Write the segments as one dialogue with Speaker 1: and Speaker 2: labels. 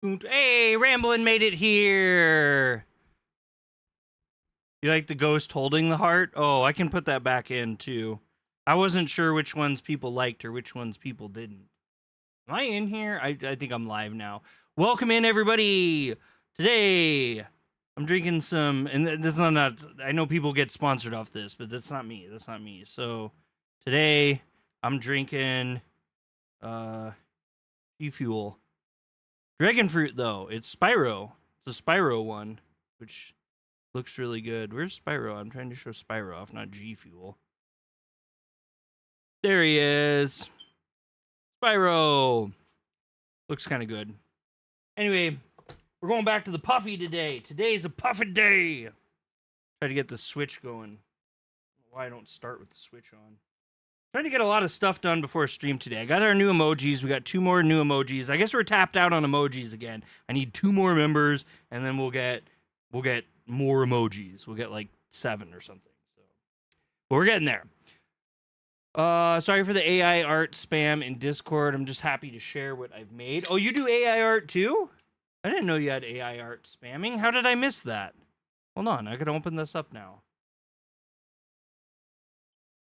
Speaker 1: Hey, Ramblin' made it here. You like the ghost holding the heart? Oh, I can put that back in too. I wasn't sure which ones people liked or which ones people didn't. Am I in here? I think I'm live now. Welcome in, everybody. Today, I'm drinking some, and this is not. I know people get sponsored off this, but that's not me. That's not me. So today, I'm drinking G Fuel. Dragon fruit though. It's Spyro. It's a Spyro one, which looks really good. Where's Spyro? I'm trying to show Spyro off, not G Fuel. There he is. Spyro. Looks kind of good. Anyway, we're going back to the Puffy today. Today's a Puffy day. Try to get the Switch going. Why I don't start with the Switch on. Trying to get a lot of stuff done before stream today. I got our new emojis. We got 2 more new emojis. I guess we're tapped out on emojis again. I need 2 more members, and then we'll get more emojis. We'll get like 7 or something. So, but we're getting there. Sorry for the AI art spam in Discord. I'm just happy to share what I've made. Oh, you do AI art too? I didn't know you had AI art spamming. How did I miss that? Hold on, I can open this up now.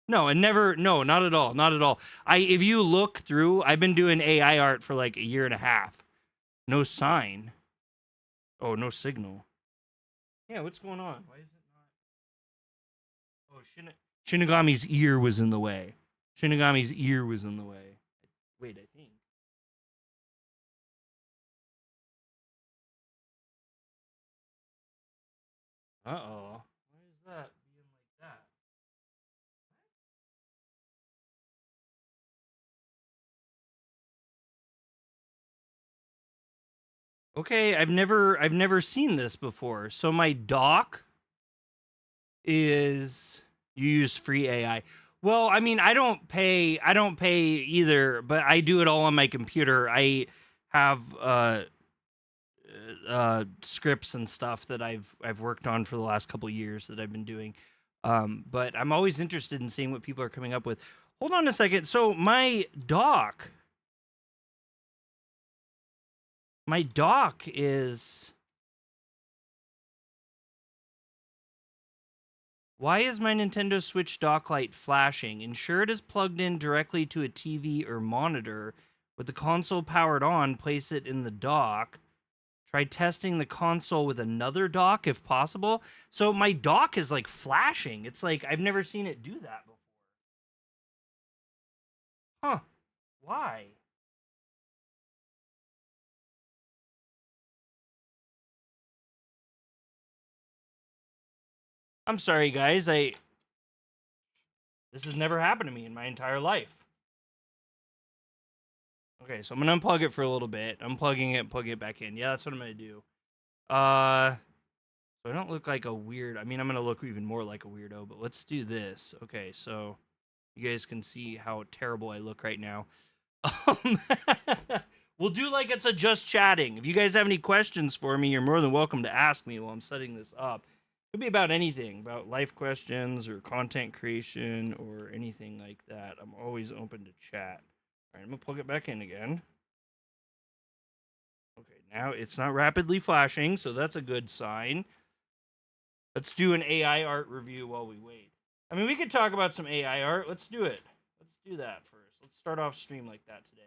Speaker 1: No, and never. No, not at all. Not at all. If you look through, I've been doing AI art for like a year and a half. No sign. Oh, no signal. Yeah, what's going on? Why is it not? Oh, Shinigami's ear was in the way. Shinigami's ear was in the way. Wait, I think. Uh-oh. Why is that being like that? Okay, I've never seen this before. So my doc is you use free AI. Well, I mean, I don't pay either, but I do it all on my computer. I have scripts and stuff that I've worked on for the last couple years that I've been doing. But I'm always interested in seeing what people are coming up with. Hold on a second. So my doc is, why is my Nintendo Switch dock light flashing? Ensure it is plugged in directly to a TV or monitor. With the console powered on, place it in the dock. Try testing the console with another dock if possible. So my dock is like flashing. It's like I've never seen it do that before. Huh. Why? I'm sorry, guys. This has never happened to me in my entire life. Okay, so I'm gonna unplug it for a little bit. Unplugging it, plugging it back in. Yeah, that's what I'm gonna do. So I don't look like a weird. I mean, I'm gonna look even more like a weirdo. But let's do this. Okay, so you guys can see how terrible I look right now. We'll do like it's a just chatting. If you guys have any questions for me, you're more than welcome to ask me while I'm setting this up. It could be about anything, about life questions or content creation or anything like that. I'm always open to chat. All right, I'm gonna plug it back in again. Okay, now it's not rapidly flashing, so that's a good sign. Let's do an AI art review while we wait. I mean, we could talk about some AI art. Let's do it. Let's do that first. Let's start off stream like that today.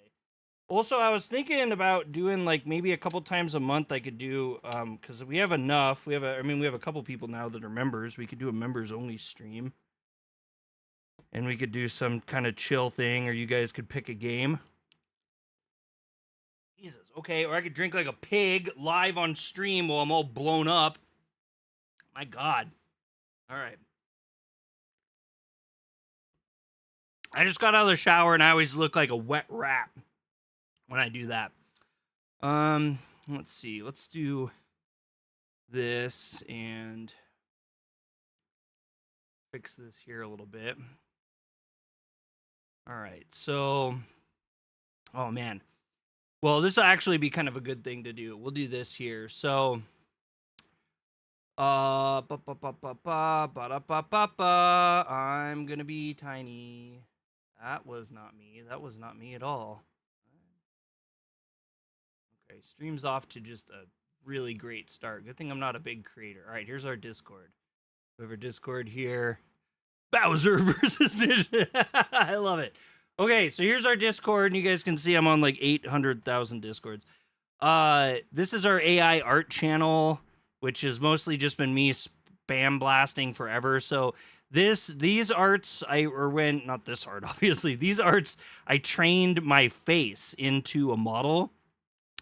Speaker 1: Also, I was thinking about doing like maybe a couple times a month I could do, because we have enough. We have a couple people now that are members. We could do a members only stream. And we could do some kind of chill thing, or you guys could pick a game. Jesus, okay, or I could drink like a pig live on stream while I'm all blown up. My God. All right. I just got out of the shower and I always look like a wet rat when I do that. Let's see. Let's do this and fix this here a little bit. All right. So, oh man. Well, this will actually be kind of a good thing to do. We'll do this here. So, I'm gonna be tiny. That was not me. That was not me at all. Okay, stream's off to just a really great start. Good thing I'm not a big creator. All right, here's our Discord. We have our Discord here. Bowser versus Vision. I love it. Okay, so here's our Discord, and you guys can see I'm on like 800,000 Discords. This is our AI art channel, which has mostly just been me spam blasting forever. So these arts, not this art, obviously. These arts, I trained my face into a model.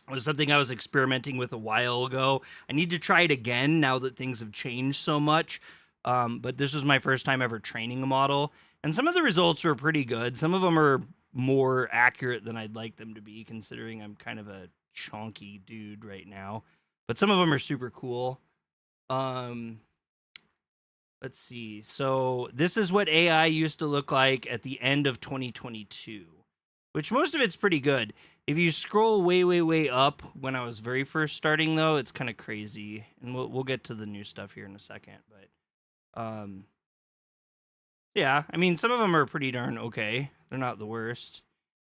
Speaker 1: It was something I was experimenting with a while ago. I need to try it again now that things have changed so much. But this was my first time ever training a model. And some of the results were pretty good. Some of them are more accurate than I'd like them to be, considering I'm kind of a chonky dude right now. But some of them are super cool. Let's see. So this is what AI used to look like at the end of 2022, which most of it's pretty good. If you scroll way, way, way up when I was very first starting, though, it's kind of crazy. And we'll get to the new stuff here in a second. But yeah, I mean, some of them are pretty darn okay. They're not the worst.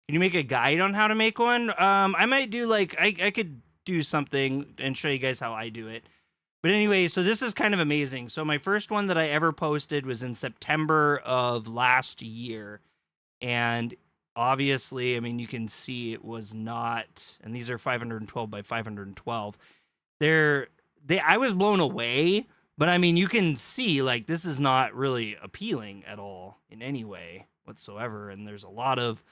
Speaker 1: Can you make a guide on how to make one? I might do like, I could do something and show you guys how I do it. But anyway, so this is kind of amazing. So my first one that I ever posted was in September of last year. And obviously, I mean, you can see it was not, and these are 512 by 512. I was blown away, but I mean, you can see like this is not really appealing at all in any way whatsoever. And there's a lot of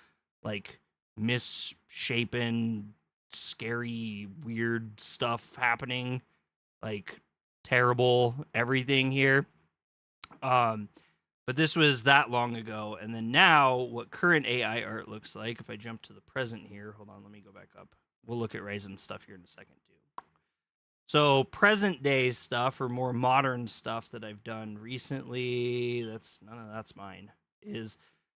Speaker 1: like misshapen, scary, weird stuff happening, like terrible everything here. But this was that long ago. And then now what current AI art looks like, if I jump to the present here, hold on, let me go back up. We'll look at Ryzen stuff here in a second too. So present day stuff or more modern stuff that I've done recently, none of that's mine.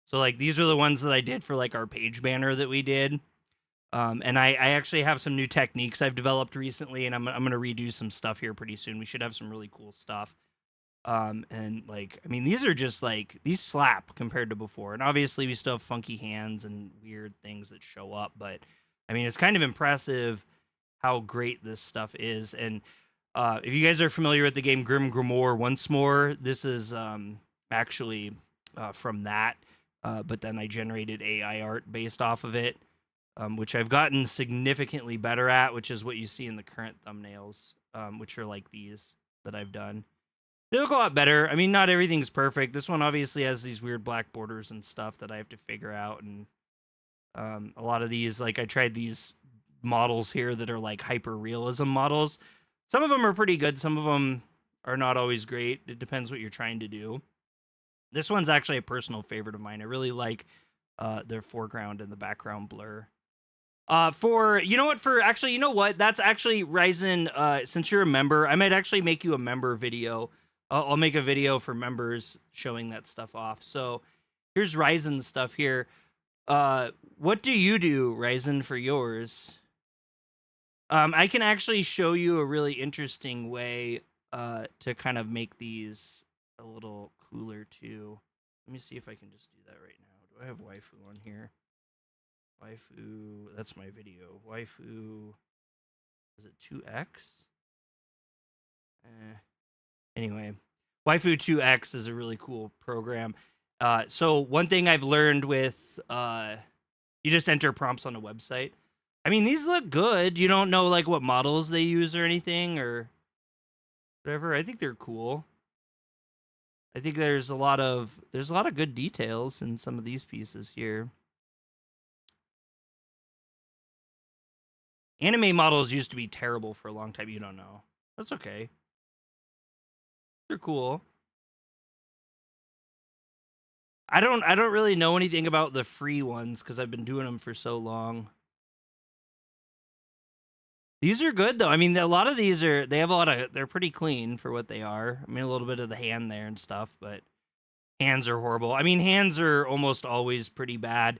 Speaker 1: So like these are the ones that I did for like our page banner that we did. And I actually have some new techniques I've developed recently, and I'm going to redo some stuff here pretty soon. We should have some really cool stuff. And like, I mean, these are just like, these slap compared to before. And obviously we still have funky hands and weird things that show up, but I mean, it's kind of impressive how great this stuff is. And if you guys are familiar with the game Grim Grimoire Once More, this is actually from that. But then I generated AI art based off of it, which I've gotten significantly better at, which is what you see in the current thumbnails, which are like these that I've done. They look a lot better. I mean, not everything's perfect. This one obviously has these weird black borders and stuff that I have to figure out. And a lot of these, like I tried these models here that are like hyper realism models. Some of them are pretty good. Some of them are not always great. It depends what you're trying to do. This one's actually a personal favorite of mine. I really like their foreground and the background blur. You know what? That's actually Ryzen. Since you're a member, I might actually make you a member video. I'll make a video for members showing that stuff off. So here's Ryzen stuff here. What do you do, Ryzen, for yours? I can actually show you a really interesting way to kind of make these a little cooler too. Let me see if I can just do that right now. Do I have waifu on here? Waifu, that's my video. Waifu, is it 2x? Anyway, Waifu 2x is a really cool program. So one thing I've learned with, you just enter prompts on a website. I mean, these look good. You don't know like what models they use or anything or whatever. I think they're cool. I think there's a lot of good details in some of these pieces here. Anime models used to be terrible for a long time. You don't know. That's okay. They're cool. I don't really know anything about the free ones because I've been doing them for so long. These are good though. I mean, a lot of these they're pretty clean for what they are. I mean, a little bit of the hand there and stuff, but hands are horrible. I mean, hands are almost always pretty bad.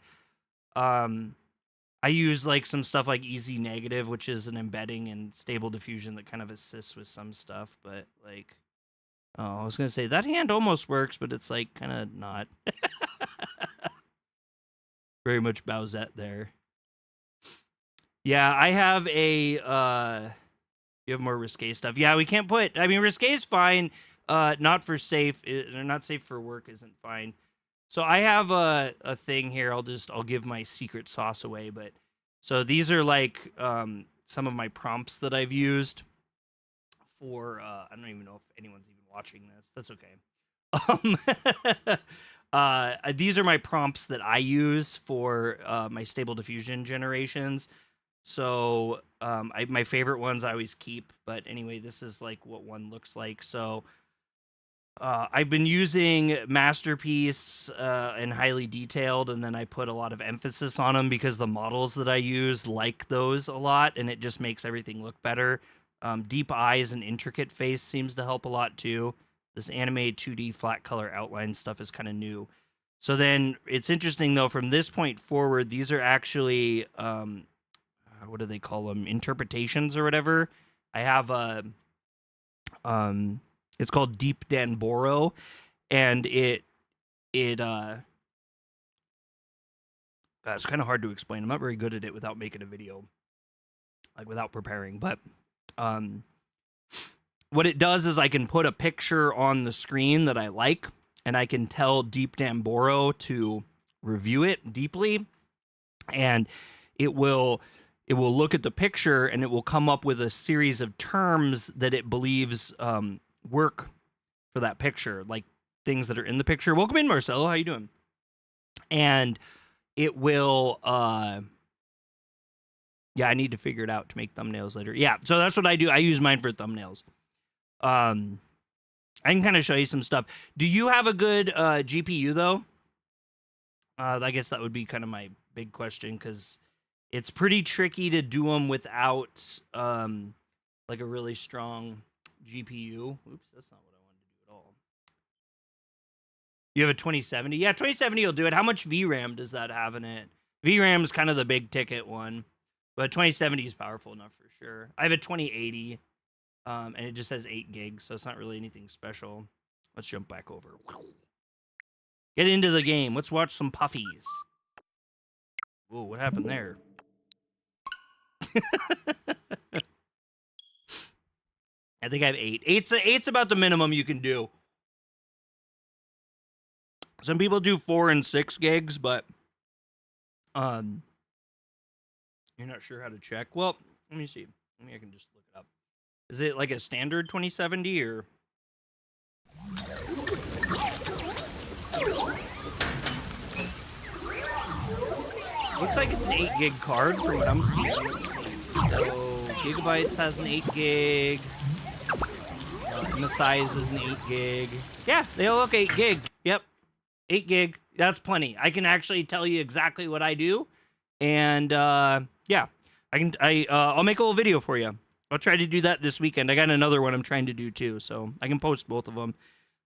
Speaker 1: I use like some stuff like Easy Negative, which is an embedding and stable diffusion that kind of assists with some stuff, but like, oh, I was gonna say that hand almost works, but it's like kind of not. Very much Bowsette there. Yeah, I have a you have more risque stuff. Yeah, we can't put, I mean, risque is fine. Not for safe, not safe for work isn't fine. So I have a thing here. I'll give my secret sauce away, but so these are like some of my prompts that I've used for I don't even know if anyone's even watching this. That's okay. These are my prompts that I use for my stable diffusion generations. So my favorite ones I always keep, but anyway, this is like what one looks like. So I've been using Masterpiece and highly detailed, and then I put a lot of emphasis on them because the models that I use like those a lot, and it just makes everything look better. Deep eyes and intricate face seems to help a lot too. This anime 2D flat color outline stuff is kind of new. So then it's interesting though, from this point forward, these are actually what do they call them? Interpretations or whatever. I have a it's called Deep Danboro, and it's kind of hard to explain. I'm not very good at it without making a video, like without preparing. But what it does is I can put a picture on the screen that I like, and I can tell Deep Danboro to review it deeply, and it will look at the picture and it will come up with a series of terms that it believes work for that picture, like things that are in the picture. Welcome in, Marcelo. How you doing? And it will yeah, I need to figure it out to make thumbnails later. Yeah, so that's what I do. I use mine for thumbnails. I can kind of show you some stuff. Do you have a good GPU though? I guess that would be kind of my big question, because it's pretty tricky to do them without like a really strong GPU. Oops, that's not what I wanted to do at all. You have a 2070? Yeah, 2070 will do it. How much VRAM does that have in it? VRAM is kind of the big ticket one, but 2070 is powerful enough for sure. I have a 2080, and it just has 8 gigs, so it's not really anything special. Let's jump back over. Get into the game. Let's watch some puffies. Whoa, what happened there? I think I have 8. Eight's about the minimum you can do. Some people do 4 and 6 gigs, but you're not sure how to check. Well, let me see. Maybe I can just look it up. Is it like a standard 2070 or? Looks like it's an 8 gig card from what I'm seeing. So Gigabytes has an 8 gig. And the size is an 8 gig. Yeah, they all look 8 gig. Yep. 8 gig. That's plenty. I can actually tell you exactly what I do. And yeah, I'll make a little video for you. I'll try to do that this weekend. I got another one I'm trying to do too, so I can post both of them.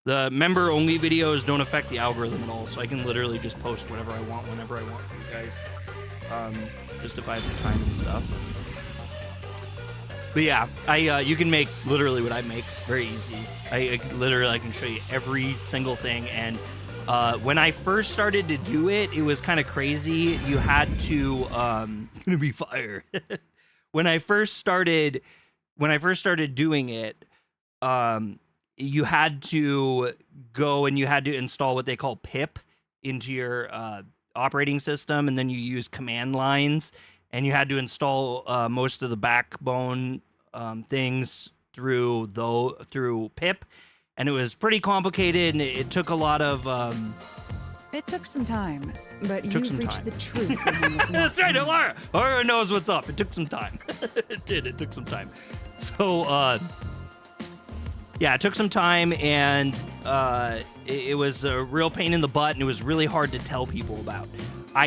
Speaker 1: The member only videos don't affect the algorithm at all, so I can literally just post whatever I want whenever I want for you guys. Just if I have the time and stuff. But yeah, you can make literally what I make very easy. I can show you every single thing. And when I first started to do it, it was kind of crazy. You had to it's gonna be fire. When I first started doing it, you had to go and you had to install what they call pip into your operating system, and then you use command lines, and you had to install most of the backbone things through pip, and it was pretty complicated, and it took a lot of
Speaker 2: it took some time, but you've reached the truth behind this.
Speaker 1: That's right, Laura knows what's up. It took some time. It took some time. So yeah, it took some time, and it was a real pain in the butt, and it was really hard to tell people about. Now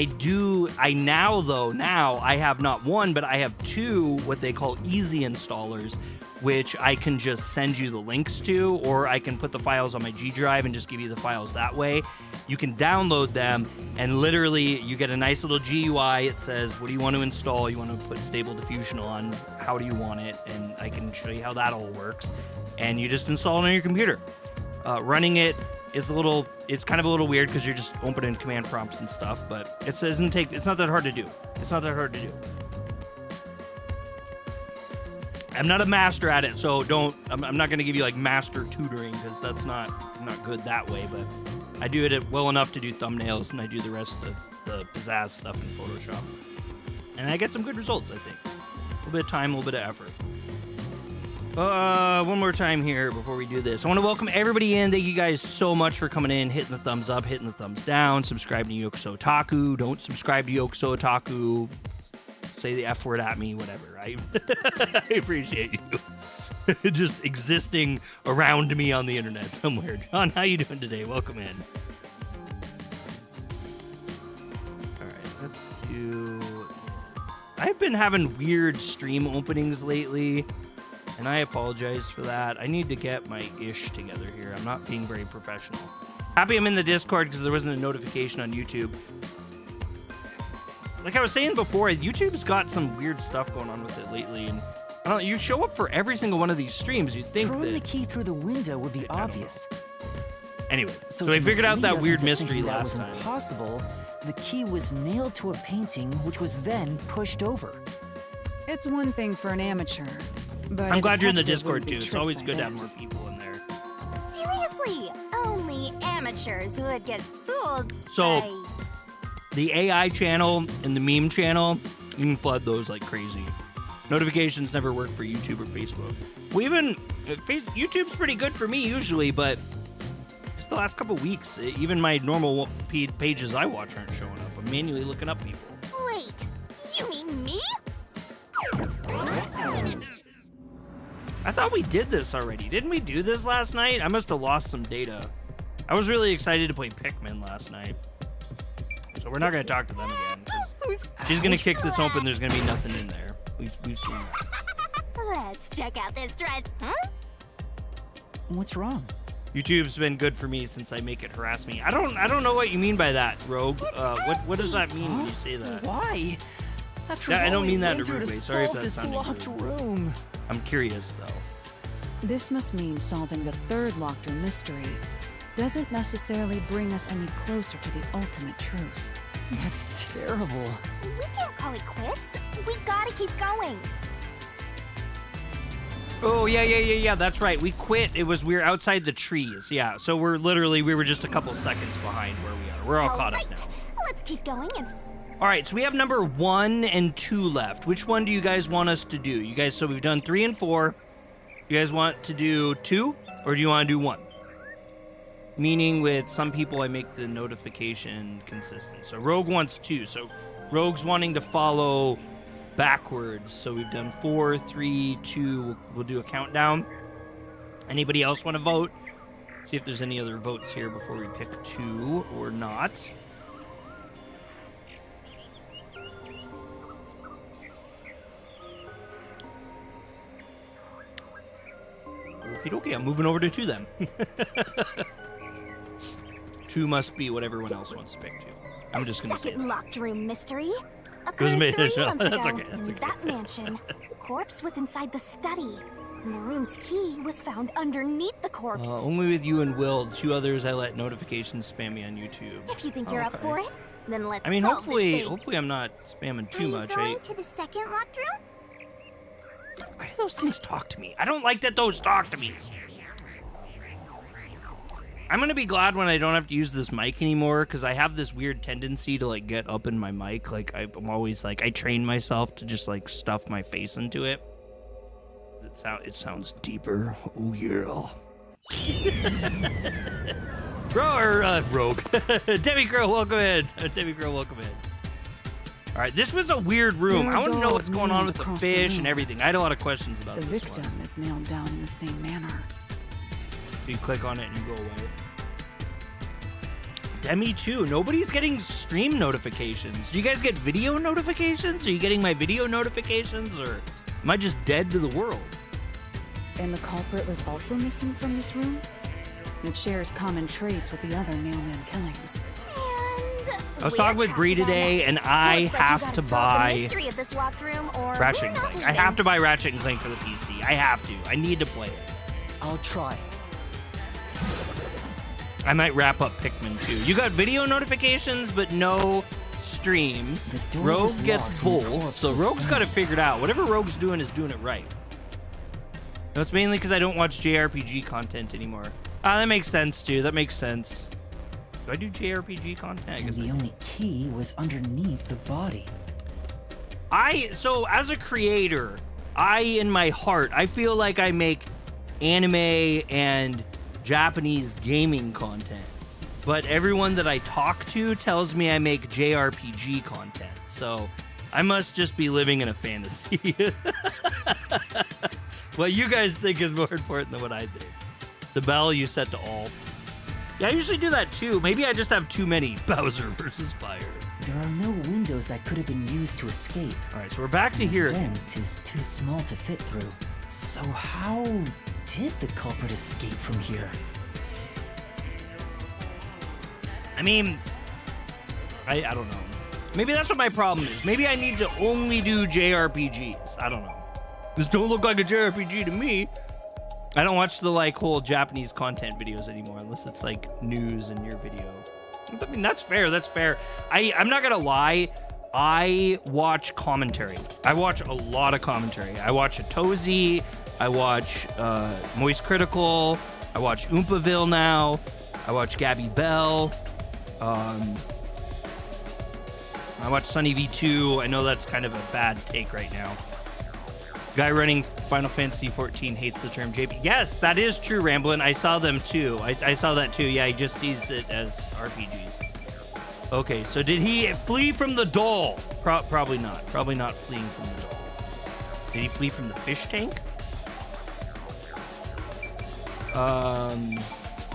Speaker 1: I have not one, but I have 2 what they call easy installers, which I can just send you the links to, or I can put the files on my G drive and just give you the files that way. You can download them, and literally you get a nice little GUI. It says, what do you want to install? You want to put Stable Diffusion on? How do you want it? And I can show you how that all works. And you just install it on your computer. Running it is it's kind of a little weird because you're just opening command prompts and stuff, but it's not that hard to do. It's not that hard to do. I'm not a master at it, so I'm not going to give you like master tutoring because that's not good that way, but I do it well enough to do thumbnails, and I do the rest of the pizzazz stuff in Photoshop. And I get some good results, I think. A little bit of time, a little bit of effort. One more time here before we do this. I want to welcome everybody in. Thank you guys so much for coming in, hitting the thumbs up, hitting the thumbs down, subscribing to Yokuso Otaku. Don't subscribe to Yokuso Otaku. Say the F word at me, whatever. I appreciate you just existing around me on the internet somewhere. John, how you doing today? Welcome in. All right, let's do... I've been having weird stream openings lately, and I apologize for that. I need to get my ish together here. I'm not being very professional. Happy I'm in the Discord because there wasn't a notification on YouTube. Like I was saying before, YouTube's got some weird stuff going on with it lately, and I don't know, you show up for every single one of these streams. You'd think
Speaker 3: throwing the key through the window would be obvious.
Speaker 1: Anyway, so I figured out that weird mystery last time.
Speaker 3: Impossible. The key was nailed to a painting, which was then pushed over.
Speaker 2: It's one thing for an amateur, but
Speaker 1: I'm glad you're in the Discord too. It's always good to have more people in there.
Speaker 4: Seriously, only amateurs would get fooled.
Speaker 1: So, the AI channel and the meme channel, you can flood those like crazy. Notifications never work for YouTube or Facebook. YouTube's pretty good for me usually, but just the last couple weeks, even my normal pages I watch aren't showing up. I'm manually looking up people.
Speaker 4: Wait, you mean me?
Speaker 1: I thought we did this already. Didn't we do this last night? I must have lost some data. I was really excited to play Pikmin last night. So we're not going to talk to them again. She's going to kick this open. There's going to be nothing in there. We've seen that.
Speaker 4: Let's check out this dress. Huh?
Speaker 3: What's wrong?
Speaker 1: YouTube's been good for me since I make it harass me. I don't know what you mean by that, Rogue. What does that mean when you say that?
Speaker 3: Why?
Speaker 1: I don't mean that in a rude way. Sorry if that sounded rude.
Speaker 3: Room.
Speaker 1: I'm curious though.
Speaker 2: This must mean solving the third locked room mystery doesn't necessarily bring us any closer to the ultimate truth.
Speaker 3: That's terrible.
Speaker 4: We can't call it quits. We gotta keep going.
Speaker 1: Oh, yeah, that's right. We quit. We were outside the trees. Yeah, so we were just a couple seconds behind where we are. We're all caught up now.
Speaker 4: Let's keep going and...
Speaker 1: All right, so we have number 1 and 2 left. Which one do you guys want us to do? You guys, so we've done 3 and 4. You guys want to do 2, or do you want to do 1? Meaning with some people, I make the notification consistent. So Rogue wants 2. So Rogue's wanting to follow backwards. So we've done 4, 3, 2. We'll do a countdown. Anybody else want to vote? See if there's any other votes here before we pick 2 or not. Okay, I'm moving over to 2 then. 2 must be what everyone else wants to pick 2. I'm just going to say
Speaker 4: second locked room mystery.
Speaker 1: It was
Speaker 4: Occurred 3
Speaker 1: made.
Speaker 4: months
Speaker 1: That's
Speaker 4: ago
Speaker 1: okay. That's
Speaker 4: in
Speaker 1: okay.
Speaker 4: that mansion. The corpse was inside the study, and the room's key was found underneath the corpse.
Speaker 1: Only with you and Will. 2 others I let notifications spam me on YouTube.
Speaker 4: If you think you're up for it, then let's.
Speaker 1: I mean,
Speaker 4: solve this thing.
Speaker 1: hopefully I'm not spamming too much.
Speaker 4: Are you going to the second locked room?
Speaker 1: Why do those things talk to me? I don't like that those talk to me. I'm gonna be glad when I don't have to use this mic anymore, because I have this weird tendency to like get up in my mic. Like I'm always like, I train myself to just like stuff my face into it. It sounds deeper. Oh yeah. Rogue. Debbie Girl, welcome in. Debbie Girl, welcome in. All right, this was a weird room. I want to know what's going on with the fish and everything. I had a lot of questions about this one.
Speaker 2: The victim is nailed down in the same manner.
Speaker 1: You click on it and you go away. Demi too. Nobody's getting stream notifications. Do you guys get video notifications? Are you getting my video notifications, or am I just dead to the world?
Speaker 2: And the culprit was also missing from this room? It shares common traits with the other mailman killings.
Speaker 1: I was talking with Bree today, and I have to buy Ratchet and Clank. I have to buy Ratchet and Clank for the PC. I have to. I need to play it.
Speaker 3: I'll try.
Speaker 1: I might wrap up Pikmin 2. You got video notifications, but no streams. Rogue gets both, so Rogue's got it figured out. Whatever Rogue's doing is doing it right. No, it's mainly because I don't watch JRPG content anymore. Ah, that makes sense, too. That makes sense. Do I do JRPG content? I
Speaker 3: And
Speaker 1: guess
Speaker 3: the only key was underneath the body.
Speaker 1: So as a creator, in my heart, I feel like I make anime and Japanese gaming content. But everyone that I talk to tells me I make JRPG content. So I must just be living in a fantasy. What you guys think is more important than what I think. The bell you set to all. Yeah, I usually do that too. Maybe I just have too many Bowser versus Fire.
Speaker 3: There are no windows that could have been used to escape.
Speaker 1: All right, so we're back to here.
Speaker 3: The vent is too small to fit through. So how did the culprit escape from here?
Speaker 1: I mean, I don't know. Maybe that's what my problem is. Maybe I need to only do JRPGs. I don't know. This don't look like a JRPG to me. I don't watch the like whole Japanese content videos anymore unless it's like news in your video. I mean, that's fair. That's fair. I'm not gonna lie. I watch commentary. I watch a lot of commentary. I watch Atozy. I watch Moist Critical. I watch Oompaville now. I watch Gabby Bell. I watch Sunny V2. I know that's kind of a bad take right now. Guy running Final Fantasy 14 hates the term JP. Yes, that is true, Ramblin'. I saw them too. I saw that too. Yeah, he just sees it as RPGs. Okay, so did he flee from the doll? Probably not. Probably not fleeing from the doll. Did he flee from the fish tank?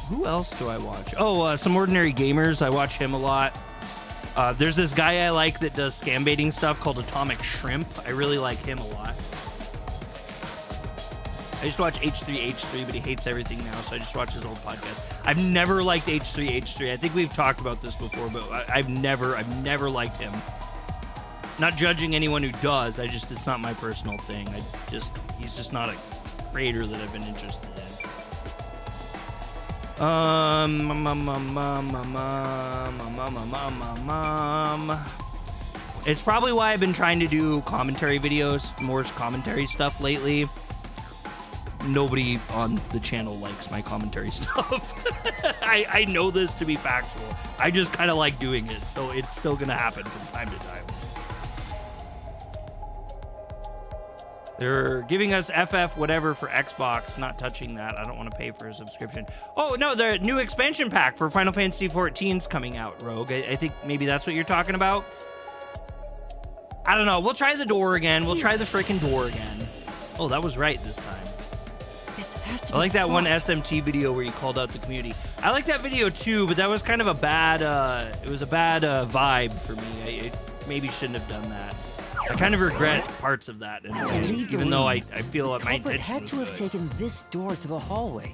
Speaker 1: Who else do I watch? Oh, Some Ordinary Gamers. I watch him a lot. There's this guy I like that does scam baiting stuff called Atomic Shrimp. I really like him a lot. I used to watch H3H3, but he hates everything now, so I just watch his old podcast. I've never liked H3H3. I think we've talked about this before, but I've never liked him. Not judging anyone who does. It's not my personal thing. He's just not a creator that I've been interested in. It's probably why I've been trying to do commentary videos, more commentary stuff lately. Nobody on the channel likes my commentary stuff. I know this to be factual. I just kind of like doing it, so it's still gonna happen from time to time. They're giving us FF whatever for Xbox, not touching that. I don't want to pay for a subscription. Oh, no, the new expansion pack for Final Fantasy 14 is coming out, Rogue. I think maybe that's what you're talking about. I don't know. We'll try the door again. We'll try the freaking door again. Oh, that was right this time.
Speaker 3: This has to
Speaker 1: I like
Speaker 3: be
Speaker 1: that one
Speaker 3: spot.
Speaker 1: SMT video where you called out the community. I like that video too, but that was kind of a bad, it was a bad vibe for me. I maybe shouldn't have done that. I kind of regret parts of that, even though I feel that my
Speaker 3: Culprit
Speaker 1: intention
Speaker 3: had
Speaker 1: was
Speaker 3: to have
Speaker 1: good.
Speaker 3: taken this door to the hallway.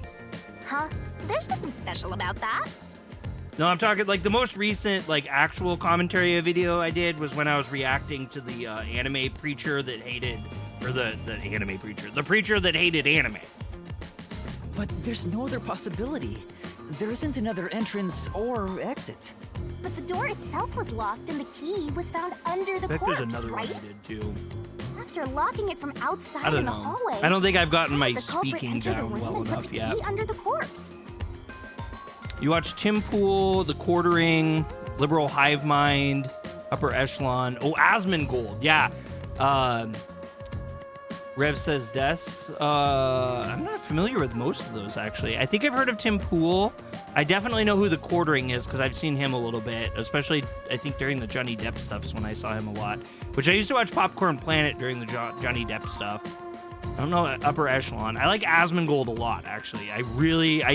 Speaker 4: Huh? There's nothing special about that.
Speaker 1: No, I'm talking like the most recent like actual commentary video I did was when I was reacting to the anime preacher that hated, or the anime preacher, the preacher that hated anime.
Speaker 3: But there's no other possibility. There isn't another entrance or exit.
Speaker 4: But the door itself was locked and the key was found under the
Speaker 1: I think
Speaker 4: corpse,
Speaker 1: there's another
Speaker 4: right?
Speaker 1: one I did too.
Speaker 4: After locking it from
Speaker 1: I
Speaker 4: outside
Speaker 1: don't
Speaker 4: in the
Speaker 1: know.
Speaker 4: hallway,
Speaker 1: I don't think I've gotten my
Speaker 4: the culprit
Speaker 1: speaking
Speaker 4: entered the
Speaker 1: down
Speaker 4: room
Speaker 1: well
Speaker 4: and put
Speaker 1: enough
Speaker 4: the
Speaker 1: yet.
Speaker 4: key under the corpse.
Speaker 1: You watch Tim Pool, The Quartering, Liberal Hive Mind, Upper Echelon. Oh, Asmongold, yeah. Rev says Des. I'm not familiar with most of those, actually. I think I've heard of Tim Pool. I definitely know who The Quartering is because I've seen him a little bit, especially, I think, during the Johnny Depp stuff is when I saw him a lot, which I used to watch Popcorn Planet during the Johnny Depp stuff. I don't know, Upper Echelon. I like Asmongold a lot, actually. I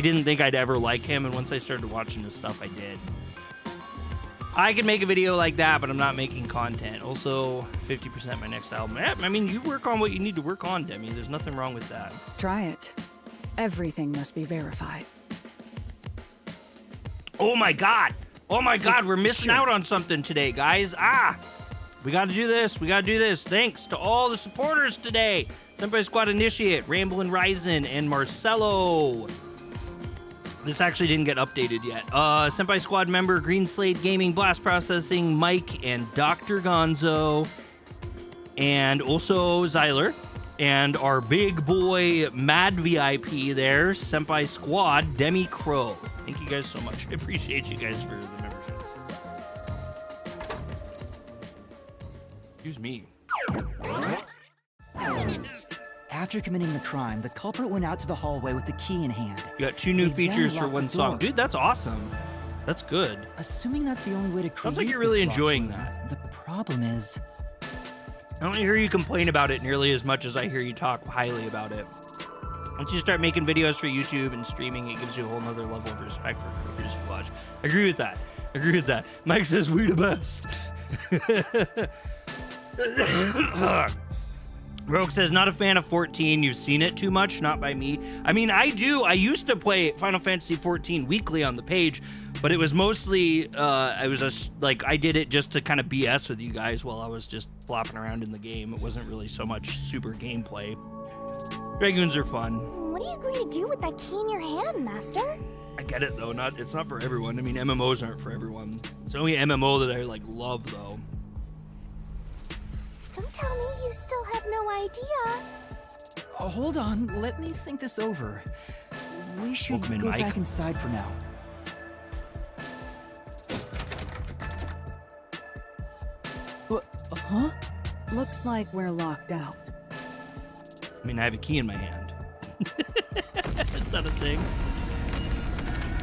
Speaker 1: didn't think I'd ever like him, and once I started watching his stuff, I did. I could make a video like that, but I'm not making content. Also, 50% my next album. Yeah, I mean, you work on what you need to work on, Demi. There's nothing wrong with that.
Speaker 2: Try it. Everything must be verified.
Speaker 1: Oh my god! Oh my god, we're missing out on something today, guys. We gotta do this. We gotta do this. Thanks to all the supporters today. Senpai Squad Initiate, Ramblin' Ryzen, and Marcelo. This actually didn't get updated yet. Senpai Squad member, Green Slade Gaming, Blast Processing, Mike, and Dr. Gonzo. And also Zyler. And our big boy Mad VIP there, Senpai Squad, Demi Crow. Thank you guys so much. I appreciate you guys for the memberships. Excuse me.
Speaker 3: After committing the crime, the culprit went out to the hallway with the key in hand.
Speaker 1: You got 2 new
Speaker 3: They then
Speaker 1: features for
Speaker 3: locked
Speaker 1: one
Speaker 3: the
Speaker 1: song.
Speaker 3: door.
Speaker 1: Dude, that's awesome. That's good.
Speaker 3: Assuming that's the only way to create
Speaker 1: Sounds like you're really
Speaker 3: this locked
Speaker 1: enjoying
Speaker 3: room,
Speaker 1: that.
Speaker 3: The problem is...
Speaker 1: I don't hear you complain about it nearly as much as I hear you talk highly about it. Once you start making videos for YouTube and streaming, it gives you a whole nother level of respect for creators you watch. I agree with that. I agree with that. Mike says, we the best. Rogue says, not a fan of 14. You've seen it too much, not by me. I mean, I do. I used to play Final Fantasy 14 weekly on the page, but it was mostly, I did it just to kind of BS with you guys while I was just flopping around in the game. It wasn't really so much super gameplay. Dragoons are fun.
Speaker 4: What are you going to do with that key in your hand, Master?
Speaker 1: I get it though. It's not for everyone. I mean, MMOs aren't for everyone. It's the only MMO that I love though.
Speaker 4: Don't tell me you still have no idea.
Speaker 3: Hold on, let me think this over. We should
Speaker 1: Welcome in,
Speaker 3: go
Speaker 1: Mike.
Speaker 3: back inside for now. Huh?
Speaker 2: Looks like we're locked out.
Speaker 1: I mean, I have a key in my hand. Is that a thing?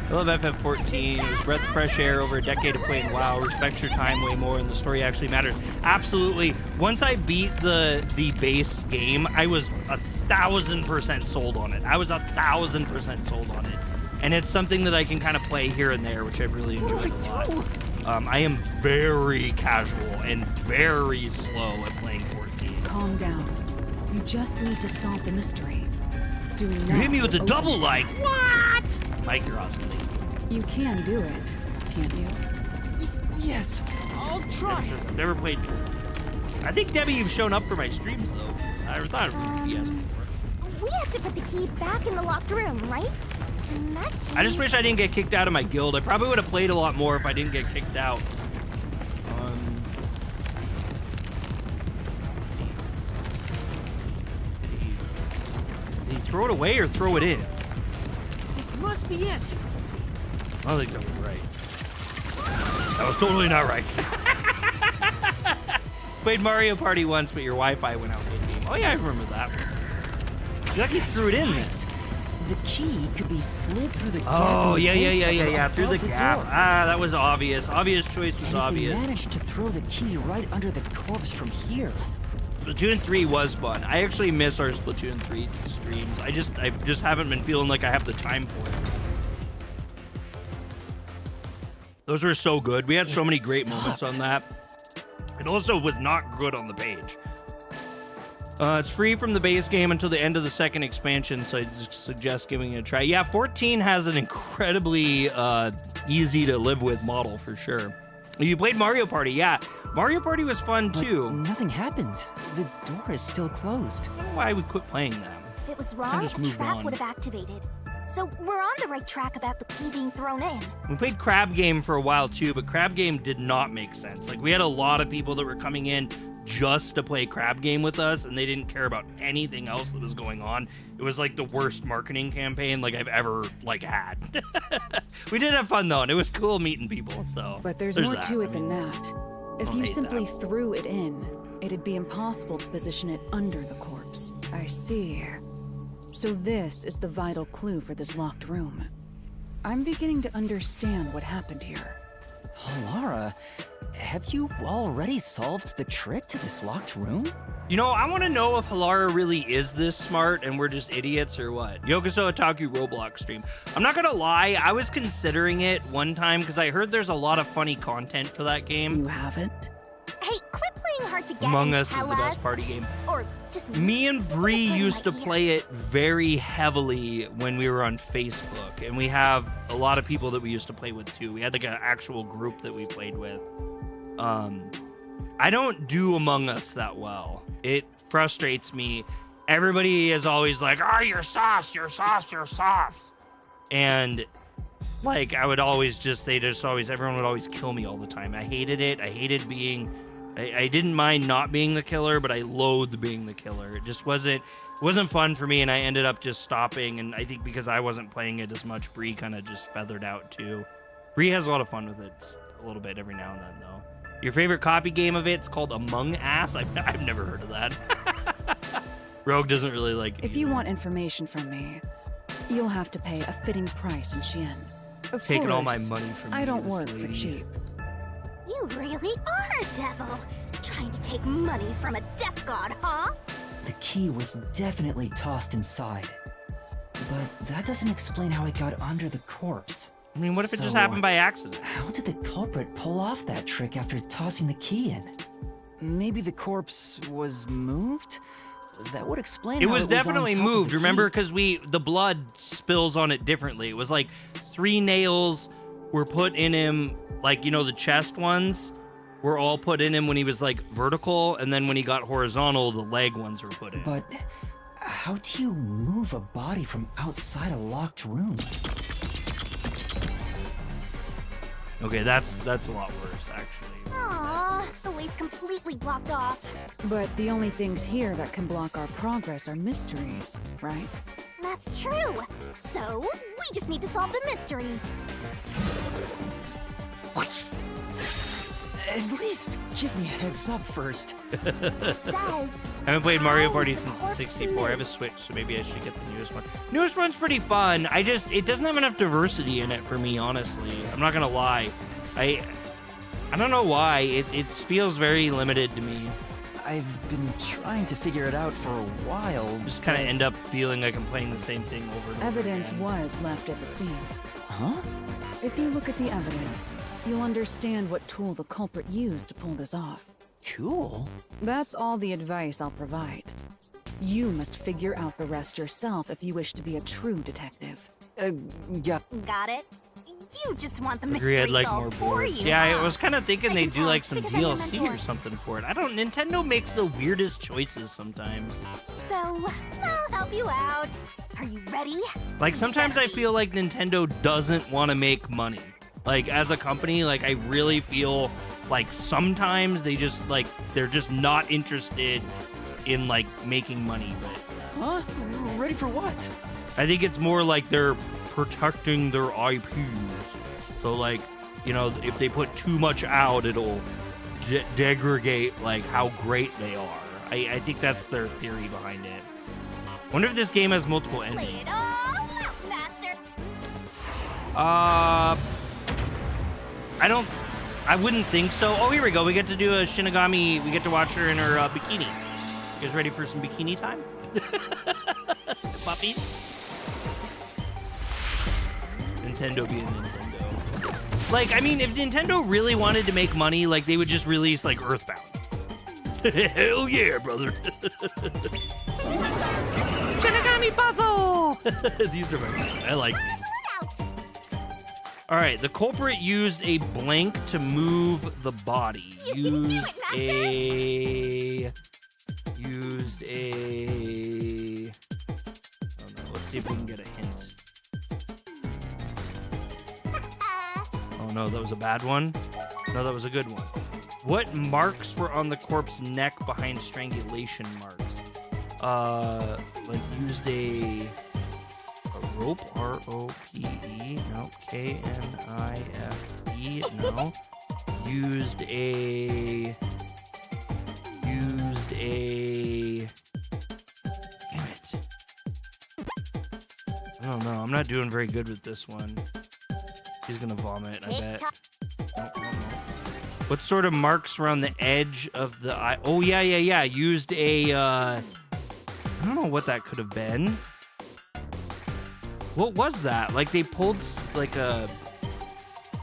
Speaker 1: I love FF14. It was breath of fresh air over a decade of playing WoW. Respects your time way more, and the story actually matters. Absolutely. Once I beat the base game, I was 1,000% sold on it. I was 1,000% sold on it. And it's something that I can kind of play here and there, which I've really enjoyed a lot. I am very casual and very slow at playing 14.
Speaker 2: Calm down. You just need to solve the mystery. Doing
Speaker 1: You
Speaker 2: that
Speaker 1: hit me with
Speaker 2: will
Speaker 1: a
Speaker 2: open-
Speaker 1: double like. What? Mike, you're awesome.
Speaker 2: You can do it, can't you?
Speaker 3: Yes, I'll try.
Speaker 1: I've never played. I think, Debbie, you've shown up for my streams, though. I never thought of BS before.
Speaker 4: We have to put the key back in the locked room, right? In that
Speaker 1: I just wish I
Speaker 4: case-
Speaker 1: didn't get kicked out of my guild. I probably would have played a lot more if I didn't get kicked out. Did he throw it away or throw it in?
Speaker 3: This must be it.
Speaker 1: I don't think that was right. That was totally not right. Played Mario Party once, but your Wi-Fi went out mid-game. Oh yeah, I remember that. You lucky threw it in there.
Speaker 3: Right. The key could be slid through the gap.
Speaker 1: Oh,
Speaker 3: in the
Speaker 1: yeah,
Speaker 3: face cover
Speaker 1: through the
Speaker 3: above
Speaker 1: gap.
Speaker 3: door.
Speaker 1: Ah, that was obvious. Obvious choice was
Speaker 3: And if
Speaker 1: obvious.
Speaker 3: they managed to throw the key right under the corpse from here.
Speaker 1: Splatoon 3 was fun. I actually miss our Splatoon 3 streams. I just haven't been feeling like I have the time for it. Those were so good. We had so many great moments on that. It also was not good on the page. It's free from the base game until the end of the second expansion, so I'd suggest giving it a try. Yeah, 14 has an incredibly easy to live with model for sure. You played Mario Party, yeah. Mario Party was fun
Speaker 3: But
Speaker 1: too.
Speaker 3: nothing happened. The door is still closed.
Speaker 1: I don't know why we quit playing them.
Speaker 4: If it was wrong,
Speaker 1: just
Speaker 4: a
Speaker 1: moved
Speaker 4: trap
Speaker 1: on.
Speaker 4: would have activated. So we're on the right track about the key being thrown in.
Speaker 1: We played Crab Game for a while too, but Crab Game did not make sense. Like, we had a lot of people that were coming in just to play Crab Game with us, and they didn't care about anything else that was going on. It was like the worst marketing campaign like I've ever had. We did have fun though, and it was cool meeting people. So,
Speaker 2: But there's more
Speaker 1: that.
Speaker 2: to it than that. If
Speaker 1: don't
Speaker 2: you
Speaker 1: hate
Speaker 2: simply
Speaker 1: that.
Speaker 2: threw it in, it'd be impossible to position it under the corpse. I see. So this is the vital clue for this locked room. I'm beginning to understand what happened here.
Speaker 3: Lara, have you already solved the trick to this locked room?
Speaker 1: You know, I want to know if Halara really is this smart and we're just idiots or what. Yokoso Otaku Roblox stream. I'm not gonna lie, I was considering it one time because I heard there's a lot of funny content for that game.
Speaker 2: You haven't?
Speaker 4: Hey, quit playing hard to get
Speaker 1: Among
Speaker 4: and
Speaker 1: Us is
Speaker 4: tell
Speaker 1: the best
Speaker 4: us.
Speaker 1: party game.
Speaker 4: Or just
Speaker 1: Me and Bree
Speaker 4: Whisper in
Speaker 1: used
Speaker 4: my
Speaker 1: to
Speaker 4: ear.
Speaker 1: play it very heavily when we were on Facebook, and we have a lot of people that we used to play with too. We had like an actual group that we played with. I don't do Among Us that well. It frustrates me. Everybody is always like, "Oh, your sauce, your sauce, your sauce," and like I would always everyone would always kill me all the time. I hated it. I hated being I didn't mind not being the killer, but I loathed being the killer. It just wasn't fun for me, and I ended up just stopping. And I think because I wasn't playing it as much, Bree kind of just feathered out too. Bree has a lot of fun with it a little bit every now and then, though. Your favorite copy game of it's called Among Us? I've never heard of that. Rogue doesn't really like it.
Speaker 2: If you want information from me, you'll have to pay a fitting price in Xian. Of
Speaker 1: Taking
Speaker 2: course,
Speaker 1: all my money from
Speaker 2: I
Speaker 1: you,
Speaker 2: don't
Speaker 1: this
Speaker 2: work for
Speaker 1: lady.
Speaker 2: cheap.
Speaker 4: You really are a devil. Trying to take money from a death god, huh?
Speaker 3: The key was definitely tossed inside. But that doesn't explain how it got under the corpse.
Speaker 1: I mean, what if it just
Speaker 3: So,
Speaker 1: happened by accident?
Speaker 3: How did the culprit pull off that trick after tossing the key in? Maybe the corpse was moved? That would explain
Speaker 1: It
Speaker 3: how
Speaker 1: was
Speaker 3: it was
Speaker 1: definitely
Speaker 3: on top of
Speaker 1: moved.
Speaker 3: the
Speaker 1: Remember,
Speaker 3: key.
Speaker 1: because the blood spills on it differently. It was like 3 nails were put in him, like, you know, the chest ones were all put in him when he was like vertical, and then when he got horizontal, the leg ones were put in.
Speaker 3: But how do you move a body from outside a locked room?
Speaker 1: Okay, that's a lot worse, actually.
Speaker 4: Aww, the way's completely blocked off.
Speaker 2: But the only things here that can block our progress are mysteries, right?
Speaker 4: That's true. So, we just need to solve the mystery.
Speaker 3: At least give me a heads up first.
Speaker 4: It says...
Speaker 1: I haven't played Mario
Speaker 4: "How
Speaker 1: Party
Speaker 4: is the
Speaker 1: since the
Speaker 4: corpse
Speaker 1: 64. I have a
Speaker 4: moved?"
Speaker 1: Switch, so maybe I should get the newest one. Newest one's pretty fun. It doesn't have enough diversity in it for me, honestly. I'm not gonna lie. I don't know why. It feels very limited to me.
Speaker 3: I've been trying to figure it out for a while.
Speaker 1: Just kind of end up feeling like I'm playing the same thing over and over
Speaker 2: Evidence
Speaker 1: again.
Speaker 2: was left at the scene.
Speaker 3: Huh?
Speaker 2: If you look at the evidence, you'll understand what tool the culprit used to pull this off.
Speaker 3: Tool?
Speaker 2: That's all the advice I'll provide. You must figure out the rest yourself if you wish to be a true detective.
Speaker 3: Yeah.
Speaker 4: Got it? You just want the
Speaker 1: Agree,
Speaker 4: mystery
Speaker 1: I'd like more
Speaker 4: solved for
Speaker 1: boards.
Speaker 4: you,
Speaker 1: Yeah, I
Speaker 4: huh?
Speaker 1: was kind of thinking
Speaker 4: I
Speaker 1: they'd
Speaker 4: can
Speaker 1: do
Speaker 4: tell,
Speaker 1: like some
Speaker 4: because I'm your
Speaker 1: DLC or
Speaker 4: mentor.
Speaker 1: something for it. I don't. Nintendo makes the weirdest choices sometimes.
Speaker 4: So, I'll help you out. Are you ready?
Speaker 1: Like sometimes I feel like Nintendo doesn't want to make money. Like as a company, like I really feel like sometimes they just like they're just not interested in like making money. But
Speaker 3: Huh? Ready for what?
Speaker 1: I think it's more like they're protecting their IPs. So like, you know, if they put too much out, it'll degrade like how great they are. I think that's their theory behind it. Wonder if this game has multiple
Speaker 4: Lay
Speaker 1: endings.
Speaker 4: it all out, Master.
Speaker 1: I wouldn't think so. Oh, here we go. We get to do a Shinigami. We get to watch her in her bikini. You guys ready for some bikini time? Puppies? Nintendo being Nintendo. Like, I mean, if Nintendo really wanted to make money, like, they would just release, like, Earthbound. Hell yeah, brother. Shinigami puzzle! These are my I like these. All right, the culprit used a blank to move the body. Used a... Oh no, let's see if we can get a hint. Oh no, that was a bad one. No, that was a good one. What marks were on the corpse's neck behind strangulation marks? Like used a rope, R-O-P-E, no, K-N-I-F-E, no. Used a, damn it. I don't know, I'm not doing very good with this one. He's gonna vomit, I bet. Nope, nope, nope. What sort of marks were on the edge of the eye? Oh, yeah. Used a, I don't know what that could have been. What was that? Like they pulled like a...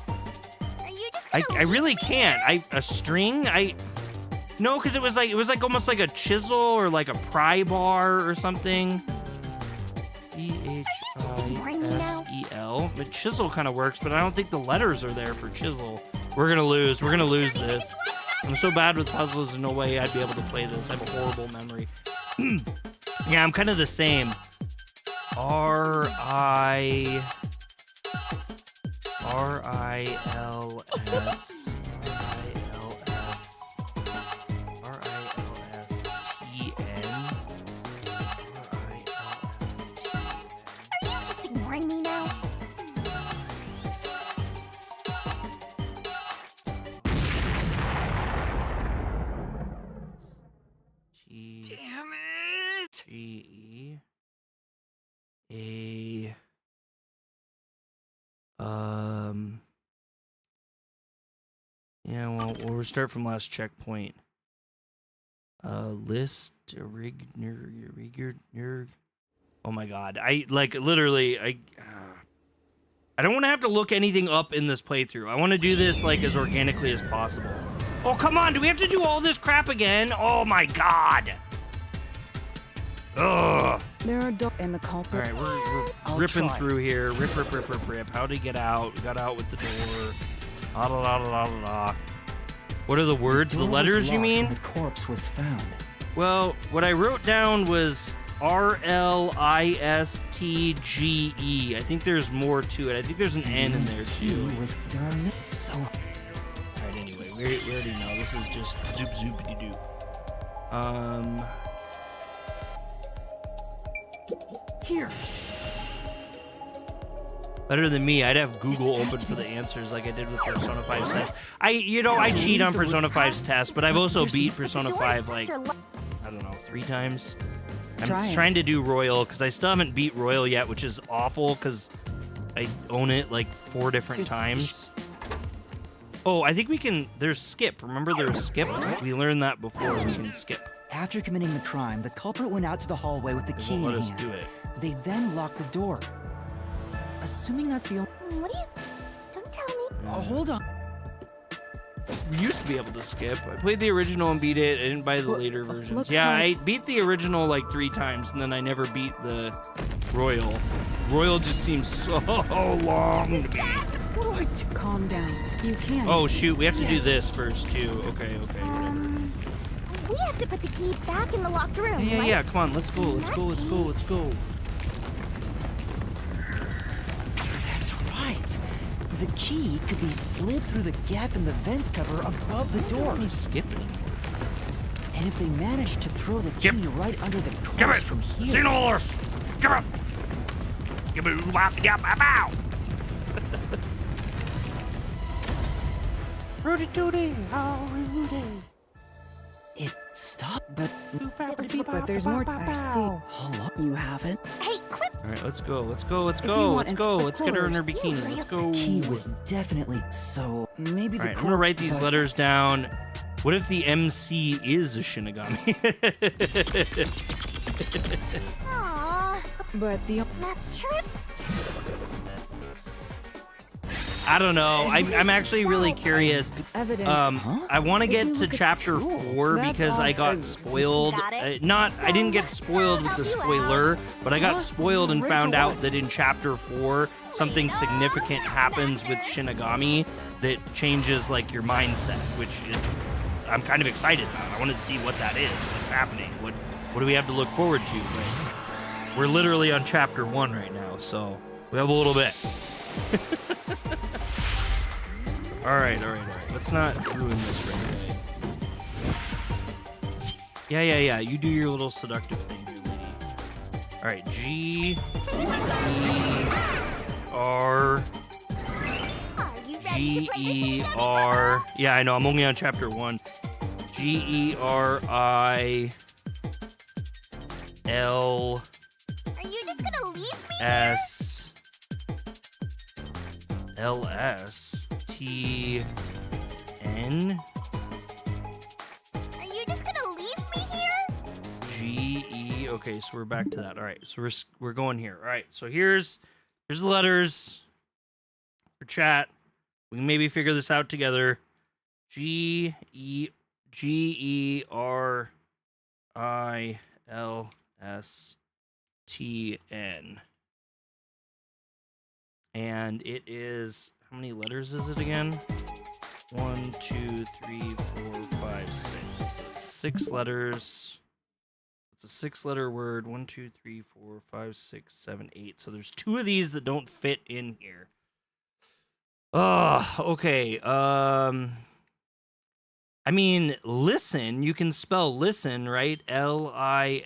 Speaker 4: Are you just
Speaker 1: I
Speaker 4: gonna
Speaker 1: really
Speaker 4: leave me
Speaker 1: can't.
Speaker 4: here?
Speaker 1: A string? No, because it was like almost like a chisel or like a pry bar or something. C-H-I-S-E-L. The chisel kind of works, but I don't think the letters are there for chisel. We're gonna lose. We're gonna lose this. I'm so bad with puzzles, there's no way I'd be able to play this. I have a horrible memory. Yeah, I'm kind of the same. R-I-L-S. a yeah, well, we'll restart from last checkpoint. List rig. Oh my god, I like literally I don't want to have to look anything up in this playthrough. I want to do this like as organically as possible. Oh, come on. Do we have to do all this crap again? Oh my god. Ugh.
Speaker 2: There are and the culprit.
Speaker 1: All right, we're ripping through here. Rip. How'd he get out? We got out with the door. La la la la la la. What are the words? The letters, you mean?
Speaker 3: The corpse was found.
Speaker 1: Well, what I wrote down was RLISTGE. I think there's more to it. I think there's an N in there too.
Speaker 3: Was done so.
Speaker 1: Alright, anyway, we already know. This is just zoopity doop.
Speaker 3: Here.
Speaker 1: Better than me, I'd have Google open for the answers like I did with Persona 5's test. I cheat on Persona 5's test, but I've also beat Persona 5 like, I don't know, 3 times. I'm trying to do Royal because I still haven't beat Royal yet, which is awful because I own it like 4 different times. Oh, I think we can. There's skip. Remember there's skip? We learned that before. We can skip.
Speaker 3: After committing the crime, the culprit went out to the hallway with the key in hand.
Speaker 1: Let us do it.
Speaker 3: They then locked the door. Assuming that's the only...
Speaker 4: What do you... Don't tell me.
Speaker 3: Oh, hold on.
Speaker 1: We used to be able to skip. I played the original and beat it. I didn't buy the later versions. Yeah, I beat the original like 3 times, and then I never beat the Royal. Royal just seems so long to me.
Speaker 2: What do I do? Calm down. You can't.
Speaker 1: Oh, shoot. We have to do this first, too. Okay, whatever.
Speaker 4: We have to put the key back in the locked room, right?
Speaker 1: Yeah, come on. Let's go.
Speaker 3: That's right. The key could be slid through the gap in the vent cover above the door.
Speaker 1: Let me skip it.
Speaker 3: And if they manage to throw the key right under the
Speaker 1: Give
Speaker 3: corpse
Speaker 1: it!
Speaker 3: from here...
Speaker 1: Xenolors! Give it! Give it! Bow! Rudy Tooty! How Rudy!
Speaker 3: It stopped, but
Speaker 2: there's more. I see.
Speaker 3: Hold up.
Speaker 2: You haven't.
Speaker 4: Hey, quit!
Speaker 1: All right, let's go. Let's
Speaker 2: want,
Speaker 1: Let's get her in her bikini. Let's go.
Speaker 3: The key was definitely so. Maybe
Speaker 1: All
Speaker 3: the
Speaker 1: right, I'm gonna write these letters down. What if the MC is a Shinigami?
Speaker 4: Aww.
Speaker 2: But the
Speaker 4: That's trip.
Speaker 1: I don't know. I'm actually really curious.
Speaker 2: evidence.
Speaker 1: I want to
Speaker 2: If
Speaker 1: get
Speaker 2: you
Speaker 1: to
Speaker 2: look at
Speaker 1: chapter
Speaker 2: the tool,
Speaker 1: 4
Speaker 2: that's
Speaker 1: because I
Speaker 2: all-
Speaker 1: got spoiled.
Speaker 4: Got it.
Speaker 1: I didn't get spoiled with the spoiler, but I got spoiled and found out that in chapter 4 something significant happens with Shinigami that changes like your mindset, which is I'm kind of excited about. I want to see what that is. What's happening? What do we have to look forward to? Like, we're literally on chapter 1 right now, so we have a little bit. All right. Let's not ruin this right away. Yeah. You do your little seductive thing, dude, lady. All right, G-E-R... G-E-R... Yeah, I know, I'm only on chapter 1. G-E-R-I-L...
Speaker 4: Are you just gonna leave me?
Speaker 1: S-L-S-T-N...
Speaker 4: Are you just gonna leave me here?
Speaker 1: G-E... Okay, so we're back to that. All right, so we're going here. All right, so here's the letters for chat. We can maybe figure this out together. G-E-R-I-L-S-T-N. And it is... How many letters is it again? 1, 2, 3, 4, 5, 6. It's 6 letters. It's a 6-letter word. 1, 2, 3, 4, 5, 6, 7, 8. So there's 2 of these that don't fit in here. Okay. I mean, listen. You can spell listen, right? L-I-S-T-E-N.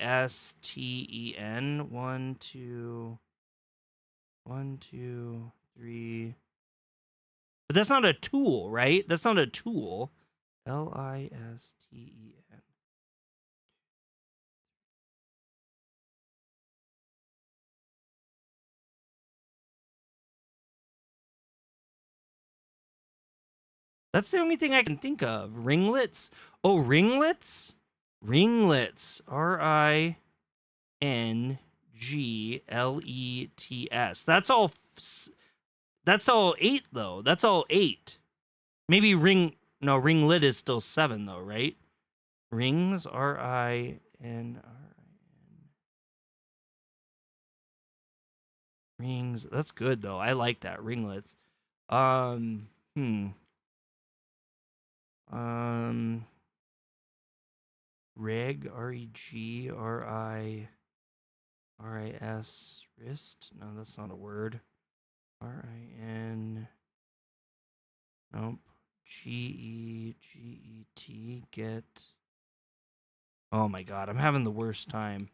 Speaker 1: 1, 2, 3. But that's not a tool, right? That's not a tool. L-I-S-T-E-N. That's the only thing I can think of. Ringlets. Oh, ringlets? Ringlets. RINGLETS. That's all 8 though. That's all 8. Maybe ringlet is still 7 though, right? Rings, RINRIN. Rings. That's good though. I like that. Ringlets. Reg, REGRIRIS, wrist. No, that's not a word. RIN. Nope. GEGET, get. Oh my god, I'm having the worst time.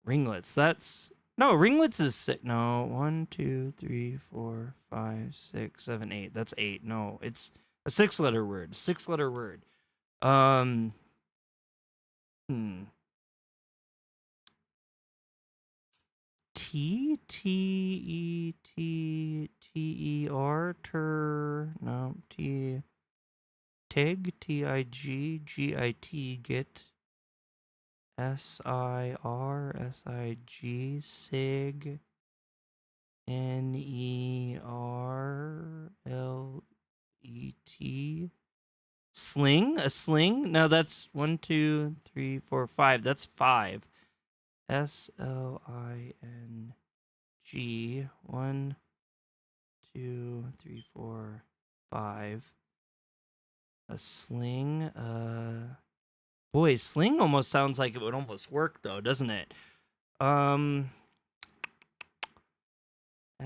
Speaker 1: Ringlets. That's no, ringlets is 6. No, 1, 2, 3, 4, 5, 6, 7, 8. That's 8. No, it's a 6-letter word. 6-letter word. TETER no T TIG TIGGIT SIRSIG SIG NERLET sling, a sling. No, that's 1 2 3 4 5. That's 5. SLING 1 2 3 4 5. A sling. Boy, sling almost sounds like it would almost work though, doesn't it?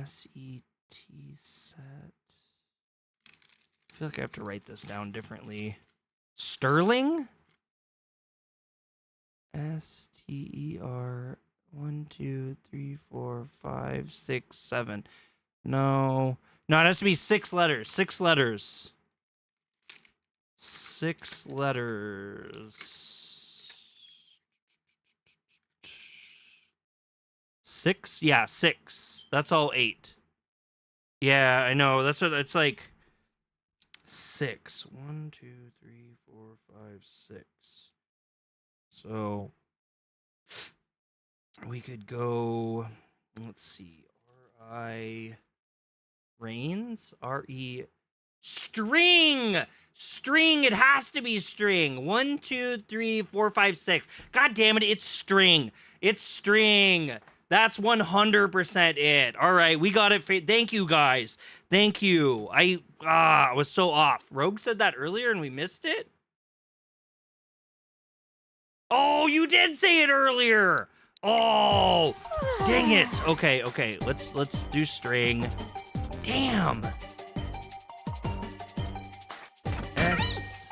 Speaker 1: SET set. I feel like I have to write this down differently. Sterling? STER 1 2 3 4 5 6 7. No, it has to be 6 letters. 6 letters. 6 letters. 6? Yeah, 6. That's all 8. Yeah, I know. That's what it's like. 6. 1 2 3 4 5 6. So we could go. Let's see. Rains. RE. String. String. It has to be string. 1 2 3 4 5 6. God damn it! It's string. It's string. That's 100% it. All right, we got it. Thank you guys. Thank you. I was so off. Rogue said that earlier and we missed it. Oh, you did say it earlier. Oh, dang it. Okay. Let's do string. Damn. S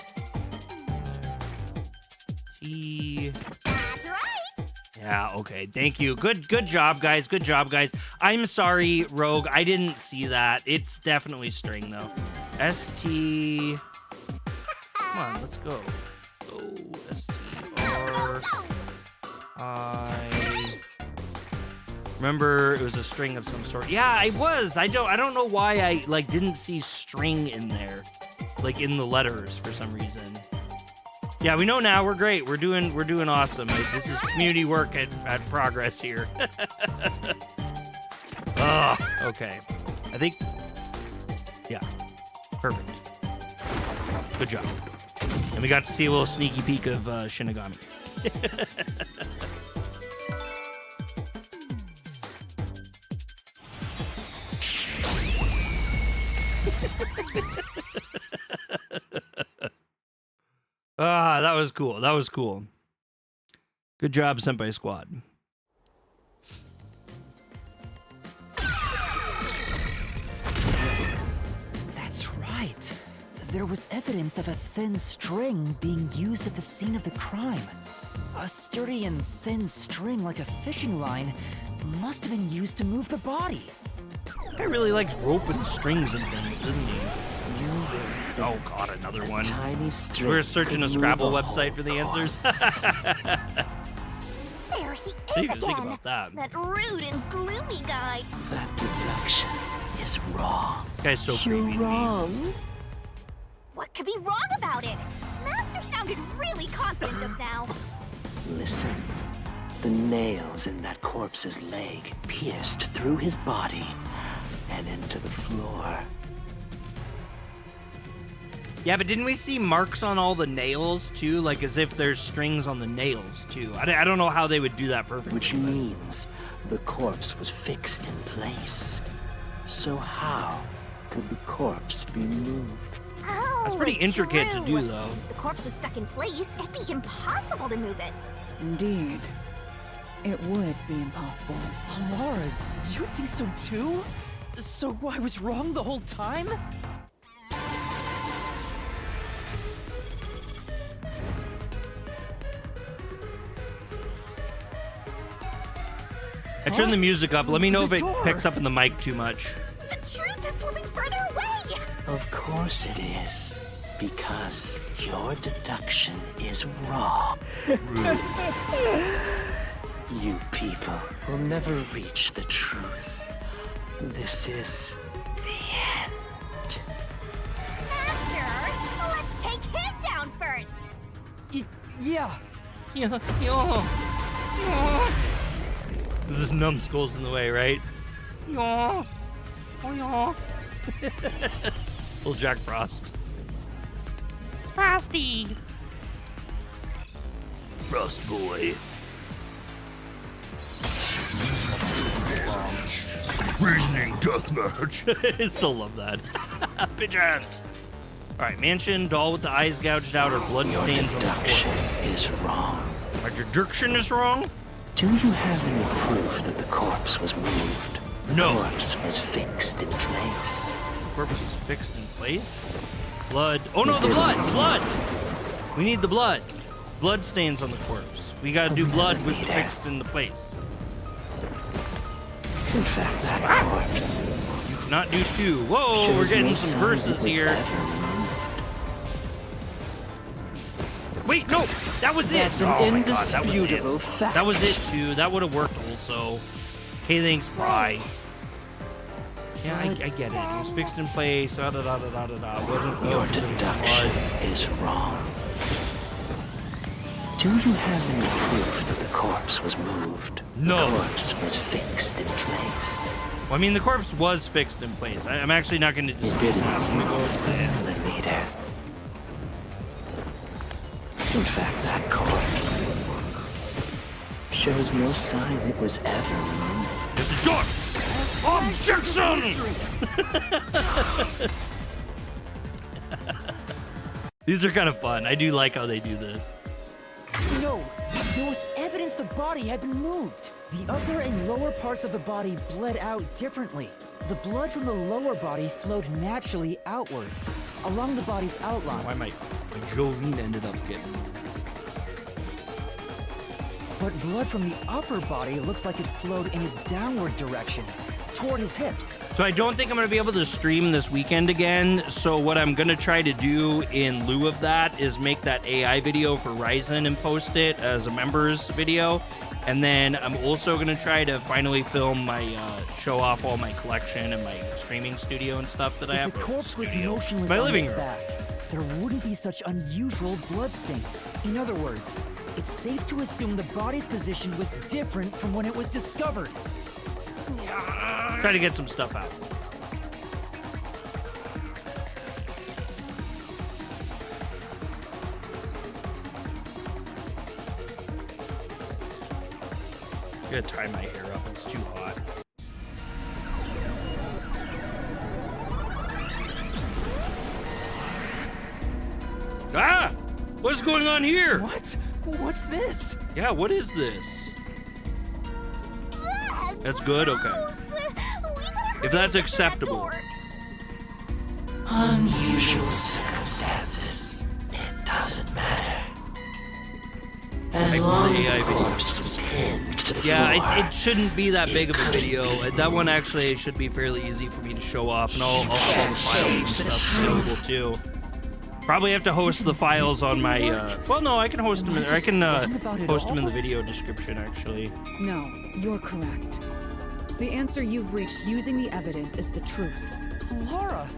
Speaker 1: T.
Speaker 4: That's right.
Speaker 1: Yeah, okay. Thank you. Good job, guys. Good job, guys. I'm sorry, Rogue. I didn't see that. It's definitely string, though. ST. Come on, let's go. STRI. Remember, it was a string of some sort. Yeah, I was. I don't know why I didn't see string in there, in the letters for some reason. Yeah, we know now. We're great. We're doing awesome. This is community work at progress here. Okay. I think. Yeah. Perfect. Good job. And we got to see a little sneaky peek of Shinigami. That was cool. That was cool. Good job, Senpai Squad.
Speaker 3: That's right. There was evidence of a thin string being used at the scene of the crime. A sturdy and thin string like a fishing line must have been used to move the body.
Speaker 1: Guy really likes rope and strings and things, doesn't he? Oh god, another one.
Speaker 5: Tiny string.
Speaker 1: We're searching a Scrabble website for the answers.
Speaker 4: There he
Speaker 1: Think
Speaker 4: is again.
Speaker 1: about that.
Speaker 4: That rude and gloomy guy.
Speaker 5: That deduction is wrong.
Speaker 1: This guy's so
Speaker 5: You're
Speaker 1: creepy to me.
Speaker 5: wrong.
Speaker 4: What could be wrong about it? Master sounded really confident just now.
Speaker 5: Listen. The nails in that corpse's leg pierced through his body and into the floor.
Speaker 1: Yeah, but didn't we see marks on all the nails too? Like as if there's strings on the nails too. I don't know how they would do that perfectly.
Speaker 5: Which means the corpse was fixed in place. So how could the corpse be moved?
Speaker 4: Oh,
Speaker 1: That's pretty intricate to do,
Speaker 4: true.
Speaker 1: though.
Speaker 4: If the corpse was stuck in place, it'd be impossible to move it.
Speaker 2: Indeed. It would be impossible.
Speaker 3: Laura, you think so too? So I was wrong the whole time?
Speaker 1: I turned the music up. Let me know if
Speaker 3: The
Speaker 1: it
Speaker 3: door.
Speaker 1: picks up in the mic too much.
Speaker 4: The truth is slipping further away.
Speaker 5: Of course it is. Because your deduction is wrong. You people will never reach the truth. This is the end.
Speaker 4: Master, let's take him down first.
Speaker 3: Yeah.
Speaker 1: Yeah, yeah. This is numbskulls in the way, right? Yeah. Oh, yeah. Little Jack Frost. Frosty. Frost boy. Reasoning deathmatch. I still love that. Pigeons. Alright, mansion, doll with the eyes gouged out, or blood
Speaker 5: Your
Speaker 1: stains on the
Speaker 5: deduction
Speaker 1: corpse.
Speaker 5: is wrong.
Speaker 1: My deduction is wrong?
Speaker 5: Do you have any proof that the corpse was moved? The
Speaker 1: No.
Speaker 5: corpse was fixed in place.
Speaker 1: The corpse is fixed in place? Blood. Oh no, the blood! The blood! We need the blood. Blood stains on the corpse. We gotta do blood with the fixed in the place.
Speaker 5: In fact, that corpse
Speaker 1: You cannot do two. Whoa,
Speaker 5: shows
Speaker 1: we're getting
Speaker 5: no
Speaker 1: some
Speaker 5: sign
Speaker 1: verses
Speaker 5: it was
Speaker 1: here.
Speaker 5: ever moved.
Speaker 1: Wait, no! That was
Speaker 5: That's
Speaker 1: it!
Speaker 5: an
Speaker 1: Oh my God,
Speaker 5: indisputable
Speaker 1: that was it.
Speaker 5: fact.
Speaker 1: That was it too. That would have worked also. Okay, thanks, bye. Yeah, I get it. It was fixed in place. Da da da da da da da. It wasn't
Speaker 5: Your
Speaker 1: because of the
Speaker 5: deduction
Speaker 1: blood.
Speaker 5: is wrong. Do you have any proof that the corpse was moved?
Speaker 1: No.
Speaker 5: The corpse was fixed in place.
Speaker 1: Well, I mean, the corpse was fixed in place. I'm actually not going to
Speaker 5: You
Speaker 1: dispute
Speaker 5: didn't
Speaker 1: that. I'm going to go with that.
Speaker 5: the leader. In fact, that corpse shows no sign it was ever moved.
Speaker 1: This is door! Objection! These are kind of fun. I do like how they do this.
Speaker 3: No, there was evidence the body had been moved. The upper and lower parts of the body bled out differently. The blood from the lower body flowed naturally outwards, along the body's outline.
Speaker 1: Why my Jolene ended up getting...
Speaker 3: But blood from the upper body looks like it flowed in a downward direction, toward his hips.
Speaker 1: So I don't think I'm going to be able to stream this weekend again. So what I'm going to try to do in lieu of that is make that AI video for Ryzen and post it as a members video. And then I'm also going to try to finally film my, show off all my collection and my streaming studio and stuff that I have.
Speaker 3: If the corpse was
Speaker 1: Studio.
Speaker 3: motionless
Speaker 1: My
Speaker 3: on
Speaker 1: living
Speaker 3: its
Speaker 1: room.
Speaker 3: back, there wouldn't be such unusual bloodstains. In other words, it's safe to assume the body's position was different from when it was discovered.
Speaker 1: Try to get some stuff out. I gotta tie my hair up, it's too hot. Ah! What's going on here?
Speaker 3: What? What's this?
Speaker 1: Yeah, what is this? That's good? Okay.
Speaker 4: Gross. We gotta hurry
Speaker 1: If that's
Speaker 4: and get to that
Speaker 1: acceptable.
Speaker 4: door.
Speaker 5: Unusual circumstances. It doesn't matter. As long as the corpse was pinned to the floor.
Speaker 1: Yeah, it shouldn't be that big of a video. That one actually should be fairly easy for me to show off, and I'll have all the files and stuff available too. Probably have to host the files on my. Well, no, I can host them. I can host them in the video description actually.
Speaker 2: No, you're correct. The answer you've reached using the evidence is the truth.
Speaker 3: Laura,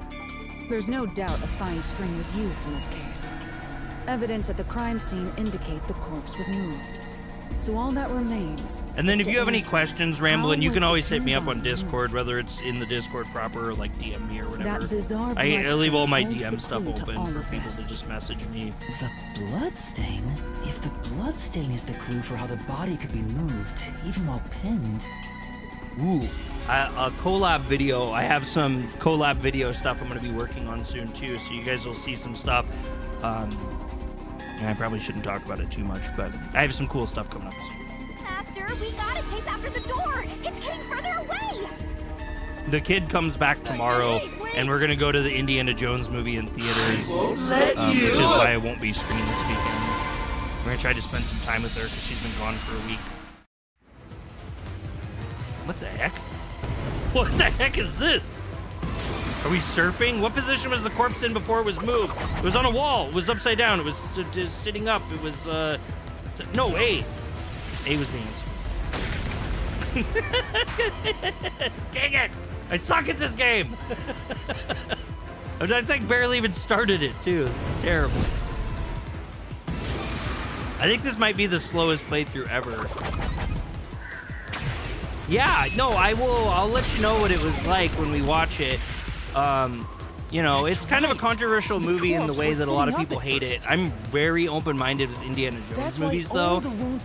Speaker 2: There's no doubt a fine string was used in this case. Evidence at the crime scene indicate the corpse was moved. So all that remains.
Speaker 1: And then
Speaker 2: is
Speaker 1: if
Speaker 2: to
Speaker 1: you have any
Speaker 2: answer,
Speaker 1: questions,
Speaker 2: how
Speaker 1: Ramblin', you
Speaker 2: was
Speaker 1: can
Speaker 2: the
Speaker 1: always hit me up on
Speaker 2: body
Speaker 1: Discord,
Speaker 2: moved?
Speaker 1: whether it's in the Discord proper or like DM me or whatever.
Speaker 2: That bizarre
Speaker 1: I leave all my
Speaker 2: bloodstain
Speaker 1: DM
Speaker 2: holds the
Speaker 1: stuff
Speaker 2: clue to
Speaker 1: open
Speaker 2: all
Speaker 1: for
Speaker 2: of
Speaker 1: people
Speaker 2: this.
Speaker 1: to just message me.
Speaker 3: The bloodstain? If the bloodstain is the clue for how the body could be moved, even while pinned.
Speaker 1: Ooh, a collab video. I have some collab video stuff I'm going to be working on soon too, so you guys will see some stuff. And I probably shouldn't talk about it too much, but I have some cool stuff coming up soon.
Speaker 4: Master, we gotta chase after the door. It's getting further away.
Speaker 1: The kid comes back tomorrow, and we're going to go to the Indiana Jones movie in theaters, which is why I won't be screening this weekend. We're going to try to spend some time with her because she's been gone for a week. What the heck? What the heck is this? Are we surfing? What position was the corpse in before it was moved? It was on a wall. It was upside down. It was sitting up. It was, no, A. A was the answer. Dang it! I suck at this game! I think barely even started it, too. It's terrible. I think this might be the slowest playthrough ever. Yeah, no, I'll let you know what it was like when we watch it. You know, it's kind of a controversial movie in the way that a lot of people hate it. I'm very open-minded with Indiana Jones movies, though.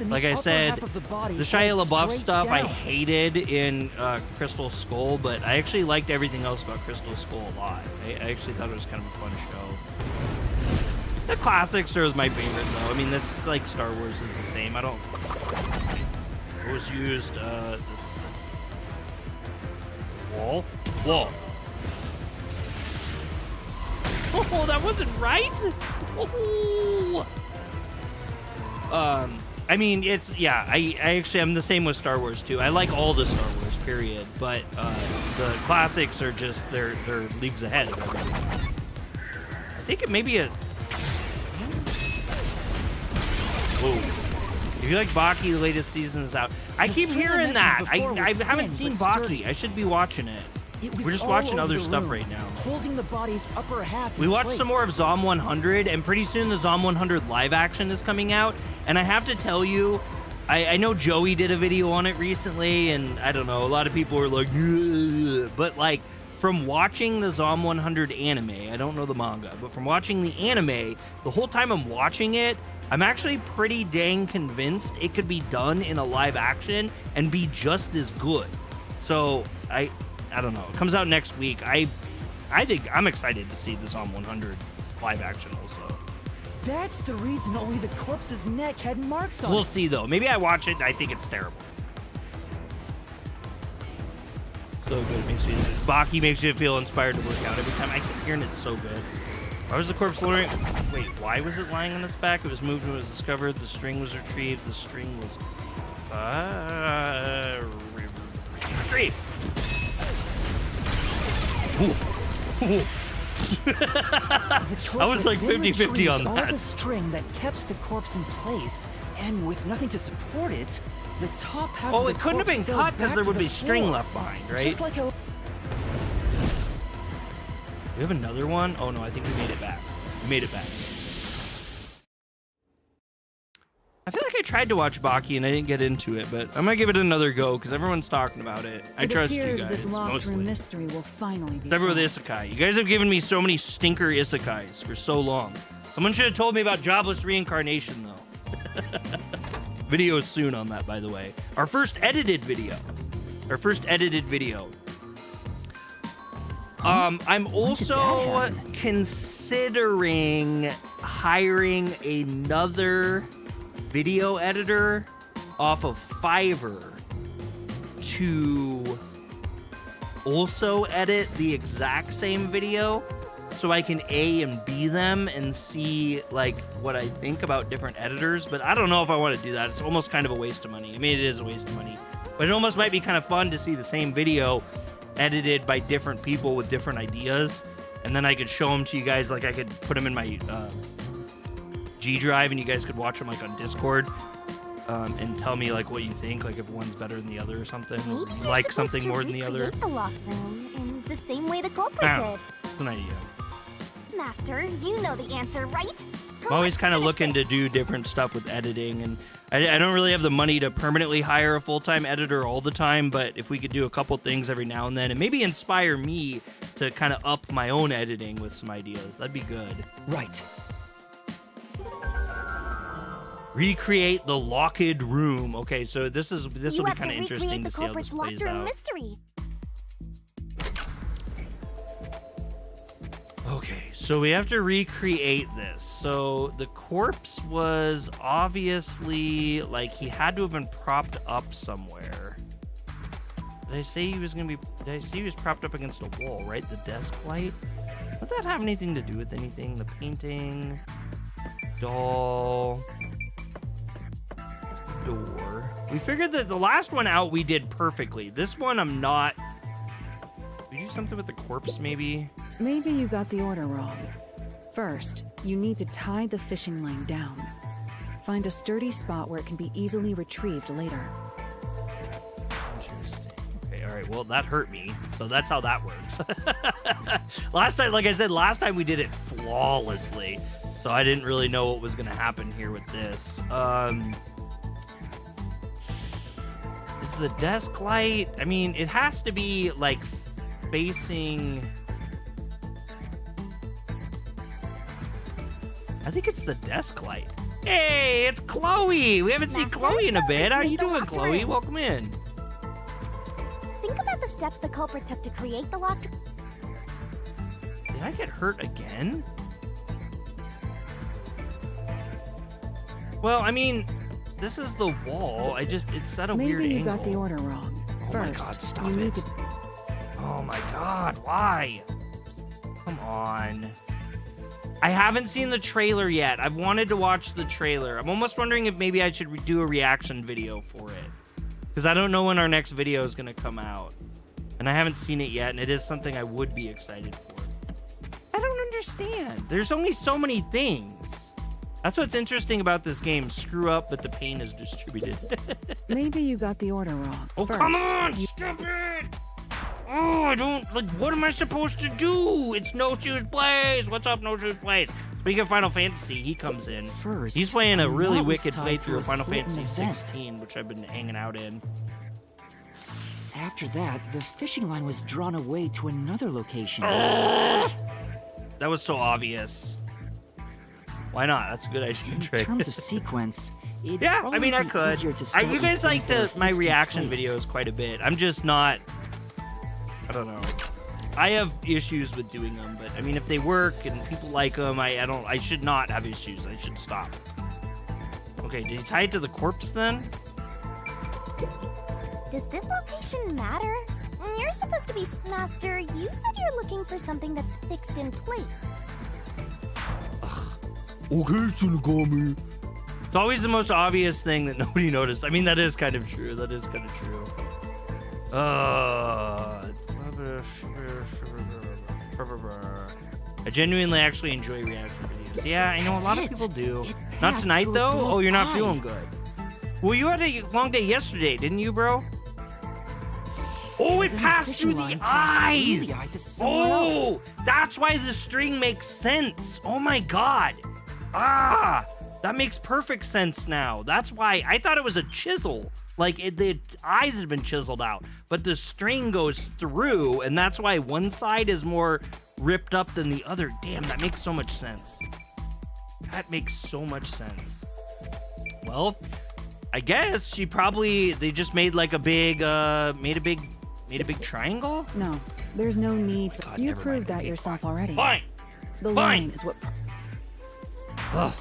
Speaker 1: Like I said, the Shia LaBeouf stuff I hated in Crystal Skull, but I actually liked everything else about Crystal Skull a lot. I actually thought it was kind of a fun show. The classics are my favorite, though. I mean, this, like, Star Wars is the same. I don't... What was used, Wall? Wall. Oh, that wasn't right. Oh. I mean, it's, yeah, I actually am the same with Star Wars too. I like all the Star Wars, period. But the classics are just they're leagues ahead of everything else. I think it may be a. Whoa. If you like Baki, the latest season is out. I keep hearing that. I haven't seen Baki. I should be watching it. We're just watching other stuff right now.
Speaker 3: Holding the body's upper half
Speaker 1: we watched some more of Zom 100, and pretty soon the Zom 100 live action is coming out. And I have to tell you, I know Joey did a video on it recently, and I don't know, a lot of people were like, ugh. But like, from watching the Zom 100 anime, I don't know the manga, but from watching the anime, the whole time I'm watching it, I'm actually pretty dang convinced it could be done in a live action and be just as good. So I don't know. It comes out next week. I think I'm excited to see this on 100 live action also.
Speaker 3: That's the reason only the corpse's neck had marks on
Speaker 1: We'll
Speaker 3: it.
Speaker 1: see though. Maybe I watch it and I think it's terrible. So good. Baki makes you feel inspired to work out every time. I keep hearing it's so good. Why was the corpse lying? Wait, why was it lying on its back? It was moved when it was discovered. The string was retrieved. The string was retrieved. I was like 50-50 on that.
Speaker 3: All the string that kept the corpse in place, and with nothing to support it, the top half of the
Speaker 1: it couldn't have been cut because there would be string left behind, right?
Speaker 3: Just like a...
Speaker 1: We have another one? Oh no, I think we made it back. We made it back. I feel like I tried to watch Baki and I didn't get into it, but I'm gonna give it another go because everyone's talking about it. I trust you guys,
Speaker 2: this locked
Speaker 1: mostly.
Speaker 2: room mystery will finally be
Speaker 1: Except for the
Speaker 2: solved.
Speaker 1: isekai. You guys have given me so many stinker isekais for so long. Someone should have told me about jobless reincarnation, though. Video soon on that, by the way. Our first edited video. I'm also considering hiring another video editor off of Fiverr to also edit the exact same video so I can A and B them and see like what I think about different editors. But I don't know if I want to do that. It's almost kind of a waste of money. I mean, it is a waste of money, but it almost might be kind of fun to see the same video edited by different people with different ideas, and then I could show them to you guys. Like I could put them in my G drive and you guys could watch them like on Discord and tell me like what you think, like if one's better than the other or something,
Speaker 4: Maybe you're
Speaker 1: like
Speaker 4: supposed
Speaker 1: something
Speaker 4: to
Speaker 1: more than the other.
Speaker 4: recreate the locked room in the same way the culprit
Speaker 1: Ah,
Speaker 4: did.
Speaker 1: it's an idea.
Speaker 4: Master. You know the answer, right?
Speaker 1: I'm always
Speaker 4: Let's
Speaker 1: kind of
Speaker 4: finish
Speaker 1: looking to
Speaker 4: this.
Speaker 1: do different stuff with editing, and I don't really have the money to permanently hire a full-time editor all the time, but if we could do a couple things every now and then and maybe inspire me to kind of up my own editing with some ideas, that'd be good.
Speaker 3: Right.
Speaker 1: Recreate the locked room. Okay, so this will
Speaker 4: You
Speaker 1: be
Speaker 4: have
Speaker 1: kind
Speaker 4: to
Speaker 1: of interesting
Speaker 4: recreate
Speaker 1: to
Speaker 4: the
Speaker 1: see how this
Speaker 4: culprit's locked
Speaker 1: plays
Speaker 4: room
Speaker 1: out.
Speaker 4: mystery.
Speaker 1: Okay, so we have to recreate this. So the corpse was obviously, like, he had to have been propped up somewhere. Did I say he was propped up against a wall, right? The desk light? Would that have anything to do with anything? The painting, doll, door. We figured that the last one out we did perfectly. This one I'm not. Did we do something with the corpse maybe?
Speaker 2: Maybe you got the order wrong. First, you need to tie the fishing line down. Find a sturdy spot where it can be easily retrieved later.
Speaker 1: Interesting. Okay, all right. Well, that hurt me. So that's how that works. Last time, like I said, last time we did it flawlessly. So I didn't really know what was going to happen here with this. Is the desk light? I mean, it has to be like facing. I think it's the desk light. Hey, it's Chloe. We haven't seen
Speaker 4: Master,
Speaker 1: Chloe in a bit. How
Speaker 4: recreate
Speaker 1: you
Speaker 4: the
Speaker 1: doing,
Speaker 4: locked
Speaker 1: Chloe?
Speaker 4: room.
Speaker 1: Welcome in.
Speaker 4: Think about the steps the culprit took to create the locked room.
Speaker 1: Did I get hurt again? Well, I mean, this is the wall. It's at a weird
Speaker 2: Maybe you
Speaker 1: angle.
Speaker 2: got the order wrong.
Speaker 1: Oh my
Speaker 2: First,
Speaker 1: God, stop
Speaker 2: you need
Speaker 1: it.
Speaker 2: to
Speaker 1: Oh my God, why? Come on. I haven't seen the trailer yet. I've wanted to watch the trailer. I'm almost wondering if maybe I should do a reaction video for it. Because I don't know when our next video is going to come out. And I haven't seen it yet, and it is something I would be excited for. I don't understand. There's only so many things. That's what's interesting about this game. Screw up, but the pain is distributed.
Speaker 2: Maybe you got the order wrong.
Speaker 1: Oh,
Speaker 2: First,
Speaker 1: come on!
Speaker 2: you-
Speaker 1: Stop it! Oh, I don't, like, what am I supposed to do? It's No Shoes Blaze! What's up, No Shoes Blaze? Speaking of Final Fantasy, he comes in.
Speaker 3: First,
Speaker 1: He's playing a really
Speaker 3: knot was
Speaker 1: wicked
Speaker 3: tied
Speaker 1: playthrough
Speaker 3: to
Speaker 1: of Final
Speaker 3: slit in
Speaker 1: Fantasy
Speaker 3: the vent.
Speaker 1: 16, which I've been hanging out in.
Speaker 3: After that, the fishing line was drawn away to another location.
Speaker 1: That was so obvious. Why not? That's a good idea,
Speaker 3: In
Speaker 1: Trey.
Speaker 3: terms of sequence, it'd
Speaker 1: Yeah, I
Speaker 3: probably
Speaker 1: mean, I
Speaker 3: be
Speaker 1: could.
Speaker 3: easier to start
Speaker 1: You
Speaker 3: with
Speaker 1: guys like
Speaker 3: things that are
Speaker 1: my
Speaker 3: fixed in
Speaker 1: reaction
Speaker 3: place.
Speaker 1: videos quite a bit. I'm just not. I don't know. I have issues with doing them, but I mean, if they work and people like them, I should not have issues. I should stop. Okay, did he tie it to the corpse then?
Speaker 4: Does this location matter? You're supposed to be Master. You said you're looking for something that's fixed in place.
Speaker 1: Okay, Shinigami. It's always the most obvious thing that nobody noticed. I mean, that is kind of true. That is kind of true. I genuinely actually enjoy reaction videos. Yeah, I know a lot of
Speaker 3: That's
Speaker 1: people
Speaker 3: it.
Speaker 1: do.
Speaker 3: It
Speaker 1: Not
Speaker 3: passed
Speaker 1: tonight
Speaker 3: through
Speaker 1: though.
Speaker 3: Adele's
Speaker 1: Oh, you're not
Speaker 3: eye.
Speaker 1: feeling good. Well, you had a long day yesterday, didn't you, bro? Oh, it
Speaker 3: Then the
Speaker 1: passed
Speaker 3: fishing
Speaker 1: through the
Speaker 3: line passed through
Speaker 1: eyes.
Speaker 3: the eye to someone else.
Speaker 1: Oh, that's why the string makes sense. Oh my God. Ah, that makes perfect sense now. That's why I thought it was a chisel. Like the eyes had been chiseled out, but the string goes through, and that's why one side is more ripped up than the other. Damn, that makes so much sense. That makes so much sense. Well, I guess they just made like a big, made a big triangle.
Speaker 2: No, there's no need for.
Speaker 1: God,
Speaker 2: You
Speaker 1: never mind.
Speaker 2: proved that
Speaker 1: Okay,
Speaker 2: yourself already.
Speaker 1: Fine.
Speaker 2: The
Speaker 1: fine.
Speaker 2: line is what.
Speaker 1: Ugh.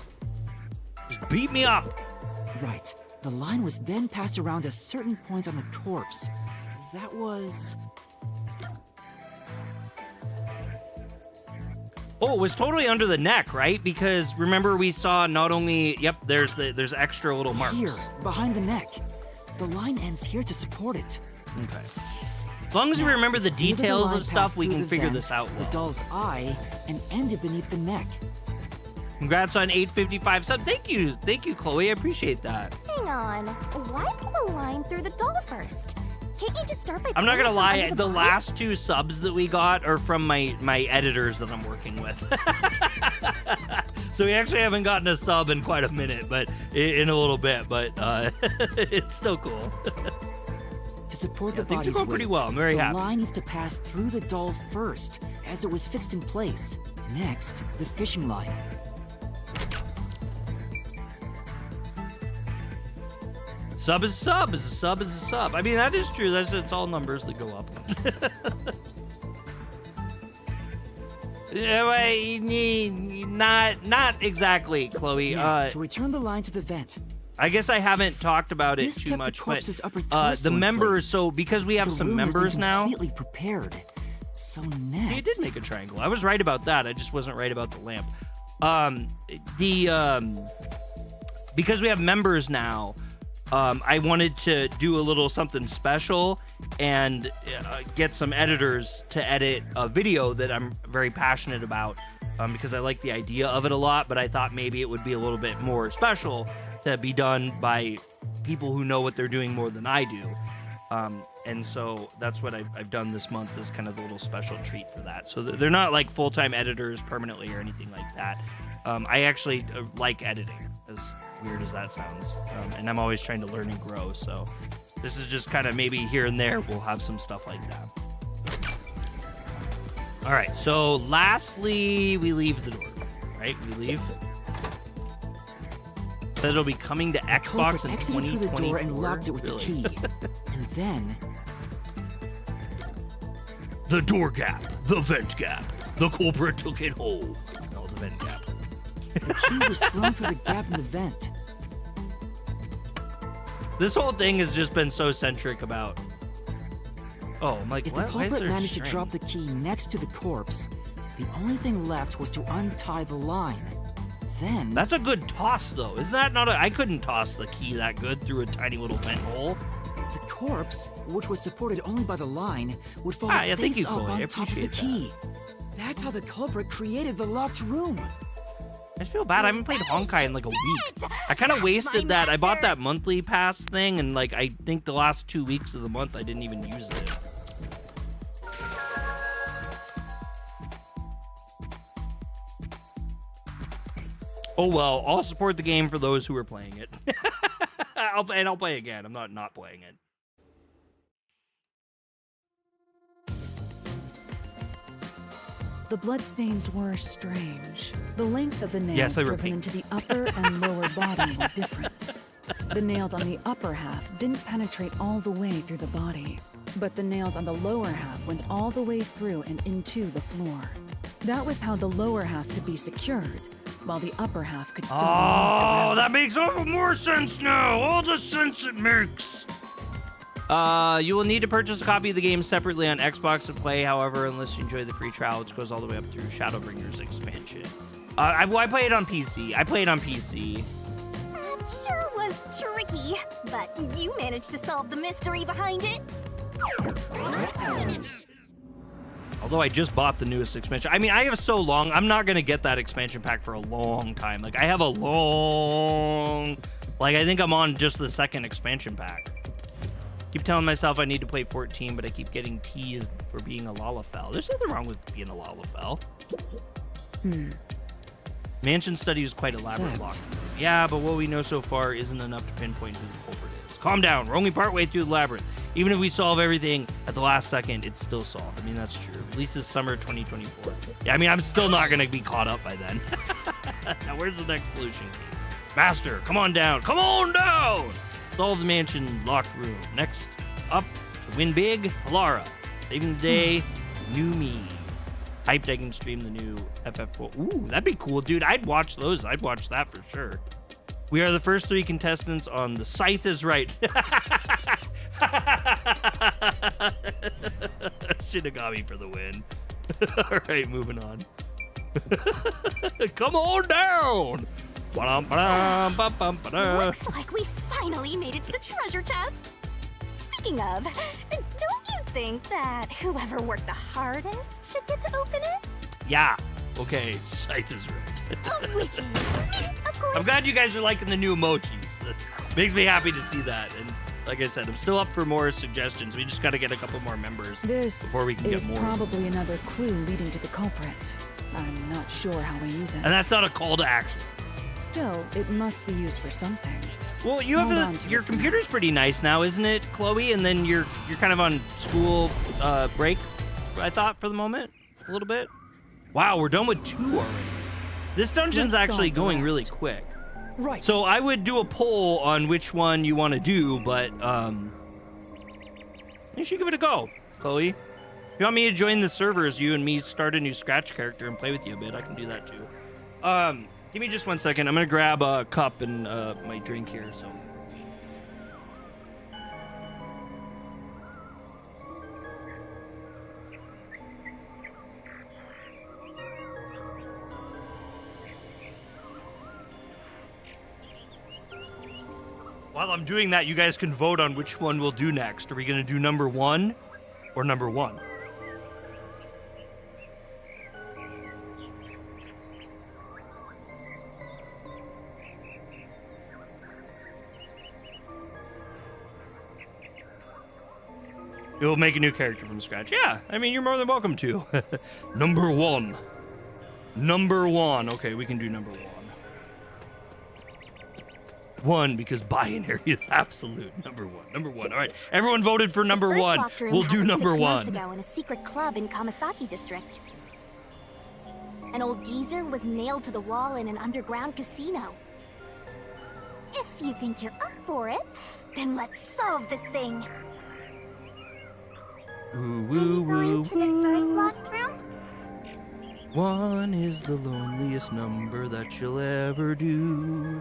Speaker 1: Just beat me up.
Speaker 3: Right. The line was then passed around a certain point on the corpse. That was...
Speaker 1: Oh, it was totally under the neck, right? Because remember we saw not only, yep, there's extra little marks.
Speaker 3: here, behind the neck. The line ends here to support it.
Speaker 1: Okay. As long as we
Speaker 3: Now,
Speaker 1: remember the
Speaker 3: it's clear that
Speaker 1: details
Speaker 3: line
Speaker 1: of stuff,
Speaker 3: passed
Speaker 1: we
Speaker 3: through
Speaker 1: can
Speaker 3: the
Speaker 1: figure
Speaker 3: vent,
Speaker 1: this out
Speaker 3: The
Speaker 1: well.
Speaker 3: doll's eye, and ended beneath the neck.
Speaker 1: Congrats on 855 sub. Thank you, Chloe. I appreciate that.
Speaker 4: Hang on. Why pull the line through the doll first? Can't you just start by
Speaker 1: I'm not
Speaker 4: pulling
Speaker 1: gonna
Speaker 4: it from
Speaker 1: lie,
Speaker 4: under
Speaker 1: the
Speaker 4: body?
Speaker 1: last 2 subs that we got are from my editors that I'm working with. So we actually haven't gotten a sub in quite a minute, but in a little bit, but it's still cool.
Speaker 3: To support the
Speaker 1: things are
Speaker 3: body's
Speaker 1: going pretty
Speaker 3: weight,
Speaker 1: well. I'm very
Speaker 3: the
Speaker 1: happy.
Speaker 3: line needs to pass through the doll first, as it was fixed in place. Next, the fishing line.
Speaker 1: Sub is a sub, is a sub is a sub. I mean, that is true. It's all numbers that go up. Not exactly, Chloe.
Speaker 3: Now, to return the line to the vent.
Speaker 1: I guess I haven't talked about it
Speaker 3: This
Speaker 1: too
Speaker 3: kept
Speaker 1: much,
Speaker 3: the corpse's upper
Speaker 1: but
Speaker 3: torso
Speaker 1: the
Speaker 3: in
Speaker 1: members.
Speaker 3: place.
Speaker 1: So because we have
Speaker 3: The
Speaker 1: some
Speaker 3: room has been
Speaker 1: members now,
Speaker 3: completely prepared. So next.
Speaker 1: it did make a triangle. I was right about that. I just wasn't right about the lamp. Because we have members now, I wanted to do a little something special and get some editors to edit a video that I'm very passionate about, because I like the idea of it a lot, but I thought maybe it would be a little bit more special to be done by people who know what they're doing more than I do. And so that's what I've done this month, is kind of a little special treat for that. So they're not like full-time editors permanently or anything like that. I actually like editing, as weird as that sounds. And I'm always trying to learn and grow. So this is just kind of maybe here and there we'll have some stuff like that. All right. So lastly, we leave the door, right? We leave. Says it'll be coming to Xbox in
Speaker 3: exited through the
Speaker 1: 2024.
Speaker 3: door and locked it with
Speaker 1: Really?
Speaker 3: the key. And then
Speaker 1: The door gap, the vent gap. The culprit took it home. No, the vent gap.
Speaker 3: the key was thrown through the gap in the vent.
Speaker 1: This whole thing has just been so centric about. Oh, I'm like,
Speaker 3: If the
Speaker 1: why is
Speaker 3: culprit
Speaker 1: there
Speaker 3: managed to
Speaker 1: string?
Speaker 3: drop the key next to the corpse, the only thing left was to untie the line. Then
Speaker 1: That's a good toss, though. Isn't that not I couldn't toss the key that good through a tiny little vent hole.
Speaker 3: the corpse, which was supported only by the line, would fall
Speaker 1: Ah, yeah, thank
Speaker 3: face
Speaker 1: you,
Speaker 3: up
Speaker 1: Chloe. I
Speaker 3: on top of the
Speaker 1: appreciate
Speaker 3: key. That's how the culprit created the locked room.
Speaker 1: I just feel bad. I haven't played Honkai in like a week. I kind of
Speaker 4: That's
Speaker 1: wasted
Speaker 4: my
Speaker 1: that. I bought
Speaker 4: master.
Speaker 1: that monthly pass thing, and like I think the last 2 weeks of the month I didn't even use it. Oh well, I'll support the game for those who are playing it. I'll play again. I'm not playing it.
Speaker 2: The bloodstains were strange. The length of the nails
Speaker 1: Yes, they were
Speaker 2: driven
Speaker 1: pink.
Speaker 2: into the upper and lower body were different. The nails on the upper half didn't penetrate all the way through the body, but the nails on the lower half went all the way through and into the floor. That was how the lower half could be secured, while the upper half could still be moved
Speaker 1: Oh,
Speaker 2: around.
Speaker 1: that makes all more sense now. All the sense it makes. You will need to purchase a copy of the game separately on Xbox to play. However, unless you enjoy the free trial, which goes all the way up through Shadowbringers expansion. I play it on PC. I play it on PC.
Speaker 4: It sure was tricky, but you managed to solve the mystery behind it.
Speaker 1: Although I just bought the newest expansion. I mean, I have so long. I'm not gonna get that expansion pack for a long time. Like I have a long. Like I think I'm on just the second expansion pack. Keep telling myself I need to play 14, but I keep getting teased for being a Lalafell. There's nothing wrong with being a Lalafell. Mansion study is quite elaborate.
Speaker 3: Except-
Speaker 1: Locked. Yeah, but what we know so far isn't enough to pinpoint who the culprit is. Calm down. We're only partway through the labyrinth. Even if we solve everything at the last second, it's still solved. I mean, that's true. At least this summer 2024. Yeah, I mean, I'm still not going to be caught up by then. Now, where's the next solution key? Master, come on down. Come on down! Solve the mansion locked room. Next up, to win big, Alara. Saving the day, new me. Hyped I can stream the new FF4. Ooh, that'd be cool, dude. I'd watch those. I'd watch that for sure. We are the first 3 contestants on The Scythe is Right. Shinigami for the win. All right, moving on. Come on down. Ba-dum-ba-dum-ba-bum-ba-dum.
Speaker 4: Looks like we finally made it to the treasure chest. Speaking of, don't you think that whoever worked the hardest should get to open it?
Speaker 1: Yeah. Okay, Scythe is right.
Speaker 4: Which is me, of course.
Speaker 1: I'm glad you guys are liking the new emojis. It makes me happy to see that. And like I said, I'm still up for more suggestions. We just got to get a couple more members
Speaker 2: This
Speaker 1: before we can
Speaker 2: is
Speaker 1: get more.
Speaker 2: probably another clue leading to the culprit. I'm not sure how we use it.
Speaker 1: And that's not a call to action.
Speaker 2: Still, it must be used for something.
Speaker 1: Well, you
Speaker 2: Hold on
Speaker 1: have
Speaker 2: to
Speaker 1: your
Speaker 2: it for now.
Speaker 1: computer's pretty nice now, isn't it, Chloe? And then you're kind of on school break, I thought, for the moment, a little bit. Wow, we're done with 2 already. This dungeon's
Speaker 2: Let's
Speaker 1: actually
Speaker 2: solve the
Speaker 1: going really
Speaker 2: rest.
Speaker 1: quick.
Speaker 3: Right.
Speaker 1: So I would do a poll on which one you want to do, but you should give it a go, Chloe. If you want me to join the servers, you and me start a new Scratch character and play with you a bit, I can do that too. Give me just 1 second. I'm gonna grab a cup and my drink here. So. While I'm doing that, you guys can vote on which one we'll do next. Are we gonna do number 1 or number 1? You'll make a new character from scratch. Yeah, I mean, you're more than welcome to. Number 1. Number 1. Okay, we can do number 1. 1, because binary is absolute. Number 1. Number 1. All right, everyone voted for number
Speaker 4: The first
Speaker 1: 1.
Speaker 4: locked room
Speaker 1: We'll do
Speaker 4: happened
Speaker 1: number
Speaker 4: 6 months
Speaker 1: 1.
Speaker 4: ago in a secret club in Kamasaki district. An old geezer was nailed to the wall in an underground casino. If you think you're up for it, then let's solve this thing.
Speaker 1: Woo, woo, woo,
Speaker 4: to the first locked room?
Speaker 1: 1 is the loneliest number that you'll ever do.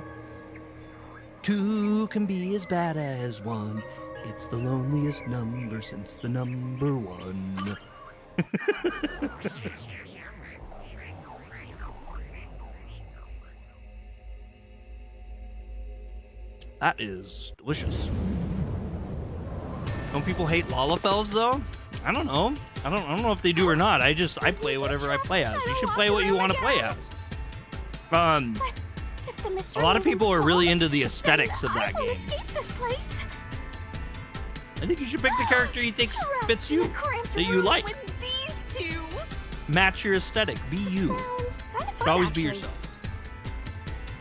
Speaker 1: 2 can be as bad as 1. It's the loneliest number since the number 1. That is delicious. Don't people hate Lalafels though? I don't know. I don't know if they do or not. I play whatever I play as. You should play what you want to play as.
Speaker 4: If the mystery
Speaker 1: A lot of
Speaker 4: isn't
Speaker 1: people are really
Speaker 4: solved,
Speaker 1: into the aesthetics of that
Speaker 4: I won't
Speaker 1: game.
Speaker 4: escape this place.
Speaker 1: I think you should pick the character you think fits
Speaker 4: Trapped in a
Speaker 1: you,
Speaker 4: cramped
Speaker 1: that you
Speaker 4: room
Speaker 1: like.
Speaker 4: with these two.
Speaker 1: Match your aesthetic. Be you.
Speaker 4: Sounds kind of fun,
Speaker 1: Should always be
Speaker 4: actually.
Speaker 1: yourself.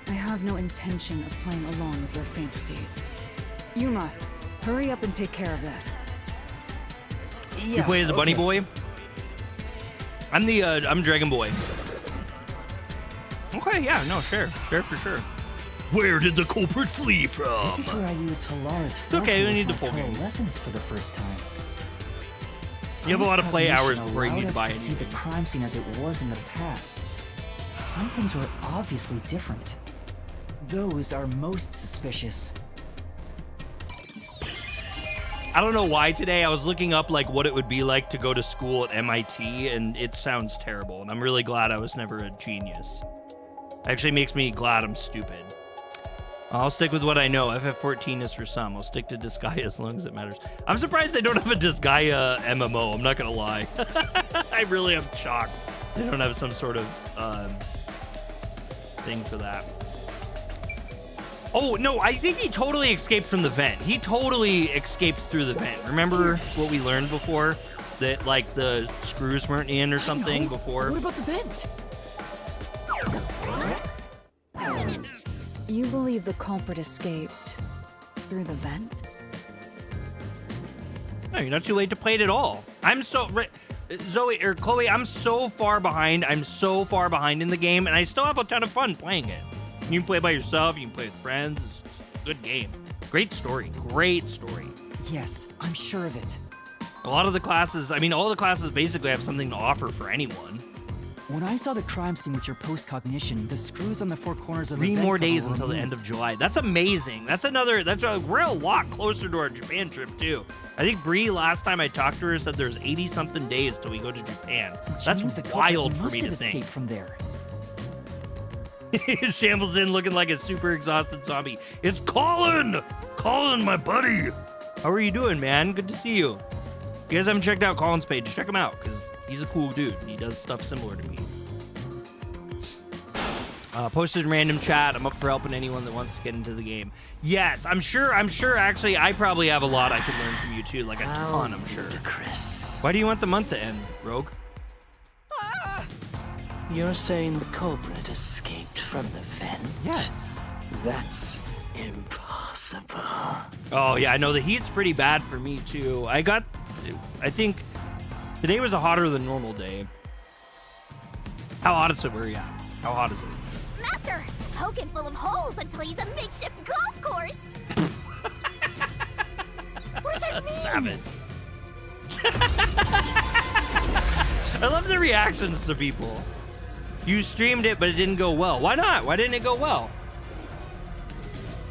Speaker 2: I have no intention of playing along with your fantasies. Yuma, hurry up and take care of this.
Speaker 1: You play as a bunny boy? I'm Dragon Boy. Okay, yeah, no, sure, for sure. Where did the culprit flee from?
Speaker 3: This is where I used Hilara's
Speaker 1: okay, we
Speaker 3: filter
Speaker 1: need
Speaker 3: with
Speaker 1: the
Speaker 3: my
Speaker 1: full game.
Speaker 3: lessons for the first time.
Speaker 1: You have a lot of play hours
Speaker 3: Post-cognition
Speaker 1: before you need
Speaker 3: allowed
Speaker 1: to buy
Speaker 3: us see
Speaker 1: anything.
Speaker 3: the crime scene as it was in the past. Some things were obviously different. Those are most suspicious.
Speaker 1: I don't know why today I was looking up like what it would be like to go to school at MIT, and it sounds terrible. And I'm really glad I was never a genius. Actually makes me glad I'm stupid. I'll stick with what I know. FF14 is for some. I'll stick to Disgaea as long as it matters. I'm surprised they don't have a Disgaea MMO. I'm not gonna lie. I really am shocked they don't have some sort of thing for that. Oh, no, I think he totally escaped from the vent. He totally escaped through the vent. Remember what we learned before? That, like, the screws weren't in or something before?
Speaker 3: What about the vent?
Speaker 2: You believe the culprit escaped through the vent?
Speaker 1: No, you're not too late to play it at all. I'm so... Zoe, or Chloe, I'm so far behind. I'm so far behind in the game, and I still have a ton of fun playing it. You can play by yourself. You can play with friends. It's a good game. Great story. Great story.
Speaker 3: Yes, I'm sure of it.
Speaker 1: A lot of the classes, I mean, all the classes basically have something to offer for anyone.
Speaker 3: When I saw the crime scene with your post-cognition, the screws on the 4 corners of the
Speaker 1: 3
Speaker 3: vent
Speaker 1: more
Speaker 3: cover
Speaker 1: days
Speaker 3: were
Speaker 1: until the
Speaker 3: removed.
Speaker 1: end of July. That's amazing. We're a lot closer to our Japan trip, too. I think Bree, last time I talked to her, said there's 80-something days till we go to Japan.
Speaker 3: Which
Speaker 1: That's
Speaker 3: means the culprit
Speaker 1: wild for
Speaker 3: must
Speaker 1: me
Speaker 3: have
Speaker 1: to
Speaker 3: escaped
Speaker 1: think.
Speaker 3: from there.
Speaker 1: Shambles in looking like a super exhausted zombie. It's Colin! Colin, my buddy! How are you doing, man? Good to see you. If you guys haven't checked out Colin's page, check him out, because he's a cool dude. He does stuff similar to me. Posted in random chat. I'm up for helping anyone that wants to get into the game. Yes, I'm sure. Actually, I probably have a lot I can learn from you too, like a ton. I'm sure.
Speaker 5: Ludicrous.
Speaker 1: Why do you want the month to end, Rogue?
Speaker 5: You're saying the culprit escaped from the vent?
Speaker 1: Yes.
Speaker 5: That's impossible.
Speaker 1: Oh yeah, I know the heat's pretty bad for me too. I think today was a hotter than normal day. How hot is it where you at? How hot is it?
Speaker 4: Master, poking full of holes until he's a makeshift golf course. What does that mean?
Speaker 1: Savage. I love the reactions to people. You streamed it, but it didn't go well. Why not? Why didn't it go well?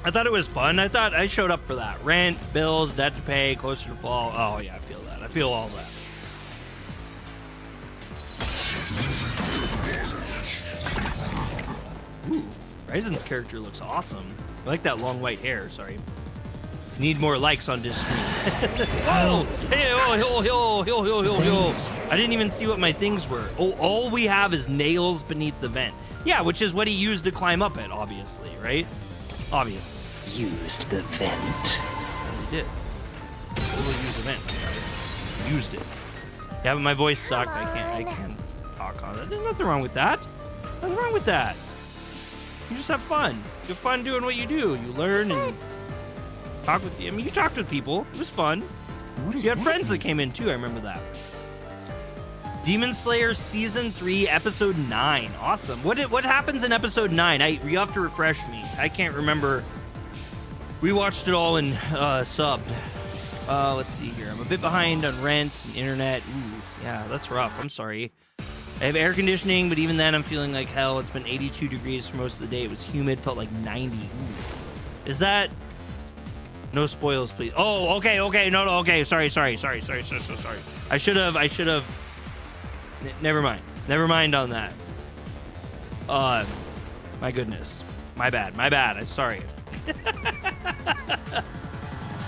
Speaker 1: I thought it was fun. I thought I showed up for that. Rent, bills, debt to pay, closer to fall. Oh yeah, I feel that. I feel all that. Ooh, Ryzen's character looks awesome. I like that long white hair, sorry. Need more likes on this stream. Whoa! Hey, I didn't even see what my things were. Oh, all we have is nails beneath the vent. Yeah, which is what he used to climb up it, obviously, right? Obviously.
Speaker 5: Used the vent.
Speaker 1: He did. We'll use the vent. Used it. Yeah, but my voice sucked. I can't talk on it. There's nothing wrong with that. Nothing wrong with that. You just have fun. You have fun doing what you do. You learn and talk with. I mean, you talked with people. It was fun.
Speaker 3: What is
Speaker 1: You had
Speaker 3: that
Speaker 1: friends
Speaker 3: mean?
Speaker 1: that came in too. I remember that. Demon Slayer Season 3, Episode 9. Awesome. What happens in Episode 9? You have to refresh me. I can't remember. We watched it all in subbed. Let's see here. I'm a bit behind on rent and internet. Ooh, yeah, that's rough. I'm sorry. I have air conditioning, but even then I'm feeling like hell. It's been 82 degrees for most of the day. It was humid, felt like 90. Ooh. Is that... No spoils, please. Oh, okay. No, okay. Sorry. I should have... Never mind on that. My goodness. My bad. I'm sorry.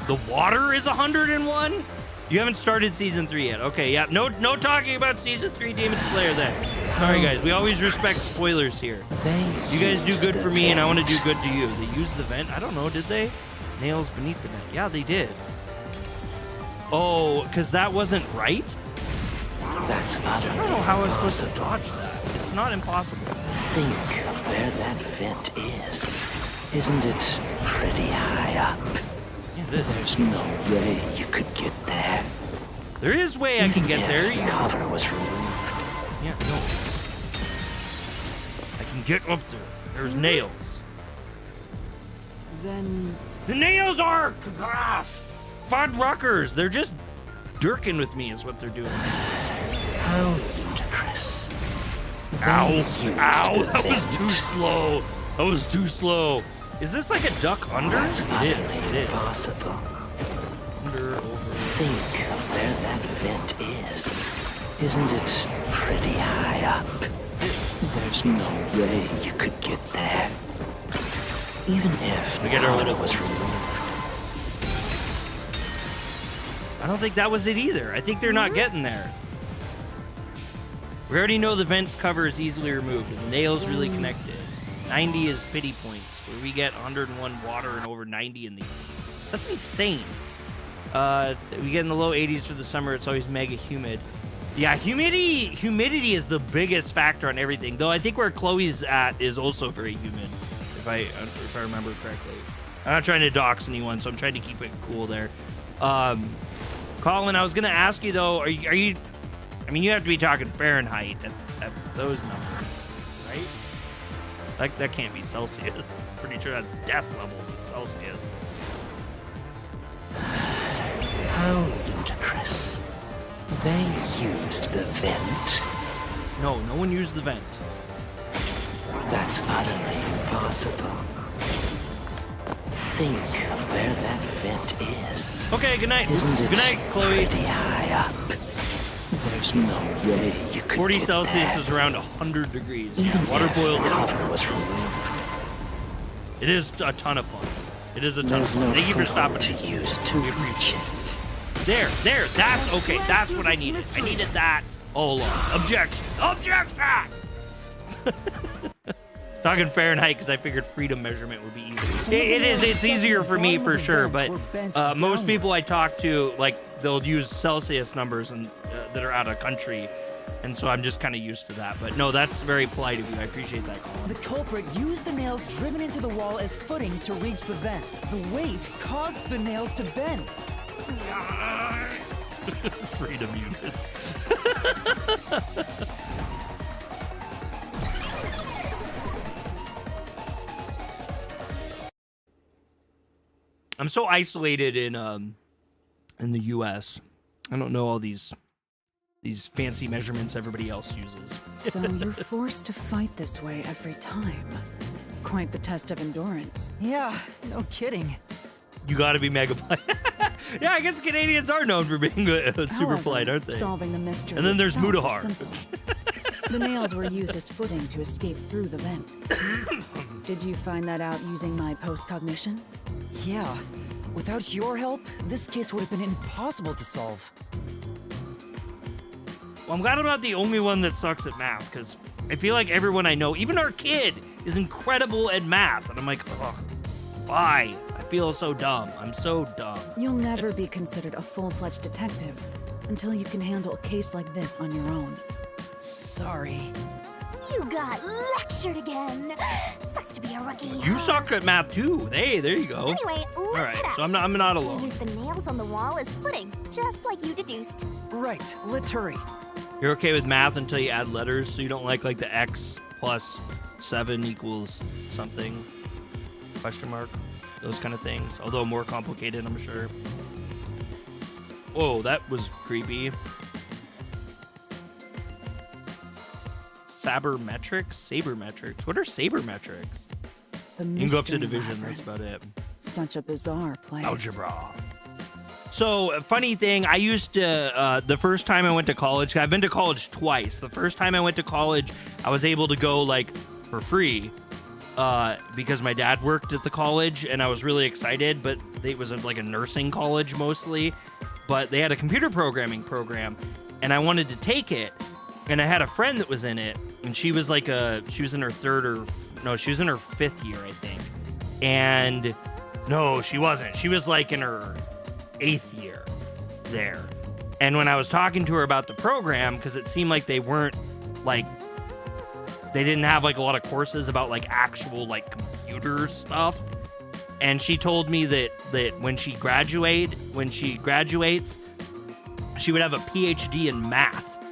Speaker 1: The water is 101? You haven't started Season 3 yet. Okay, yeah. No talking about Season 3 Demon Slayer then. Sorry, guys. We always respect spoilers here. You guys do good for me, and I want to do good to you. They used the vent? I don't know. Did they? Nails beneath the vent. Yeah, they did. Oh, because that wasn't right?
Speaker 5: That's utterly
Speaker 1: I don't know how I was supposed to
Speaker 5: impossible.
Speaker 1: dodge that. It's not impossible.
Speaker 5: Think of where that vent is. Isn't it pretty high up?
Speaker 1: Yeah, it is.
Speaker 5: There's no way you could get there.
Speaker 1: There is a way I can get there.
Speaker 5: If the cover was removed.
Speaker 1: Yeah, no. I can get up there. There's nails.
Speaker 2: Then
Speaker 1: The nails are Fuddruckers. They're just dirking with me is what they're doing.
Speaker 5: How ludicrous.
Speaker 1: Ow.
Speaker 5: They used
Speaker 1: Ow.
Speaker 5: the
Speaker 1: That was
Speaker 5: vent.
Speaker 1: too slow. Is this like a duck under?
Speaker 5: That's
Speaker 1: It
Speaker 5: utterly
Speaker 1: is.
Speaker 5: impossible.
Speaker 1: Under, over.
Speaker 5: Think of where that vent is. Isn't it pretty high up? There's no way you could get there. Even if
Speaker 1: We
Speaker 5: the
Speaker 1: get our
Speaker 5: cover
Speaker 1: little-
Speaker 5: was removed.
Speaker 1: I don't think that was it either. I think they're not getting there. We already know the vent's cover is easily removed and the nail's really connected. 90 is pity points, where we get 101 water and over 90 in the... That's insane. We get in the low 80s for the summer. It's always mega humid. Yeah, humidity is the biggest factor on everything. Though I think where Chloe's at is also very humid, if I remember correctly. I'm not trying to dox anyone, so I'm trying to keep it cool there. Colin, I was gonna ask you though, are you? I mean, you have to be talking Fahrenheit at those numbers, right? That can't be Celsius. Pretty sure that's death levels in Celsius.
Speaker 5: How ludicrous. They used the vent.
Speaker 1: No one used the vent.
Speaker 5: That's utterly impossible. Think of where that vent is.
Speaker 1: Okay, good night.
Speaker 5: Isn't it
Speaker 1: Good night, Chloe.
Speaker 5: pretty high up? There's no way you could
Speaker 1: 40
Speaker 5: get
Speaker 1: Celsius
Speaker 5: there.
Speaker 1: is around 100 degrees.
Speaker 5: Even
Speaker 1: Yeah, water
Speaker 5: if
Speaker 1: boils.
Speaker 5: the cover was removed.
Speaker 1: It is a ton of fun. It is a ton of
Speaker 5: There's
Speaker 1: fun.
Speaker 5: no
Speaker 1: Thank you for
Speaker 5: fluid
Speaker 1: stopping
Speaker 5: to
Speaker 1: me.
Speaker 5: use to
Speaker 1: We
Speaker 5: reach
Speaker 1: appreciate
Speaker 5: it.
Speaker 1: There, that's okay. That's what I needed. I needed that all along. Objection. Talking Fahrenheit because I figured freedom measurement would be easier. It is. It's easier for me for sure, but most people I talk to, like, they'll use Celsius numbers and that are out of country, and so I'm just kind of used to that. But no, that's very polite of you. I appreciate that, Colin.
Speaker 3: The culprit used the nails driven into the wall as footing to reach the vent. The weight caused the nails to bend.
Speaker 1: Freedom units. I'm so isolated in the U.S. I don't know all these fancy measurements everybody else uses.
Speaker 2: So you're forced to fight this way every time. Quite the test of endurance.
Speaker 3: Yeah, no kidding.
Speaker 1: You gotta be mega polite. Yeah, I guess Canadians are known for being super
Speaker 2: However,
Speaker 1: polite, aren't they?
Speaker 2: Solving the mystery
Speaker 1: And then there's
Speaker 2: itself was
Speaker 1: Mudahar.
Speaker 2: simple. The nails were used as footing to escape through the vent. Did you find that out using my postcognition?
Speaker 3: Yeah, without your help, this case would have been impossible to solve.
Speaker 1: Well, I'm glad I'm not the only one that sucks at math, because I feel like everyone I know, even our kid, is incredible at math. And I'm like, ugh, why? I feel so dumb. I'm so dumb.
Speaker 2: You'll never be considered a full-fledged detective until you can handle a case like this on your own.
Speaker 3: Sorry.
Speaker 4: You got lectured again. Sucks to be a rookie.
Speaker 1: You suck at math too. Hey, there you go.
Speaker 4: Anyway, let's
Speaker 1: All right,
Speaker 4: head out.
Speaker 1: so I'm not
Speaker 4: We'll
Speaker 1: alone.
Speaker 4: use the nails on the wall as footing, just like you deduced.
Speaker 3: Right, let's hurry.
Speaker 1: You're okay with math until you add letters, so you don't like the x plus 7 equals something, question mark, those kind of things. Although more complicated, I'm sure. Whoa, that was creepy. Sabermetrics? What are sabermetrics?
Speaker 2: The
Speaker 1: You can go up to
Speaker 2: mystery
Speaker 1: division, that's
Speaker 2: labyrinth.
Speaker 1: about it.
Speaker 2: Such a bizarre place.
Speaker 1: Algebra. So, a funny thing, I used to, the first time I went to college, I've been to college twice. The first time I went to college, I was able to go, like, for free, because my dad worked at the college, and I was really excited, but it was, like, a nursing college mostly, but they had a computer programming program, and I wanted to take it, and I had a friend that was in it, and she was, like, she was in her she was in her 5th year, I think, and, no, she wasn't. She was, like, in her 8th year there. And when I was talking to her about the program, because it seemed like they weren't like, they didn't have like a lot of courses about like actual like computer stuff, and she told me that when she graduates, she would have a PhD in math.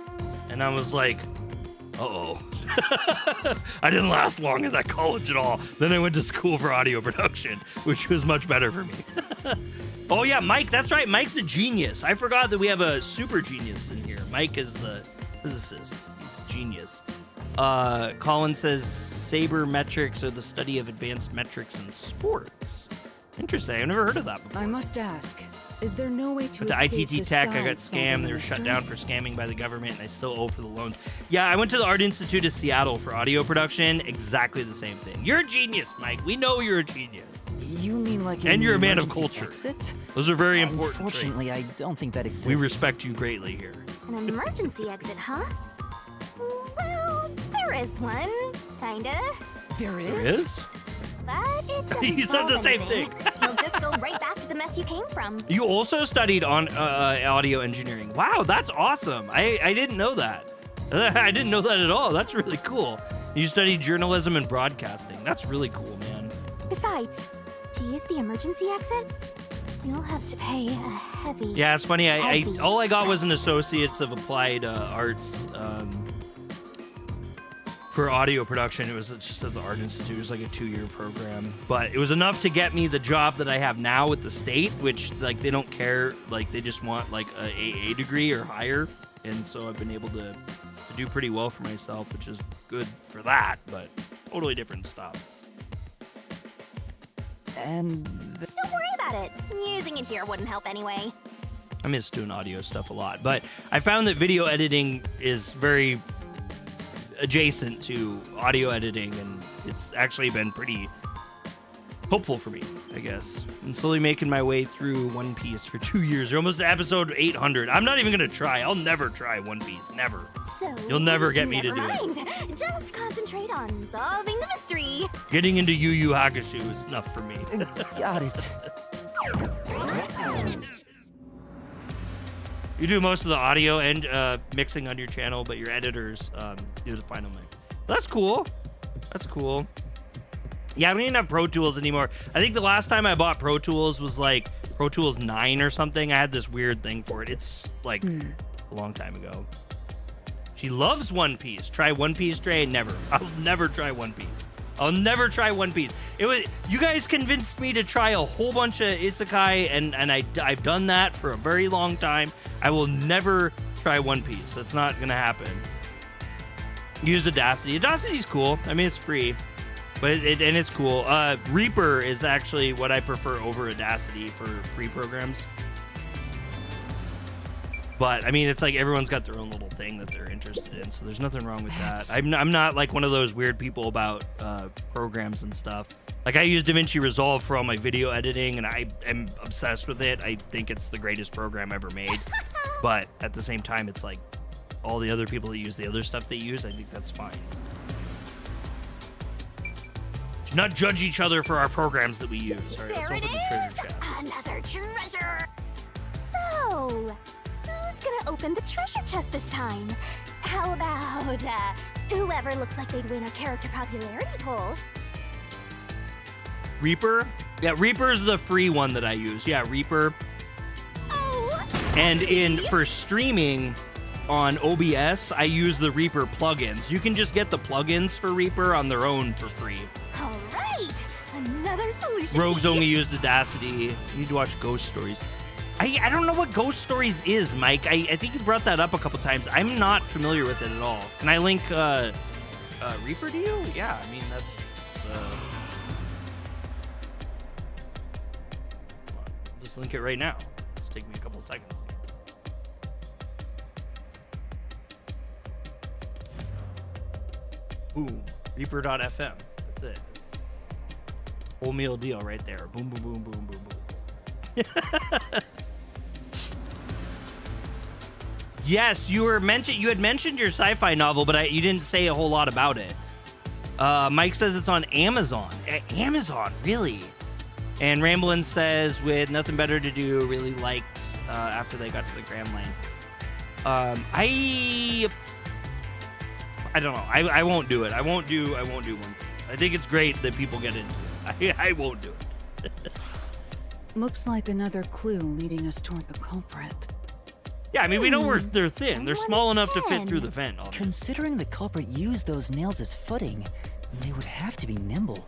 Speaker 1: And I was like, uh-oh. I didn't last long at that college at all. Then I went to school for audio production, which was much better for me. Oh yeah, Mike, that's right. Mike's a genius. I forgot that we have a super genius in here. Mike is the physicist. He's a genius. Colin says sabermetrics are the study of advanced metrics in sports. Interesting. I've never heard of that before.
Speaker 2: I must ask, is there no way to
Speaker 1: Went to
Speaker 2: escape
Speaker 1: ITT
Speaker 2: the
Speaker 1: Tech, I got
Speaker 2: science solving
Speaker 1: scammed. They were shut down for
Speaker 2: mysteries?
Speaker 1: scamming by the government, and I still owe for the loans. Yeah, I went to the Art Institute of Seattle for audio production. Exactly the same thing. You're a genius, Mike. We know you're a genius.
Speaker 3: You mean like
Speaker 1: And
Speaker 3: an
Speaker 1: you're a man of
Speaker 3: emergency
Speaker 1: culture.
Speaker 3: Exit?
Speaker 1: Those are very important
Speaker 3: Unfortunately,
Speaker 1: traits.
Speaker 3: I don't think that exists.
Speaker 1: We respect you greatly here.
Speaker 4: An emergency exit, huh? Well, there is one, kinda.
Speaker 3: There is?
Speaker 1: There is?
Speaker 4: But it doesn't
Speaker 1: You said
Speaker 4: solve
Speaker 1: the same
Speaker 4: anything.
Speaker 1: thing.
Speaker 4: You'll just go right back to the mess you came from.
Speaker 1: You also studied on audio engineering. Wow, that's awesome. I didn't know that. I didn't know that at all. That's really cool. You studied journalism and broadcasting. That's really cool, man.
Speaker 4: Besides, to use the emergency exit, you'll have to pay a heavy...
Speaker 1: Yeah, it's funny.
Speaker 4: heavy
Speaker 1: All I got was an
Speaker 4: price.
Speaker 1: Associates of Applied Arts for audio production. It was just at the Art Institute. It was like a 2-year program, but it was enough to get me the job that I have now with the state, which like they don't care, like they just want like a AA degree or higher, and so I've been able to do pretty well for myself, which is good for that, but totally different stuff.
Speaker 3: And
Speaker 4: Don't worry about it. Using it here wouldn't help anyway.
Speaker 1: I miss doing audio stuff a lot, but I found that video editing is very adjacent to audio editing, and it's actually been pretty hopeful for me, I guess. I'm slowly making my way through One Piece for 2 years. We're almost at episode 800. I'm not even gonna try. I'll never try One Piece. Never.
Speaker 4: So
Speaker 1: You'll never get me to do it.
Speaker 4: it. Just concentrate on solving the mystery.
Speaker 1: Getting into Yu Yu Hakusho is enough for me.
Speaker 3: Got it.
Speaker 1: You do most of the audio and mixing on your channel, but your editors do the final mix. That's cool. That's cool. Yeah, I don't even have Pro Tools anymore. I think the last time I bought Pro Tools was like Pro Tools 9 or something. I had this weird thing for it. It's like a long time ago. She loves One Piece. Try One Piece, Dre? Never. I'll never try One Piece. I'll never try One Piece. It was you guys convinced me to try a whole bunch of isekai, and I've done that for a very long time. I will never try One Piece. That's not gonna happen. Use Audacity. Audacity's cool. I mean, it's free, but it's cool. Reaper is actually what I prefer over Audacity for free programs. But I mean, it's like everyone's got their own little thing that they're interested in, so there's nothing wrong with that. I'm not like one of those weird people about programs and stuff. Like I use DaVinci Resolve for all my video editing, and I am obsessed with it. I think it's the greatest program ever made. But at the same time, it's like all the other people that use the other stuff they use, I think that's fine. Should not judge each other for our programs that we use. All right, let's
Speaker 4: There
Speaker 1: open
Speaker 4: it
Speaker 1: the treasure
Speaker 4: is!
Speaker 1: chest.
Speaker 4: Another treasure! So, who's gonna open the treasure chest this time? How about, whoever looks like they'd win a character popularity poll?
Speaker 1: Reaper? Yeah, Reaper's the free one that I use. Yeah, Reaper.
Speaker 4: Oh!
Speaker 1: And
Speaker 4: see?
Speaker 1: for streaming on OBS, I use the Reaper plugins. You can just get the plugins for Reaper on their own for free.
Speaker 4: Alright! Another solution.
Speaker 1: Rogues only used Audacity. You need to watch Ghost Stories. I don't know what Ghost Stories is, Mike. I think you brought that up a couple times. I'm not familiar with it at all. Can I link Reaper to you? Yeah, I mean, that's just link it right now. Just take me a couple of seconds. Boom. Reaper.fm. That's it. Whole meal deal right there. Boom, boom, boom, boom, boom, boom. Yes, you had mentioned your sci-fi novel, but you didn't say a whole lot about it. Mike says it's on Amazon. Amazon, really? And Ramblin says, with nothing better to do, really liked after they got to the Grand Line. I don't know. I won't do it. I won't do One Piece. I think it's great that people get into it. I won't do it.
Speaker 2: Looks like another clue leading us toward the culprit.
Speaker 1: Yeah, I mean, we know they're thin. They're
Speaker 4: someone
Speaker 1: small enough to fit
Speaker 4: thin.
Speaker 1: through the vent. Obviously.
Speaker 3: Considering the culprit used those nails as footing, they would have to be nimble.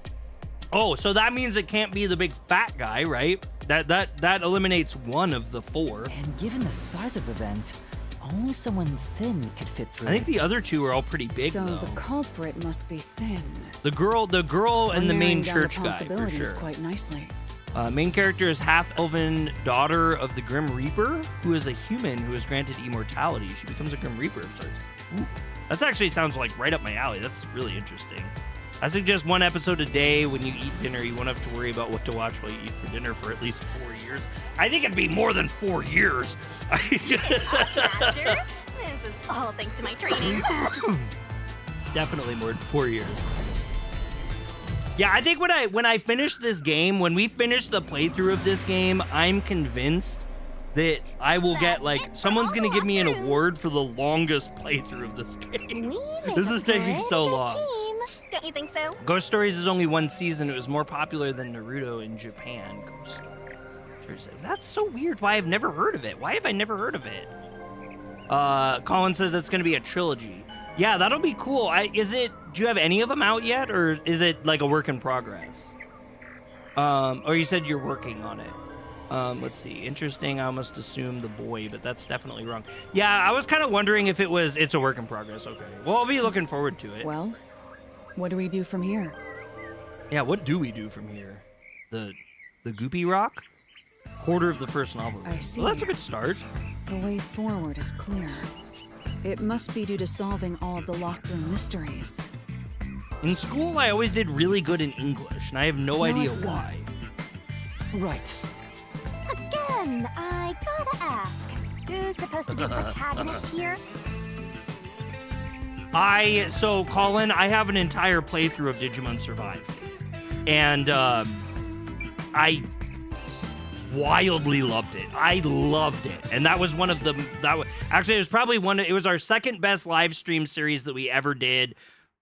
Speaker 1: Oh, so that means it can't be the big fat guy, right? That eliminates one of the four.
Speaker 3: And given the size of the vent, only someone thin could fit through.
Speaker 1: I think the other two are all pretty big,
Speaker 2: So
Speaker 1: though.
Speaker 2: the culprit must be thin.
Speaker 1: The girl, and the main
Speaker 2: Narrowing down
Speaker 1: church
Speaker 2: the
Speaker 1: guy, for
Speaker 2: possibilities
Speaker 1: sure.
Speaker 2: quite nicely.
Speaker 1: Main character is half-elven daughter of the Grim Reaper, who is a human who is granted immortality. She becomes a Grim Reaper. That's actually sounds like right up my alley. That's really interesting. I suggest one episode a day when you eat dinner. You won't have to worry about what to watch while you eat for dinner for at least 4 years. I think it'd be more than 4 years.
Speaker 4: Master, this is all thanks to my training.
Speaker 1: Definitely more than 4 years. Yeah, I think when I finish this game, when we finish the playthrough of this game, I'm convinced that I will get, like, someone's gonna give me an award for the longest playthrough of this game. This is taking so long.
Speaker 4: Team. Don't you think so?
Speaker 1: Ghost Stories is only one season. It was more popular than Naruto in Japan. Ghost Stories. That's so weird. Why I've never heard of it. Why have I never heard of it? Colin says it's gonna be a trilogy. Yeah, that'll be cool. Do you have any of them out yet, or is it like a work in progress? Or you said you're working on it. Let's see. Interesting. I almost assumed the boy, but that's definitely wrong. Yeah, I was kind of wondering if it's a work in progress. Okay. Well, I'll be looking forward to it.
Speaker 2: Well, what do we do from here?
Speaker 1: Yeah, what do we do from here? The Goopy Rock? Quarter of the first novel.
Speaker 2: I see.
Speaker 1: Well, that's a good start.
Speaker 2: The way forward is clear. It must be due to solving all of the locked room mysteries.
Speaker 1: In school, I always did really good in English, and I have no idea
Speaker 2: it's gone.
Speaker 1: why.
Speaker 3: Right.
Speaker 4: Again, I gotta ask, who's supposed to be the protagonist here?
Speaker 1: So Colin, I have an entire playthrough of Digimon Survive, and I wildly loved it. I loved it, and that was one of the actually it was probably it was our second best live stream series that we ever did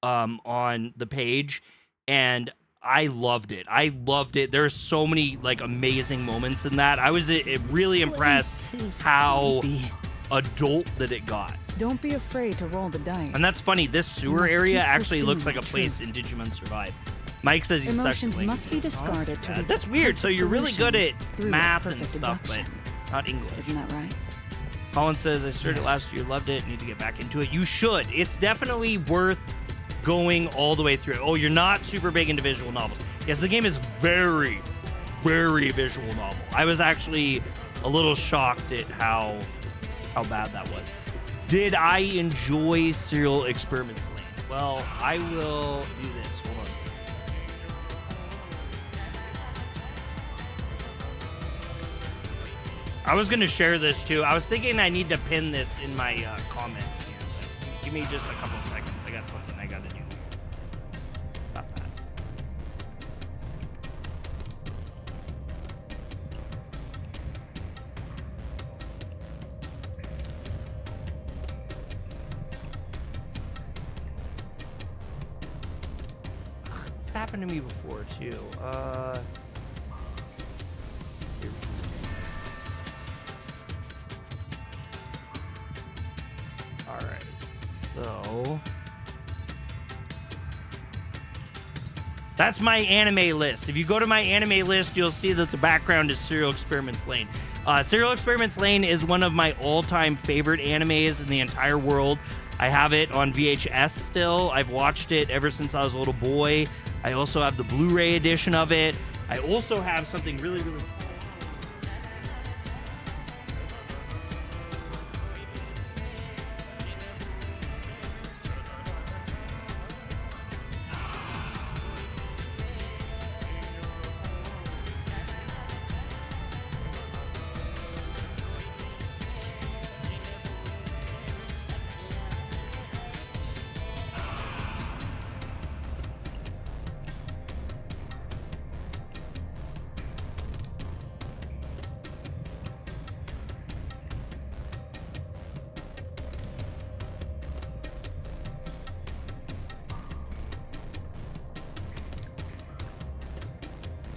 Speaker 1: on the page, and I loved it. I loved it. There's so many like amazing moments in that. I was really impressed how adult that it got.
Speaker 2: Don't be afraid to roll the dice.
Speaker 1: And that's funny. This sewer
Speaker 2: must
Speaker 1: area
Speaker 2: keep
Speaker 1: actually looks
Speaker 2: pursuing
Speaker 1: like a
Speaker 2: the
Speaker 1: place
Speaker 2: truth.
Speaker 1: in Digimon Survive. Mike says he's
Speaker 2: Emotions
Speaker 1: sexually
Speaker 2: must be discarded to reach
Speaker 1: That's weird. So
Speaker 2: perfect
Speaker 1: you're really good at
Speaker 2: solution through
Speaker 1: math and
Speaker 2: perfect
Speaker 1: stuff,
Speaker 2: deduction.
Speaker 1: but not English.
Speaker 2: Isn't that right?
Speaker 1: Colin says, I started
Speaker 3: Yes.
Speaker 1: last year, loved it, need to get back into it. You should. It's definitely worth going all the way through it. Oh, you're not super big into visual novels. Yes, the game is very, very visual novel. I was actually a little shocked at how bad that was. Did I enjoy Serial Experiments Lane? Well, I will do this. Hold on. I was going to share this too. I was thinking I need to pin this in my comments here. But give me just a couple seconds. I got something I got to do. Stop that. It's happened to me before too. Here. Alright, so that's my anime list. If you go to my anime list, you'll see that the background is Serial Experiments Lane. Serial Experiments Lane is one of my all-time favorite animes in the entire world. I have it on VHS still. I've watched it ever since I was a little boy. I also have the Blu-ray edition of it. I also have something really, really cool.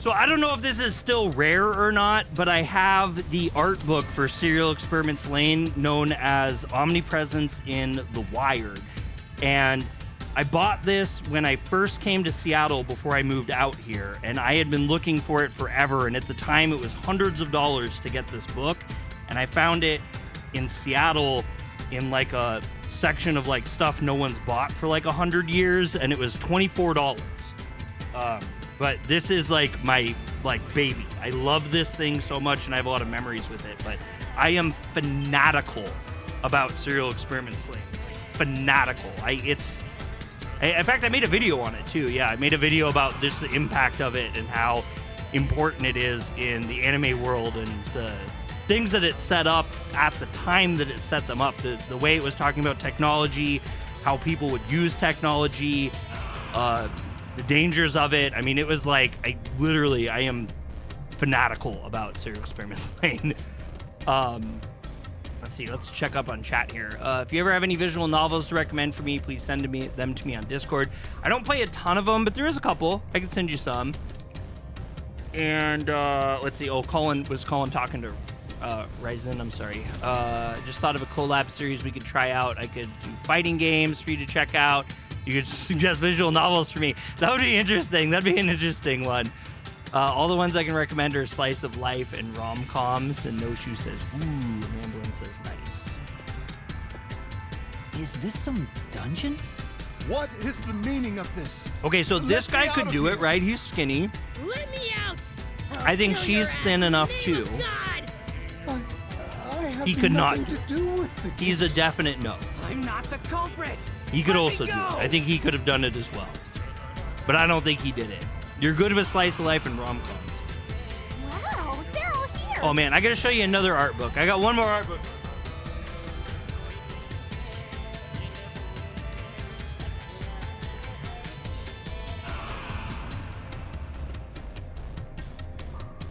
Speaker 1: So I don't know if this is still rare or not, but I have the art book for Serial Experiments Lane, known as Omnipresence in the Wired. And I bought this when I first came to Seattle before I moved out here, and I had been looking for it forever. And at the time, it was hundreds of dollars to get this book. And I found it in Seattle in like a section of like stuff no one's bought for like 100 years, and it was $24. But this is like my baby. I love this thing so much, and I have a lot of memories with it. But I am fanatical about Serial Experiments Lane. Fanatical. In fact, I made a video on it too. Yeah, I made a video about just the impact of it and how important it is in the anime world and the things that it set up at the time that it set them up. The way it was talking about technology, how people would use technology, the dangers of it. I mean, it was like, I am fanatical about Serial Experiments Lane. Let's see, let's check up on chat here. If you ever have any visual novels to recommend for me, please send them to me on Discord. I don't play a ton of them, but there is a couple. I can send you some. And let's see, Colin talking to Ryzen, I'm sorry. Just thought of a collab series we could try out. I could do fighting games for you to check out. You could suggest visual novels for me. That would be interesting. That'd be an interesting one. All the ones I can recommend are Slice of Life and rom-coms. And No Shoe says, ooh, and Amblin says, nice.
Speaker 3: Is this some dungeon?
Speaker 6: What is the meaning of this?
Speaker 1: Okay, so this guy could do it, right? He's skinny.
Speaker 7: Let me out!
Speaker 1: I think she's thin enough too. He could not. He's a definite no.
Speaker 7: I'm not the culprit.
Speaker 1: He could
Speaker 7: Let me
Speaker 1: also do it.
Speaker 7: go.
Speaker 1: I think he could have done it as well. but I don't think he did it. You're good with slice of life and rom-coms.
Speaker 4: Wow, they're all here.
Speaker 1: Oh man, I gotta show you another art book. I got one more art book.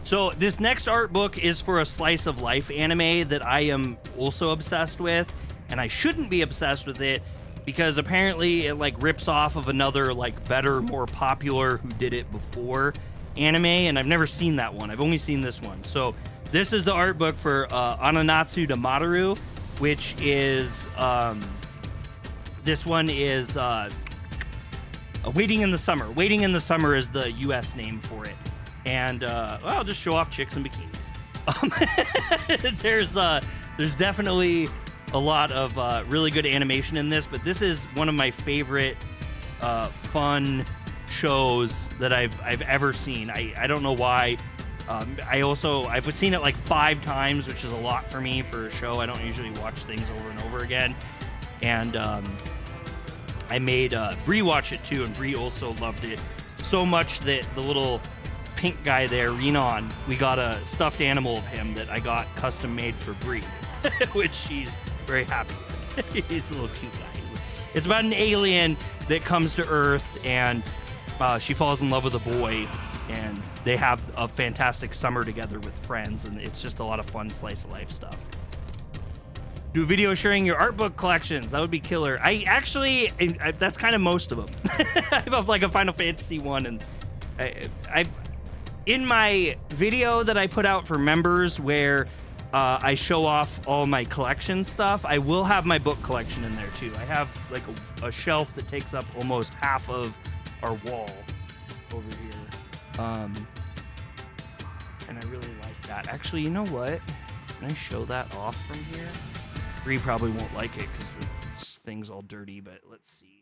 Speaker 1: So this next art book is for a slice of life anime that I am also obsessed with, and I shouldn't be obsessed with it because apparently it like rips off of another like better, more popular who did it before anime, and I've never seen that one. I've only seen this one. So this is the art book for Ananatsu de Maru, which is this one is Waiting in the Summer. Waiting in the Summer is the US name for it. And well, I'll just show off chicks in bikinis. There's definitely a lot of really good animation in this, but this is one of my favorite fun shows that I've ever seen. I don't know why. I've seen it like 5 times, which is a lot for me for a show. I don't usually watch things over and over again. And I made Bree watch it too, and Bree also loved it so much that the little pink guy there, Renan, we got a stuffed animal of him that I got custom made for Bree, which she's very happy with. He's a little cute guy. It's about an alien that comes to Earth, and she falls in love with a boy, and they have a fantastic summer together with friends, and it's just a lot of fun slice of life stuff. Do a video sharing your art book collections. That would be killer. That's kind of most of them. I have like a Final Fantasy one, and I in my video that I put out for members where I show off all my collection stuff, I will have my book collection in there too. I have like a shelf that takes up almost half of our wall over here. And I really like that. Actually, you know what? Can I show that off from here? Bree probably won't like it because the thing's all dirty, but let's see.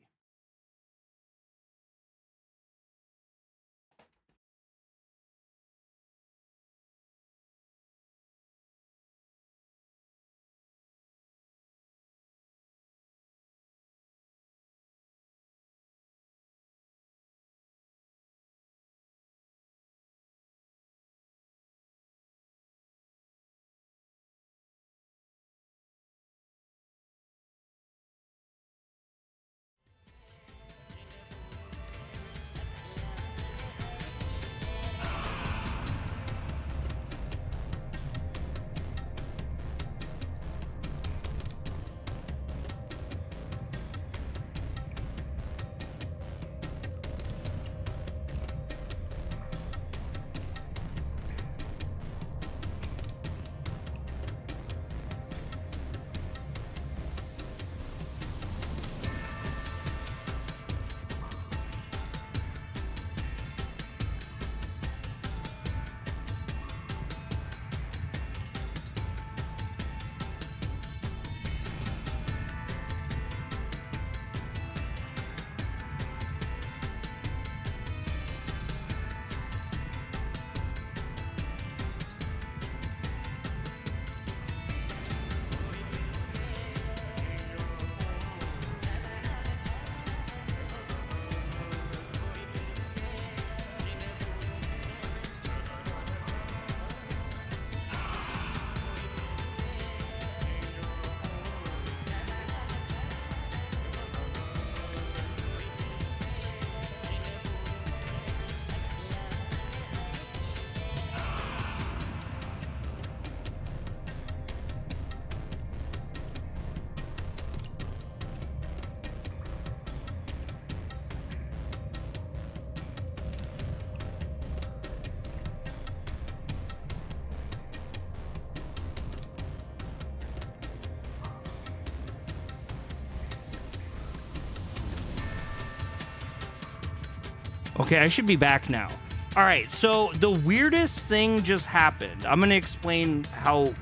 Speaker 1: Okay, I should be back now. All right, so the weirdest thing just happened. I'm gonna explain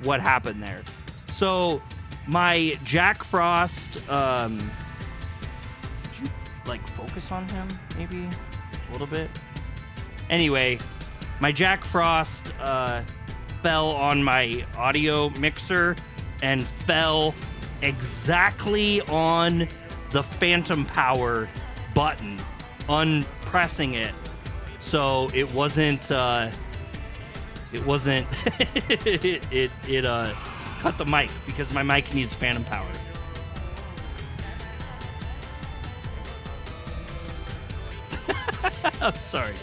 Speaker 1: what happened there. So my Jack Frost, did you like focus on him maybe a little bit? Anyway, my Jack Frost fell on my audio mixer and fell exactly on the Phantom Power button. unpressing it, so it wasn't it cut the mic because my mic needs phantom power. I'm sorry.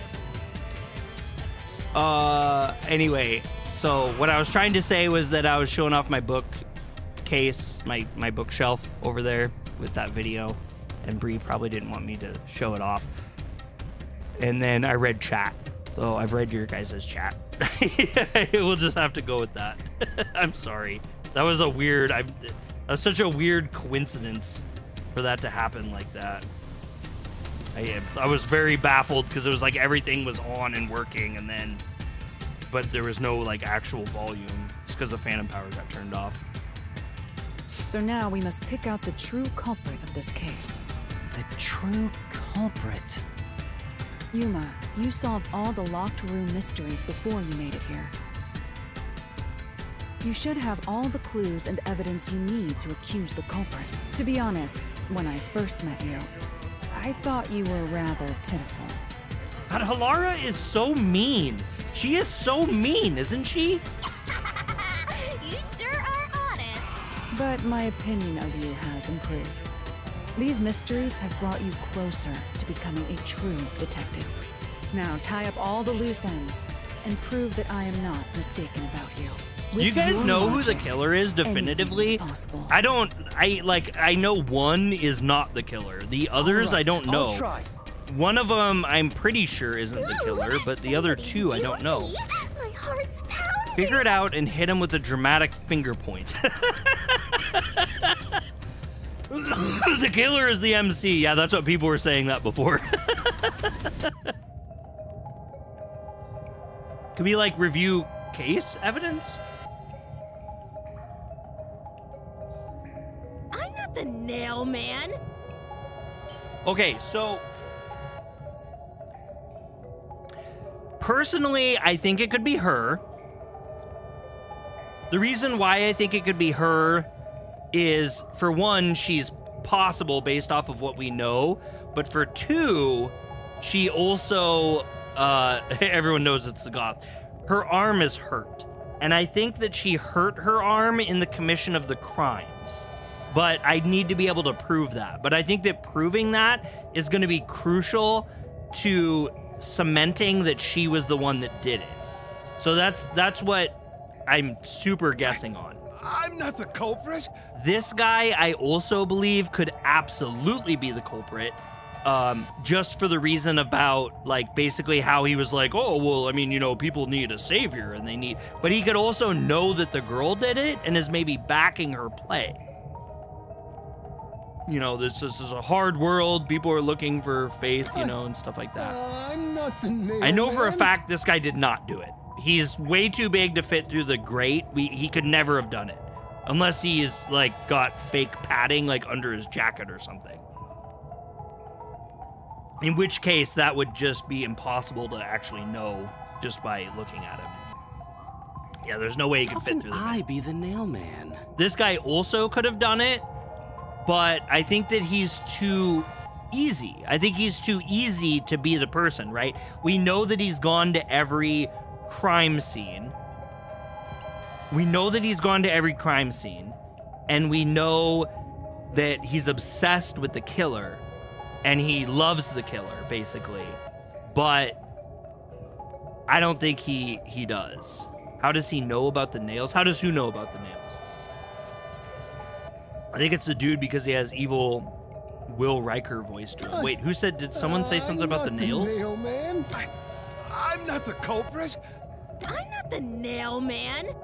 Speaker 1: Anyway, so what I was trying to say was that I was showing off my bookcase, my bookshelf over there with that video, and Bree probably didn't want me to show it off. And then I read chat, so I've read your guys' chat. We'll just have to go with that. I'm sorry. That was that's such a weird coincidence for that to happen like that. I was very baffled because it was like everything was on and working, and then, but there was no like actual volume. It's because the phantom power got turned off.
Speaker 2: So now we must pick out the true culprit of this case.
Speaker 3: The true culprit.
Speaker 2: Yuma, you solved all the locked room mysteries before you made it here. You should have all the clues and evidence you need to accuse the culprit. To be honest, when I first met you, I thought you were rather pitiful.
Speaker 1: God, Halara is so mean. She is so mean, isn't she?
Speaker 4: You sure are honest.
Speaker 2: But my opinion of you has improved. These mysteries have brought you closer to becoming a true detective. Now tie up all the loose ends and prove that I am not mistaken about you.
Speaker 1: Do you guys
Speaker 2: your
Speaker 1: know who the
Speaker 2: logic,
Speaker 1: killer is definitively?
Speaker 2: anything is possible.
Speaker 1: I know one is not the killer. The others I don't know.
Speaker 3: I'll try.
Speaker 1: One of them I'm pretty sure isn't the killer, but the other two I don't know.
Speaker 4: My heart's pounding.
Speaker 1: Figure it out and hit him with a dramatic finger point. The killer is the MC. Yeah, that's what people were saying that before. Could we like review case evidence?
Speaker 7: I'm not the nail man.
Speaker 1: Okay, so personally, I think it could be her. The reason why I think it could be her is, for one, she's possible based off of what we know, but for two, she also, everyone knows it's the goth. Her arm is hurt, and I think that she hurt her arm in the commission of the crimes, but I need to be able to prove that. But I think that proving that is going to be crucial to cementing that she was the one that did it. So that's what I'm super guessing on.
Speaker 6: I'm not the culprit.
Speaker 1: This guy, I also believe, could absolutely be the culprit, just for the reason about, like, basically how he was like, oh, well, I mean, you know, people need a savior, and they need... But he could also know that the girl did it and is maybe backing her play. You know, this is a hard world. People are looking for faith, you know, and stuff like that.
Speaker 6: I'm not the nail
Speaker 1: I know for a
Speaker 6: man.
Speaker 1: fact this guy did not do it. He's way too big to fit through the grate. He could never have done it. Unless he's, like, got fake padding, like, under his jacket or something. In which case, that would just be impossible to actually know just by looking at him. Yeah, there's no way he could
Speaker 5: How
Speaker 1: fit
Speaker 5: can
Speaker 1: through the
Speaker 5: I be the nail man?
Speaker 1: This guy also could have done it, but I think that he's too easy. I think he's too easy to be the person, right? We know that he's gone to every crime scene. We know that he's gone to every crime scene, and we know that he's obsessed with the killer, and he loves the killer, basically. But I don't think he does. How does he know about the nails? How does who know about the nails? I think it's the dude because he has evil Will Riker voice to him. Wait, who said, did someone say something about the nails?
Speaker 6: Nail man. I'm not the culprit.
Speaker 7: I'm not the nail man.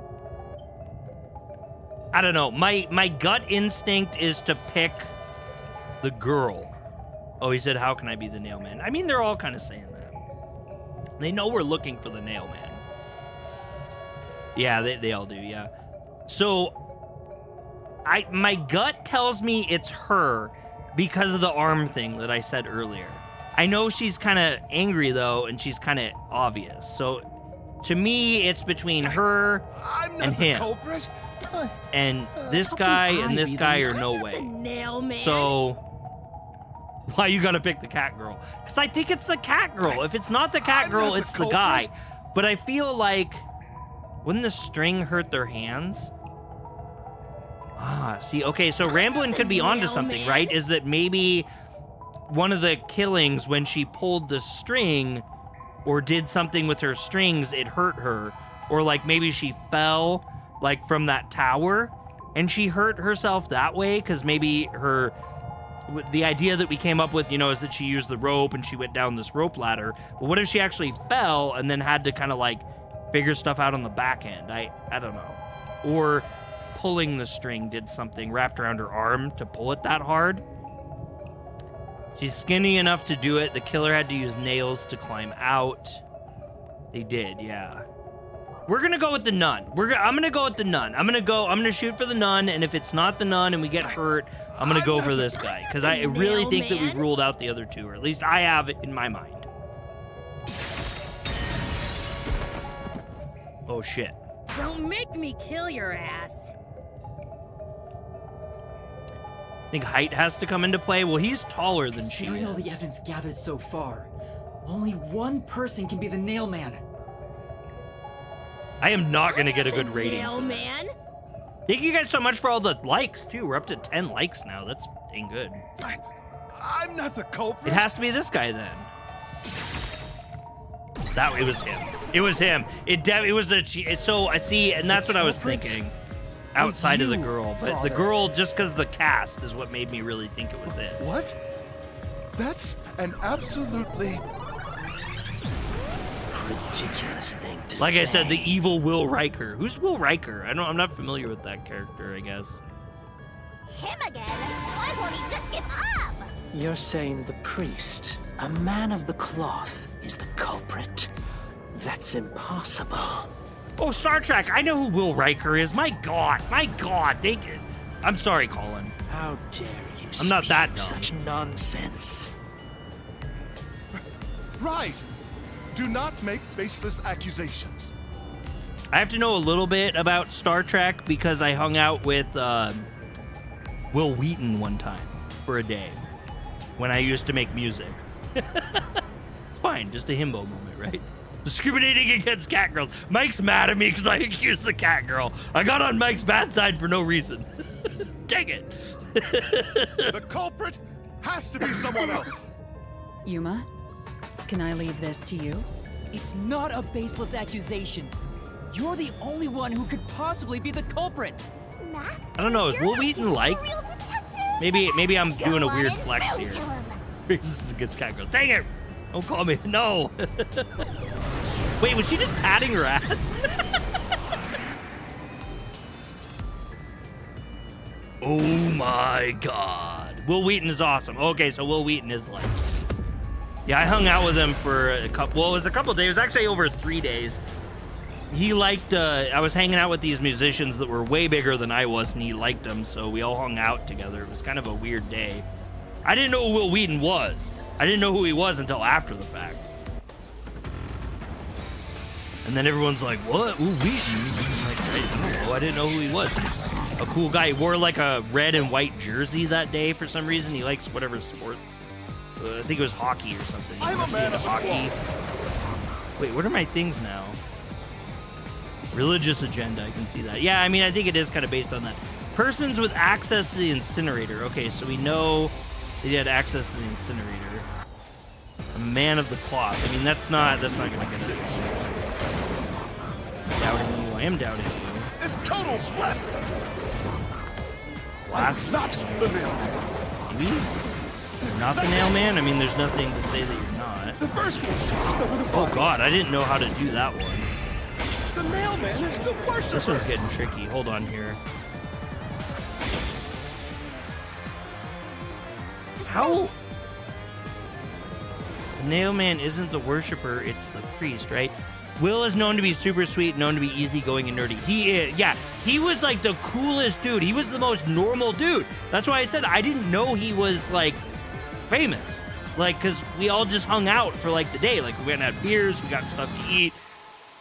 Speaker 1: I don't know. My gut instinct is to pick the girl. Oh, he said, how can I be the nail man? I mean, they're all kind of saying that. They know we're looking for the nail man. Yeah, they all do, yeah. So, my gut tells me it's her because of the arm thing that I said earlier. I know she's kind of angry, though, and she's kind of obvious. So, to me, it's between her
Speaker 6: I'm not
Speaker 1: and
Speaker 6: the
Speaker 1: him.
Speaker 6: culprit.
Speaker 1: And this guy and this guy are no
Speaker 7: I'm not
Speaker 1: way.
Speaker 7: the nail man.
Speaker 1: So, Why you gotta pick the cat girl? Because I think it's the cat girl. If it's not the cat girl, it's the guy. But I feel like, wouldn't the string hurt their hands? Ah, see, okay, so Ramblin' could be onto something, right? Is that maybe one of the killings, when she pulled the string or did something with her strings, it hurt her. Or like maybe she fell like from that tower and she hurt herself that way, because maybe the idea that we came up with, you know, is that she used the rope and she went down this rope ladder. But what if she actually fell and then had to kind of like figure stuff out on the back end? I don't know. Or pulling the string did something wrapped around her arm to pull it that hard. She's skinny enough to do it. The killer had to use nails to climb out. They did, yeah. We're gonna go with the nun. I'm gonna go with the nun. I'm gonna shoot for the nun, and if it's not the nun and we get hurt, I'm gonna go for this guy, because I really think that we've ruled out the other two, or at least I have it in my mind. Oh shit.
Speaker 7: Don't make me kill your ass.
Speaker 1: I think height has to come into play. Well, he's taller than she
Speaker 3: Considering all the
Speaker 1: is.
Speaker 3: evidence gathered so far, only one person can be the nail man.
Speaker 1: I am not gonna get a good rating
Speaker 7: Nail
Speaker 1: for this.
Speaker 7: man?
Speaker 1: Thank you guys so much for all the likes, too. We're up to 10 likes now. That's dang good.
Speaker 6: I'm not the culprit.
Speaker 1: It has to be this guy, then. It was him. It was him. It was the... So, I see, and that's what I was thinking. Outside of the girl. But the girl, just because the cast, is what made me really think it was it.
Speaker 6: What? That's an absolutely
Speaker 5: ridiculous thing to say.
Speaker 1: Like I said, the evil Will Riker. Who's Will Riker? I'm not familiar with that character, I guess.
Speaker 4: Him again? Why won't he just give up?
Speaker 5: You're saying the priest, a man of the cloth, is the culprit. That's impossible.
Speaker 1: Oh, Star Trek. I know who Will Riker is. My God. I'm sorry, Colin.
Speaker 5: How dare you
Speaker 1: I'm not that dumb.
Speaker 5: such nonsense.
Speaker 6: right. Do not make baseless accusations.
Speaker 1: I have to know a little bit about Star Trek because I hung out with Will Wheaton one time for a day when I used to make music. It's fine, just a himbo moment, right? Discriminating against cat girls. Mike's mad at me because I accused the cat girl. I got on Mike's bad side for no reason. Dang it.
Speaker 6: The culprit has to be someone else.
Speaker 2: Yuma, can I leave this to you?
Speaker 3: It's not a baseless accusation. You're the only one who could possibly be the culprit.
Speaker 4: Master,
Speaker 1: I don't know, is
Speaker 4: you're
Speaker 1: Will
Speaker 4: not
Speaker 1: Wheaton
Speaker 4: even a
Speaker 1: like?
Speaker 4: real detective.
Speaker 1: Maybe I'm doing a
Speaker 4: Go
Speaker 1: weird
Speaker 4: on,
Speaker 1: flex
Speaker 4: don't
Speaker 1: here.
Speaker 4: kill him.
Speaker 1: This is against cat girls. Dang it! Don't call me. No. Wait, was she just patting her ass? Oh my God. Will Wheaton is awesome. Okay, so Will Wheaton is like... Yeah, I hung out with him for a couple... Well, it was a couple days. It was actually over 3 days. He liked... I was hanging out with these musicians that were way bigger than I was, and he liked them, so we all hung out together. It was kind of a weird day. I didn't know who Will Wheaton was. I didn't know who he was until after the fact. And then everyone's like, what? Will Wheaton? I'm like, I don't know. I didn't know who he was. He's a cool guy. He wore like a red and white jersey that day for some reason. He likes whatever sport. I think it was hockey or something.
Speaker 6: I'm a man of
Speaker 1: hockey. Wait, what are my things now? Religious agenda. I can see that. Yeah, I mean, I think it is kind of based on that. Persons with access to the incinerator. Okay, so we know they had access to the incinerator. A man of the cloth. I mean, that's not gonna get us. Doubting you. I am doubting you.
Speaker 6: It's total blasphemy.
Speaker 1: Blasphemy.
Speaker 6: Not the nail.
Speaker 1: Maybe? You're not the nail man? I mean, there's nothing to say that you're not.
Speaker 6: The first one just over the
Speaker 1: Oh
Speaker 6: body.
Speaker 1: God, I didn't know how to do that one.
Speaker 6: The mailman is the worst.
Speaker 1: This one's getting tricky. Hold on here. How? The nailman isn't the worshiper, it's the priest, right? Will is known to be super sweet, known to be easygoing and nerdy. He is, yeah. He was like the coolest dude. He was the most normal dude. That's why I said I didn't know he was like famous. Like, cause we all just hung out for like the day. Like we went and had beers, we got stuff to eat,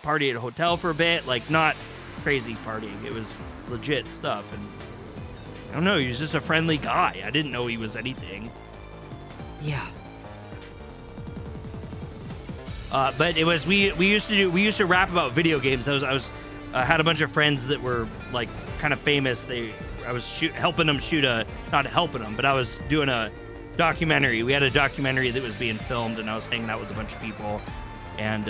Speaker 1: party at a hotel for a bit. Like not crazy partying. It was legit stuff. And I don't know, he was just a friendly guy. I didn't know he was anything.
Speaker 3: Yeah.
Speaker 1: But it was we used to rap about video games. I was had a bunch of friends that were like kind of famous. I was helping them shoot not helping them, but I was doing a documentary. We had a documentary that was being filmed, and I was hanging out with a bunch of people, and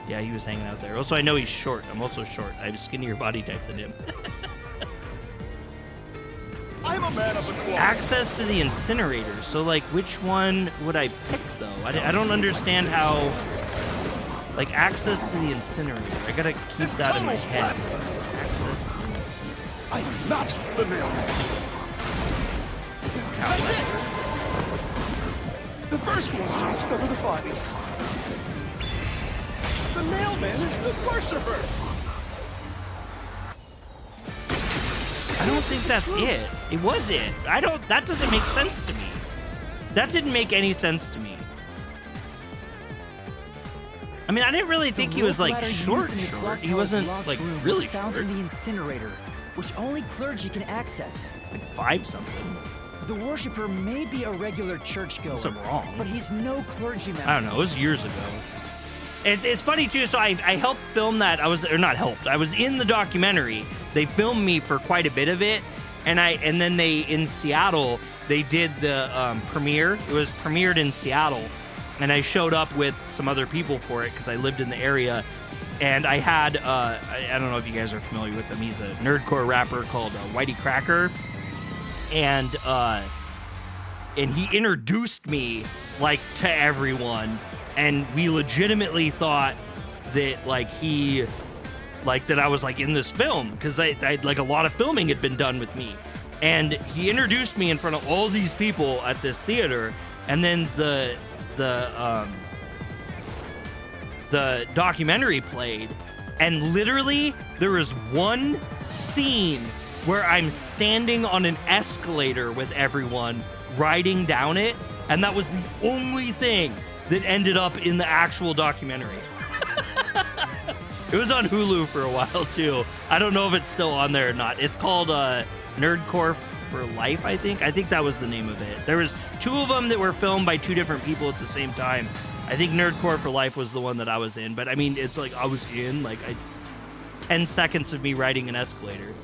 Speaker 1: yeah, he was hanging out there. Also, I know he's short. I'm also short. I have a skinnier body type than him.
Speaker 6: I'm a man of the cloth.
Speaker 1: Access to the incinerator. So, like, which one would I pick, though? I don't understand how... Like, access to the incinerator. I gotta keep that in my head. Access to the incinerator.
Speaker 6: I am not the mailman. That's it! The first one to discover the body. The mailman is the worshiper!
Speaker 1: I don't think that's it. It was it. That doesn't make sense to me. That didn't make any sense to me. I mean, I didn't really think he was like short. He wasn't like really
Speaker 3: found
Speaker 1: short.
Speaker 3: in the incinerator, which only clergy can access.
Speaker 1: Like 5 something.
Speaker 3: The worshipper may be a regular churchgoer,
Speaker 1: That's wrong.
Speaker 3: but he's no clergyman.
Speaker 1: I don't know. It was years ago. It's funny too. So I helped film that. I was in the documentary. They filmed me for quite a bit of it, and then they in Seattle they did the premiere. It was premiered in Seattle, and I showed up with some other people for it because I lived in the area, and I had I don't know if you guys are familiar with him. He's a nerdcore rapper called Whitey Cracker, and he introduced me like to everyone. And we legitimately thought that that I was like in this film because I like a lot of filming had been done with me, and he introduced me in front of all these people at this theater, and then the documentary played, and literally there was one scene where I'm standing on an escalator with everyone riding down it, and that was the only thing that ended up in the actual documentary. It was on Hulu for a while too. I don't know if it's still on there or not. It's called Nerdcore for Life, I think. I think that was the name of it. There was 2 of them that were filmed by 2 different people at the same time. I think Nerdcore for Life was the one that I was in, but I mean, it's like I was in like it's 10 seconds of me riding an escalator.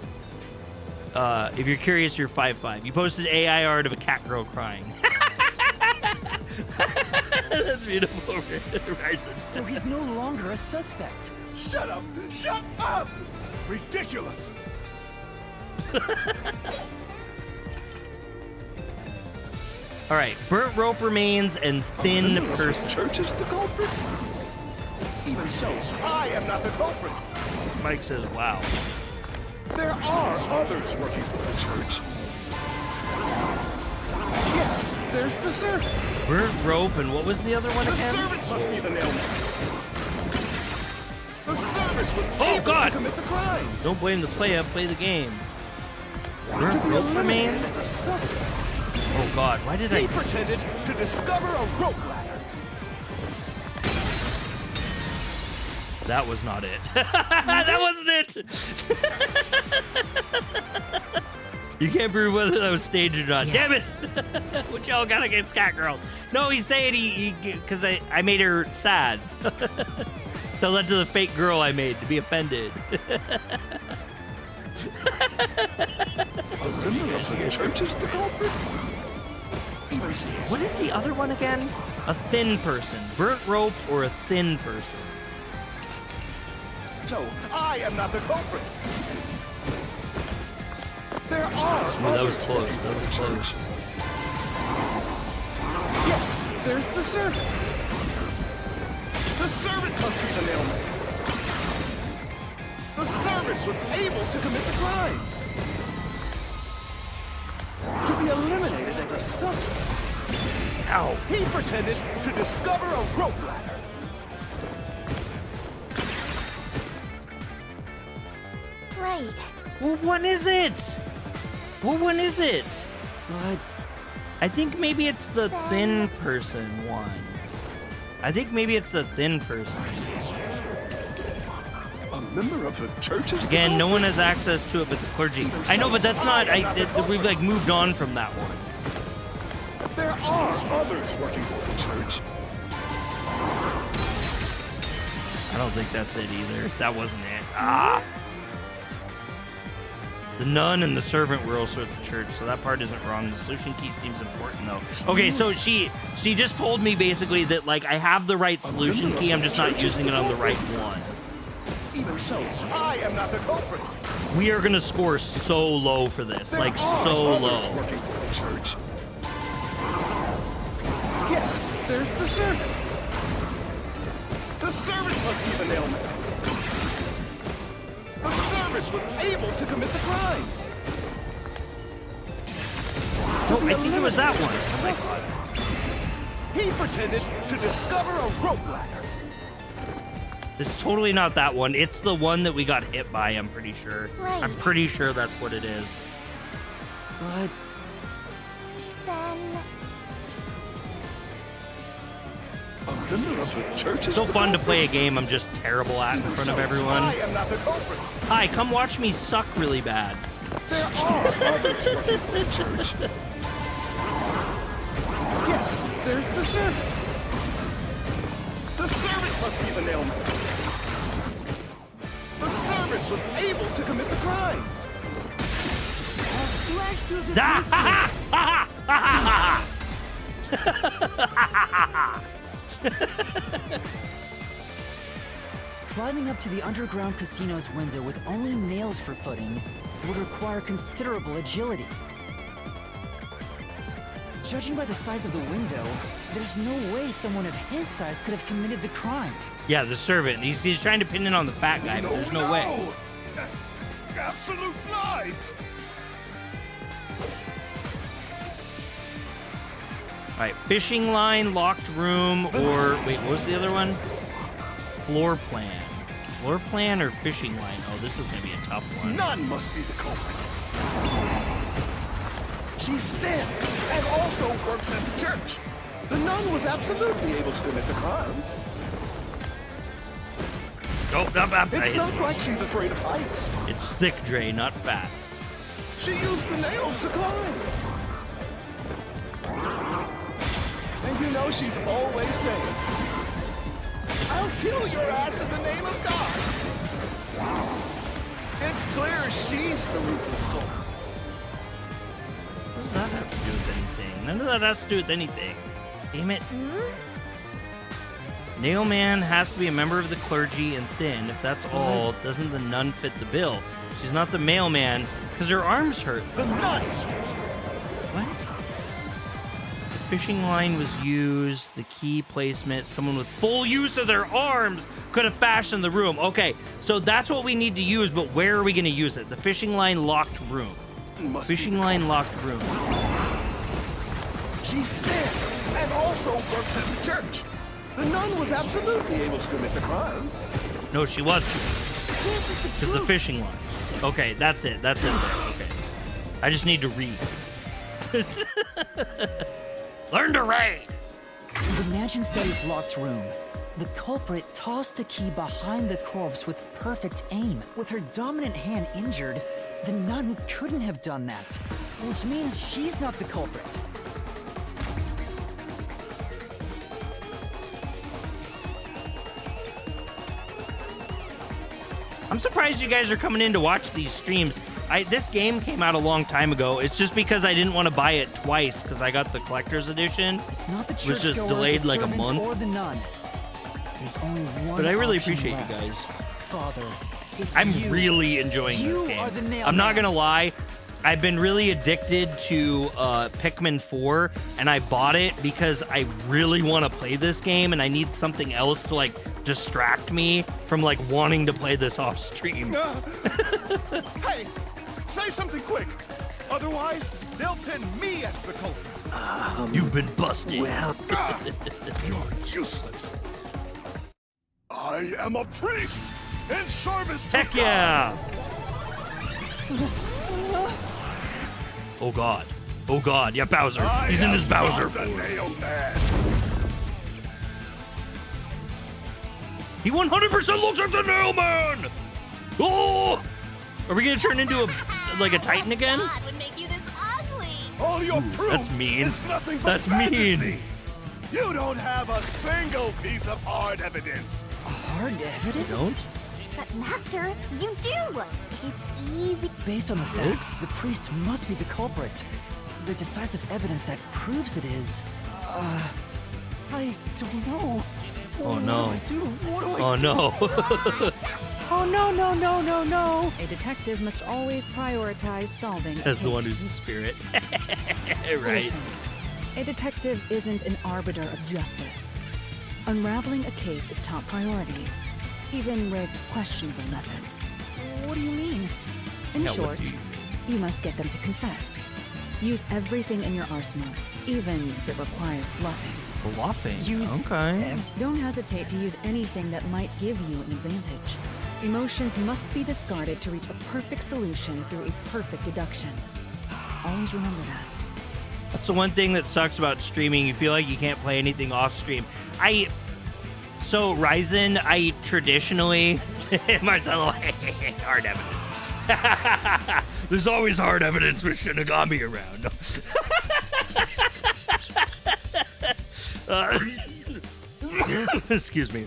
Speaker 1: If you're curious, you're 5'5". You posted AI art of a cat girl crying. That's beautiful.
Speaker 3: So he's no longer a suspect.
Speaker 6: Shut up! Shut up! Ridiculous!
Speaker 1: All right, burnt rope remains and thin person.
Speaker 6: The church is the culprit? Even so, I am not the culprit.
Speaker 1: Mike says, wow.
Speaker 6: There are others working for the church. Yes, there's the servant.
Speaker 1: Burnt rope, and what was the other one
Speaker 6: The
Speaker 1: again?
Speaker 6: servant must be the mailman. The servant was able
Speaker 1: God.
Speaker 6: to commit the crimes.
Speaker 1: Don't blame the player, play the game. Burnt
Speaker 6: To be
Speaker 1: rope
Speaker 6: eliminated
Speaker 1: remains?
Speaker 6: as a suspect.
Speaker 1: Oh God, why did
Speaker 6: He
Speaker 1: I...
Speaker 6: pretended to discover a rope ladder.
Speaker 1: That was not it. That wasn't it! You can't prove whether that was staged or not.
Speaker 3: Yeah.
Speaker 1: Damn it! What y'all got against Catgirl? No, he's saying he because I made her sad. Tell that to the fake girl I made to be offended.
Speaker 6: A member of the church is the culprit.
Speaker 1: What is the other one again? A thin person. Burnt rope or a thin person?
Speaker 6: So, I am not the culprit. There are
Speaker 1: Ooh, that was
Speaker 6: others
Speaker 1: close.
Speaker 6: working
Speaker 1: That was
Speaker 6: for the
Speaker 1: close.
Speaker 6: church. Yes, there's the servant. The servant must be the mailman. The servant was able to commit the crimes. To be eliminated as a suspect.
Speaker 1: Ow.
Speaker 6: He pretended to discover a rope ladder.
Speaker 4: Right.
Speaker 1: Well, what is it? What one is it?
Speaker 3: But
Speaker 1: I think maybe it's the thin person one. I think maybe it's the thin person.
Speaker 6: A member of the church is
Speaker 1: Again, no one has access to it but the clergy. I know, but that's not. We've like moved on from that one.
Speaker 6: There are others working for the church.
Speaker 1: I don't think that's it either. That wasn't it. Ah! The nun and the servant were also at the church, so that part isn't wrong. The solution key seems important, though. Okay, so she just told me basically that, like, I have the right solution key, I'm just not using it on the right one.
Speaker 6: Even so, I am not the culprit.
Speaker 1: We are gonna score so low for this,
Speaker 6: There
Speaker 1: like,
Speaker 6: are
Speaker 1: so
Speaker 6: others
Speaker 1: low.
Speaker 6: working for the church. Yes, there's the servant. The servant must be the nailman. The servant was able to commit the crimes.
Speaker 1: Oh, I think it was that one.
Speaker 6: Suspect. He pretended to discover a rope ladder.
Speaker 1: This is totally not that one. It's the one that we got hit by, I'm pretty sure.
Speaker 4: Right.
Speaker 1: I'm pretty sure that's what it is.
Speaker 3: But
Speaker 4: Then...
Speaker 6: A member of the church is
Speaker 1: So
Speaker 6: the
Speaker 1: fun to
Speaker 6: culprit.
Speaker 1: play a game I'm just terrible at in
Speaker 6: Even
Speaker 1: front of
Speaker 6: so,
Speaker 1: everyone.
Speaker 6: I am not the culprit.
Speaker 1: Hi, come watch me suck really bad.
Speaker 6: There are others working for the church. Yes, there's the servant. The servant must be the nailman. The servant was able to commit the crimes. I'll slash through this
Speaker 1: Ah,
Speaker 6: mystery.
Speaker 1: ha, ha, ha, ha, ha,
Speaker 3: climbing up to the underground casino's window with only nails for footing would require considerable agility. Judging by the size of the window, there's no way someone of his size could have committed the crime.
Speaker 1: Yeah, the servant. He's trying to pin it on the fat guy, but there's no way.
Speaker 6: Absolute lies.
Speaker 1: All right, fishing line, locked room, or wait, what was the other one? Floor plan. Floor plan or fishing line? Oh, this is gonna be a tough one.
Speaker 6: None must be the culprit. She's thin and also works at the church. The nun was absolutely able to commit the crimes.
Speaker 1: Oh,
Speaker 6: It's not like she's afraid of heights.
Speaker 1: it's thick, Dre, not fat.
Speaker 6: She used the nails to climb. And you know she's always saying, I'll kill your ass in the name of God. It's clear she's the ruthless soul.
Speaker 1: What does that have to do with anything? None of that has to do with anything. Damn it. Nailman has to be a member of the clergy and thin. If that's all, doesn't the nun fit the bill? She's not the mailman because her arms hurt.
Speaker 6: The nun!
Speaker 1: What? The fishing line was used, the key placement, someone with full use of their arms could have fashioned the room. Okay, so that's what we need to use, but where are we going to use it? The fishing line locked room.
Speaker 6: Must be
Speaker 1: Fishing
Speaker 6: the
Speaker 1: line locked room.
Speaker 6: She's thin and also works at the church. The nun was absolutely able to commit the crimes.
Speaker 1: No, she wasn't. It's the fishing line. Okay, that's it. That's it there. Okay. I just need to read. Learn to read.
Speaker 3: In the mansion study's locked room, the culprit tossed the key behind the corpse with perfect aim. With her dominant hand injured, the nun couldn't have done that, which means she's not the culprit.
Speaker 1: I'm surprised you guys are coming in to watch these streams. This game came out a long time ago. It's just because I didn't want to buy it twice because I got the collector's edition.
Speaker 3: It's not the
Speaker 1: Was
Speaker 3: churchgoer,
Speaker 1: just delayed
Speaker 3: the
Speaker 1: like a
Speaker 3: servant,
Speaker 1: month.
Speaker 3: or the nun. There's only one
Speaker 1: But I really
Speaker 3: option
Speaker 1: appreciate you
Speaker 3: left.
Speaker 1: guys.
Speaker 3: Father, it's
Speaker 1: I'm
Speaker 3: you.
Speaker 1: really enjoying
Speaker 3: You
Speaker 1: this game.
Speaker 3: are the nail
Speaker 1: I'm not
Speaker 3: man.
Speaker 1: gonna lie. I've been really addicted to Pikmin 4, and I bought it because I really want to play this game, and I need something else to like distract me from like wanting to play this off stream.
Speaker 6: Hey, say something quick. Otherwise, they'll pin me as the culprit.
Speaker 1: You've been busted.
Speaker 5: Well,
Speaker 6: You're useless. I am a priest in service to
Speaker 1: Heck
Speaker 6: God.
Speaker 1: yeah! Oh god. Oh god. Yeah, Bowser. He's in his Bowser
Speaker 6: the
Speaker 1: form.
Speaker 6: nail man.
Speaker 1: He 100% looks like the nail man! Oh! Are we gonna turn into a Titan again?
Speaker 4: God would make you this ugly.
Speaker 6: All your
Speaker 1: Ooh,
Speaker 6: proof
Speaker 1: that's mean.
Speaker 6: is nothing but
Speaker 1: That's mean.
Speaker 6: fantasy. You don't have a single piece of hard evidence.
Speaker 3: Hard evidence?
Speaker 1: Don't?
Speaker 4: But Master, you do! It's easy.
Speaker 3: Based on the facts, the priest must be the culprit. The decisive evidence that proves it is... I don't know.
Speaker 1: Oh no.
Speaker 3: What do I do? What do I
Speaker 1: Oh
Speaker 3: do?
Speaker 1: no. Oh no, no, no, no, no.
Speaker 2: A detective must always prioritize solving a
Speaker 1: Says the one
Speaker 2: case.
Speaker 1: who's the spirit. Right.
Speaker 2: Listen, a detective isn't an arbiter of justice. Unraveling a case is top priority, even with questionable methods. What do you mean? In
Speaker 1: Yeah, what
Speaker 2: short,
Speaker 1: do you
Speaker 2: you must get them to confess. Use everything in your arsenal, even if it requires bluffing.
Speaker 1: Bluffing.
Speaker 3: Use
Speaker 1: Okay.
Speaker 2: Don't hesitate to use anything that might give you an advantage. Emotions must be discarded to reach a perfect solution through a perfect deduction. Always remember that.
Speaker 1: That's the one thing that sucks about streaming. You feel like you can't play anything off stream. So Ryzen, I traditionally Marcelo hard evidence. There's always hard evidence with Shinigami around. Excuse me.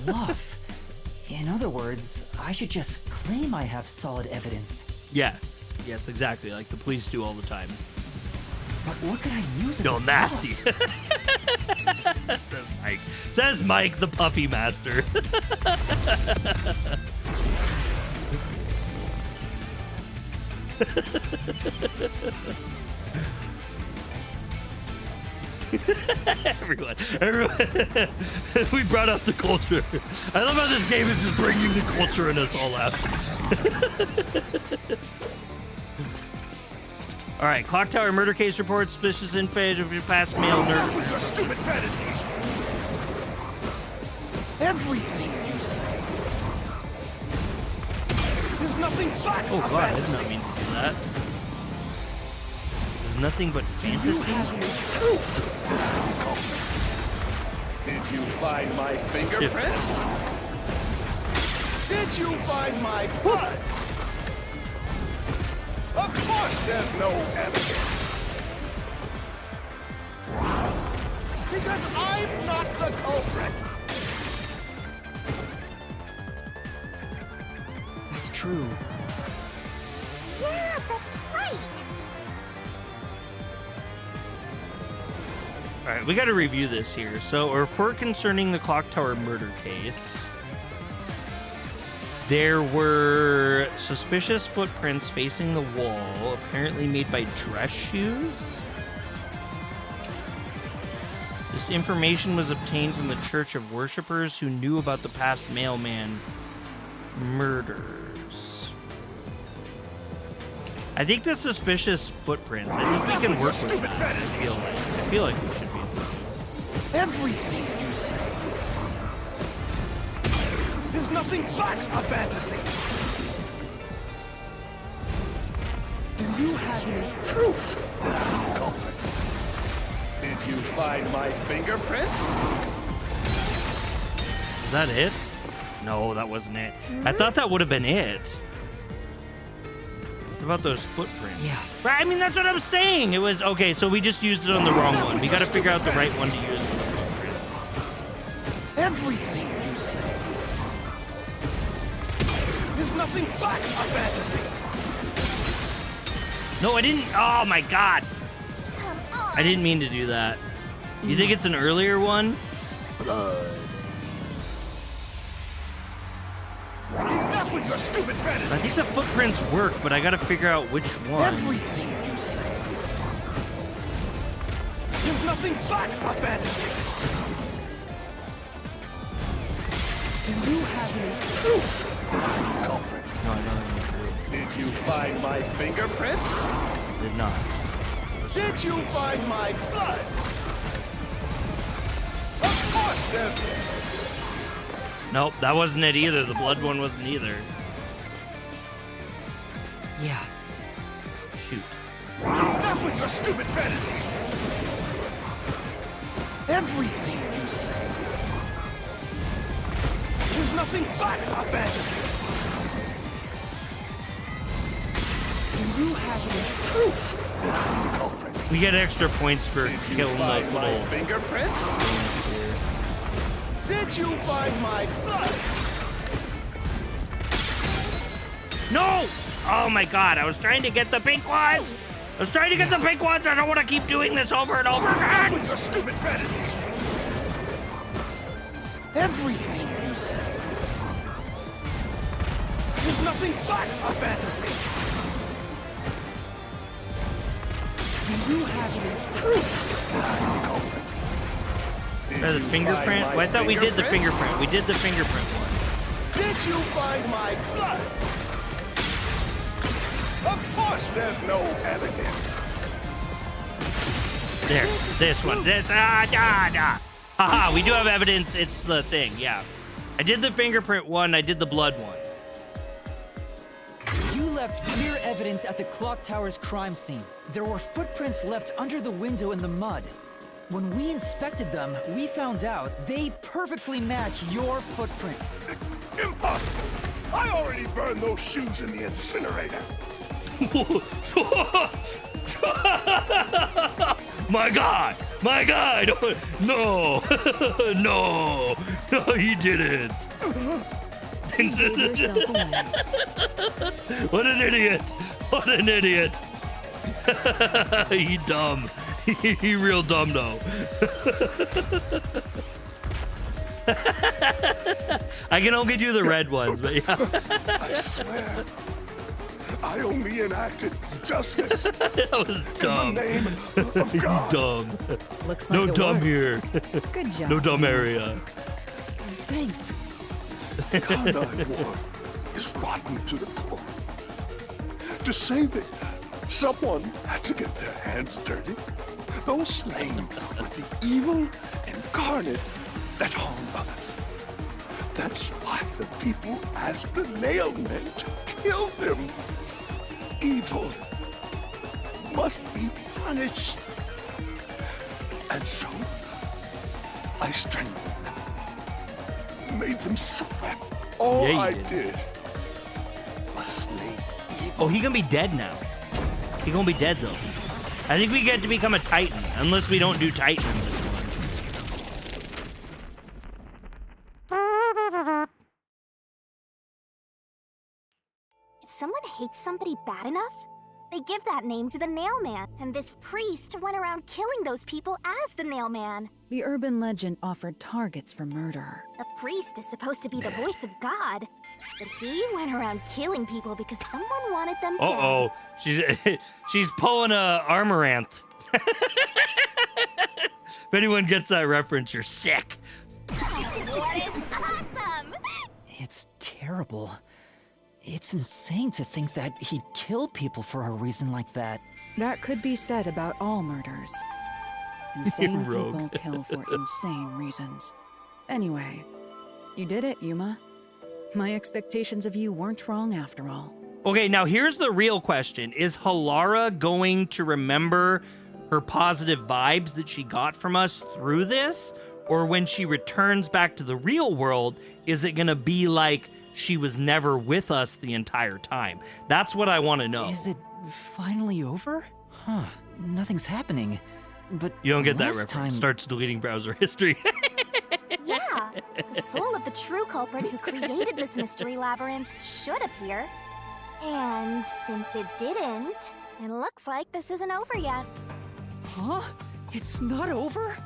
Speaker 3: Bluff. In other words, I should just claim I have solid evidence.
Speaker 1: Yes, exactly. Like the police do all the time.
Speaker 3: But what could I use as
Speaker 1: Feel
Speaker 3: a
Speaker 1: nasty.
Speaker 3: bluff?
Speaker 1: Says Mike. Says Mike, the Puffy Master. Everyone. We brought up the culture. I love how this game is just bringing the culture in us all out. All right, Clock Tower murder case report, suspicious infant of your past male
Speaker 6: Enough
Speaker 1: nurse.
Speaker 6: with your stupid fantasies. Everything you say is nothing but
Speaker 1: Oh
Speaker 6: a
Speaker 1: god, I did
Speaker 6: fantasy.
Speaker 1: not mean to do that. There's nothing but
Speaker 6: Do you
Speaker 1: fantasy.
Speaker 6: have any proof? Did you find my fingerprints? Did you find my blood? Of course there's no evidence. Because I'm not the culprit.
Speaker 3: That's true.
Speaker 4: Yeah, that's right.
Speaker 1: All right, we got to review this here. So, a report concerning the Clock Tower murder case. There were suspicious footprints facing the wall, apparently made by dress shoes. This information was obtained from the Church of Worshippers who knew about the past mailman murders. I think the suspicious footprints, I think we can work with that. I feel like we should be able to.
Speaker 6: Everything you say is nothing but a fantasy. Do you have any proof that I'm the culprit? Did you find my fingerprints?
Speaker 1: Is that it? No, that wasn't it. I thought that would have been it. What about those footprints?
Speaker 3: Yeah.
Speaker 1: Right, I mean, that's what I'm saying. It was, okay, so we just used it on the wrong one. We got to figure out the right one to use for the footprints.
Speaker 6: Everything you say is nothing but a fantasy.
Speaker 1: No, I didn't. Oh, my God.
Speaker 4: Come on.
Speaker 1: I didn't mean to do that. You think it's an earlier one?
Speaker 6: Enough with your stupid fantasies.
Speaker 1: I think the footprints work, but I got to figure out which one.
Speaker 6: Everything you say is nothing but a fantasy. Do you have any proof that I'm the culprit?
Speaker 1: No, I don't have any proof.
Speaker 6: Did you find my fingerprints?
Speaker 1: Did not.
Speaker 6: Did you find my blood? Of course there's...
Speaker 1: Nope, that wasn't it either. The blood one wasn't either.
Speaker 3: Yeah.
Speaker 1: Shoot.
Speaker 6: Enough with your stupid fantasies. Everything you say is nothing but a fantasy. Do you have any proof that I'm the culprit?
Speaker 1: We get extra points for
Speaker 6: Did you
Speaker 1: killing those
Speaker 6: find my
Speaker 1: little.
Speaker 6: fingerprints? Did you find my blood?
Speaker 1: No! Oh my god, I was trying to get the pink ones! I was trying to get the pink ones! I don't want to keep doing this over and over
Speaker 6: Enough with
Speaker 1: again!
Speaker 6: your stupid fantasies! Everything you say is nothing but a fantasy! Do you have any proof that I'm the culprit? Did
Speaker 1: The
Speaker 6: you
Speaker 1: fingerprint?
Speaker 6: find my
Speaker 1: Well, I thought we did the
Speaker 6: fingerprints?
Speaker 1: fingerprint. We did the fingerprint one.
Speaker 6: Did you find my blood? Of course there's no evidence.
Speaker 1: There, this one. Haha, we do have evidence. It's the thing, yeah. I did the fingerprint one, I did the blood one.
Speaker 3: You left clear evidence at the clock tower's crime scene. There were footprints left under the window in the mud. When we inspected them, we found out they perfectly match your footprints.
Speaker 6: Impossible. I already burned those shoes in the incinerator.
Speaker 1: My God! My God! No! No! No, you didn't!
Speaker 2: Gave yourself away.
Speaker 1: What an idiot! What an idiot! He dumb. He real dumb though. I can only do the red ones, but yeah.
Speaker 6: I swear, I only enacted justice
Speaker 1: That was
Speaker 6: in
Speaker 1: dumb.
Speaker 6: the name of God.
Speaker 1: Dumb.
Speaker 2: Looks like
Speaker 1: No
Speaker 2: it
Speaker 1: dumb
Speaker 2: worked.
Speaker 1: here.
Speaker 2: Good job.
Speaker 1: No dumb area.
Speaker 3: Thanks.
Speaker 6: The God I wore is rotten to the core. To save it, someone had to get their hands dirty. Those slain with the evil incarnate that harm others. That's why the people asked the nailmen to kill them. Evil must be punished. And so, I strangled them. Made them suffer. All
Speaker 1: Yeah, you
Speaker 6: I
Speaker 1: did.
Speaker 6: did was slay evil.
Speaker 1: Oh, he gonna be dead now. He gonna be dead though. I think we get to become a Titan, unless we don't do Titan in this one.
Speaker 4: If someone hates somebody bad enough, they give that name to the Nailman. And this priest went around killing those people as the Nailman.
Speaker 2: The urban legend offered targets for murder.
Speaker 4: A priest is supposed to be the voice of God, but he went around killing people because someone wanted them dead.
Speaker 1: Uh-oh. She's pulling a Armoranth. If anyone gets that reference, you're sick.
Speaker 4: What is awesome?
Speaker 3: It's terrible. It's insane to think that he'd kill people for a reason like that.
Speaker 2: That could be said about all murders. Insane
Speaker 1: Rogue.
Speaker 2: people kill for insane reasons. Anyway, you did it, Yuma. My expectations of you weren't wrong after all.
Speaker 1: Okay, now here's the real question. Is Halara going to remember her positive vibes that she got from us through this? Or when she returns back to the real world, is it gonna be like she was never with us the entire time? That's what I want to know.
Speaker 3: Is it finally over? Huh, nothing's happening. But
Speaker 1: You don't get that
Speaker 3: last
Speaker 1: reference.
Speaker 3: time...
Speaker 1: Starts deleting browser history.
Speaker 4: Yeah, the soul of the true culprit who created this mystery labyrinth should appear. And since it didn't, it looks like this isn't over yet.
Speaker 3: Huh? It's not over?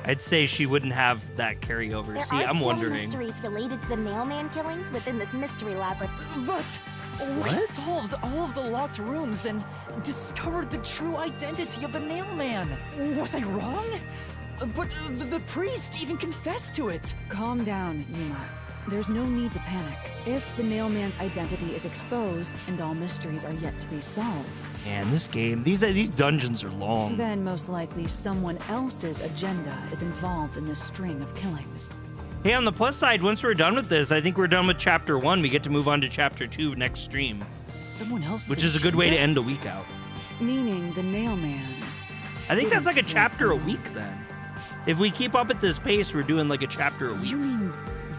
Speaker 1: I'd say she wouldn't have that carryover.
Speaker 4: There
Speaker 1: See,
Speaker 4: are
Speaker 1: I'm
Speaker 4: still
Speaker 1: wondering.
Speaker 4: mysteries related to the Nailman killings within this mystery labyrinth.
Speaker 3: But we
Speaker 1: What?
Speaker 3: solved all of the locked rooms and discovered the true identity of the Nailman. Was I wrong? But the priest even confessed to it.
Speaker 2: Calm down, Yuma. There's no need to panic. If the Nailman's identity is exposed and all mysteries are yet to be solved,
Speaker 1: Man, this game, these dungeons are long.
Speaker 2: then most likely someone else's agenda is involved in this string of killings.
Speaker 1: Hey, on the plus side, once we're done with this, I think we're done with chapter 1. We get to move on to chapter 2 next stream,
Speaker 3: Someone else.
Speaker 1: which is a good way to end the week out.
Speaker 2: Meaning the Nailman.
Speaker 1: I think that's like a
Speaker 2: Didn't
Speaker 1: chapter a
Speaker 2: work.
Speaker 1: week then. If we keep up at this pace, we're doing like a chapter a week.
Speaker 3: You mean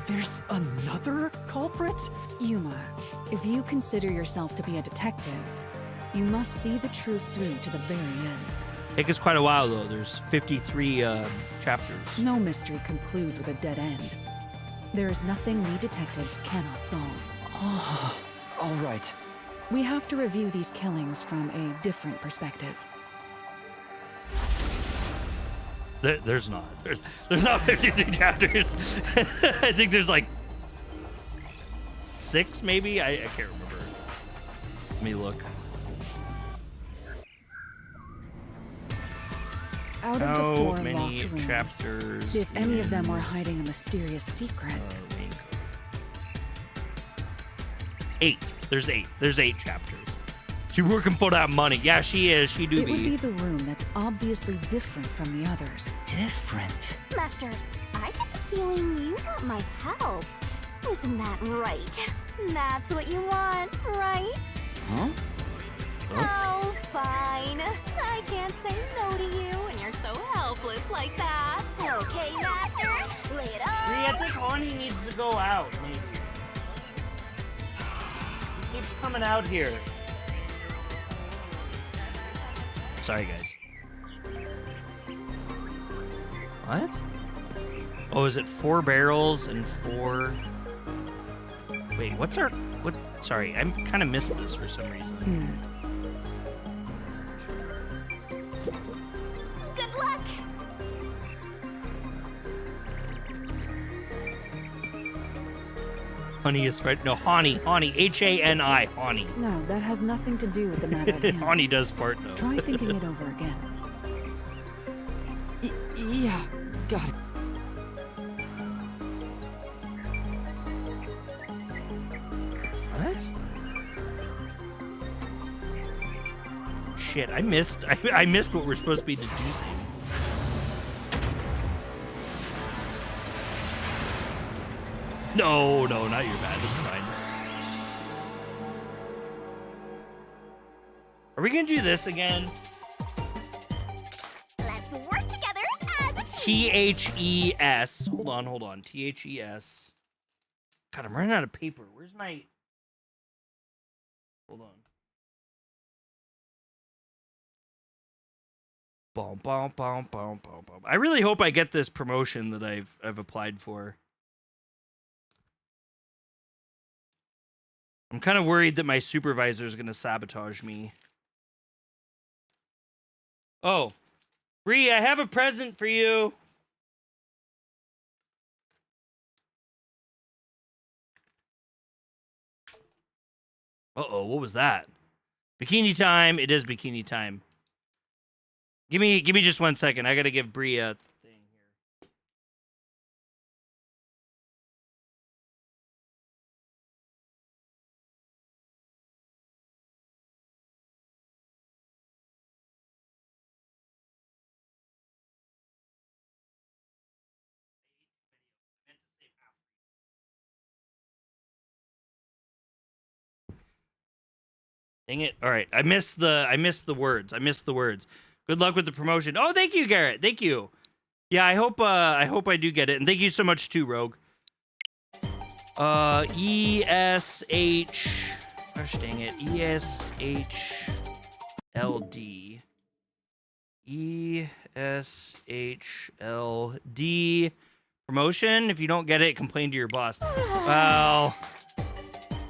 Speaker 3: There's another culprit?
Speaker 2: Yuma, if you consider yourself to be a detective, you must see the truth through to the very end.
Speaker 1: Take us quite a while, though. There's 53 chapters.
Speaker 2: No mystery concludes with a dead end. There is nothing we detectives cannot solve.
Speaker 3: All right.
Speaker 2: We have to review these killings from a different perspective.
Speaker 1: There's not. There's not 53 chapters. I think there's like 6, maybe? I can't remember. Let me look.
Speaker 2: Out of
Speaker 1: How
Speaker 2: the 4
Speaker 1: many
Speaker 2: locked rooms,
Speaker 1: chapters
Speaker 2: if any of them
Speaker 1: in,
Speaker 2: were hiding a mysterious secret,
Speaker 1: RainCode? 8. There's 8. There's 8 chapters. She's working for that money. Yeah, she is. She do
Speaker 2: it would
Speaker 1: be.
Speaker 2: be the room that's obviously different from the others.
Speaker 3: Different.
Speaker 4: Master, I get the feeling you want my help. Isn't that right? That's what you want, right?
Speaker 3: Huh?
Speaker 4: Oh, fine. I can't say no to you when you're so helpless like that. Okay, Master, lay it on.
Speaker 1: I think Honey needs to go out, maybe. He keeps coming out here. Sorry, guys. What? Oh, is it 4 barrels and 4... Wait, what's our... What? Sorry, I kind of missed this for some reason.
Speaker 4: Good luck.
Speaker 1: Honey is right. No, Hani. H-A-N-I. Hani.
Speaker 2: No, that has nothing to do with the matter at hand.
Speaker 1: Hani does part, though.
Speaker 2: Try thinking it over again.
Speaker 3: Yeah, got it.
Speaker 1: What? Shit, I missed what we're supposed to be deducing. No, not your bad. That's fine. Are we gonna do this again?
Speaker 4: Let's work together as a team.
Speaker 1: T-H-E-S. Hold on. T-H-E-S. God, I'm running out of paper. Where's my... Hold on. Boom, boom, boom, boom, boom, boom. I really hope I get this promotion that I've applied for. I'm kind of worried that my supervisor is going to sabotage me. Oh, Bree, I have a present for you. Uh-oh, what was that? Bikini time. It is bikini time. Give me just 1 second. I got to give Bree a thing here. Dang it. All right. I missed the words. Good luck with the promotion. Oh, thank you, Garrett. Thank you. Yeah, I hope I do get it. And thank you so much too, Rogue. E-S-H... Gosh dang it. E-S-H-L-D. E-S-H-L-D. Promotion. If you don't get it, complain to your boss. Well...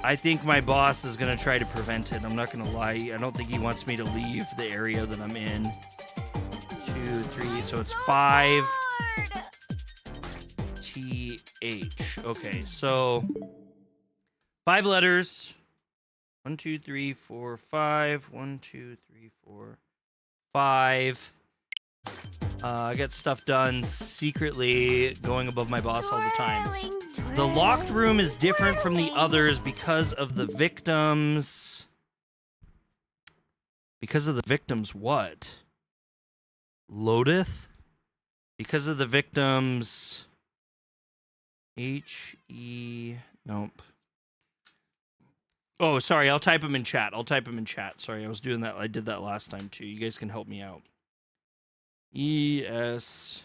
Speaker 1: I think my boss is going to try to prevent it. I'm not going to lie. I don't think he wants me to leave the area that I'm in. 2, 3, so it's 5. T-H. Okay, so 5 letters. 1, 2, 3, 4, 5. 1, 2, 3, 4, 5. I get stuff done secretly, going above my boss all the time. The locked room is different from the others because of the victims. Because of the victims what? Lodith? Because of the victims... H-E... Nope. Oh, sorry, I'll type them in chat. Sorry, I was doing that. I did that last time too. You guys can help me out. E-S-H-L-D-O-N.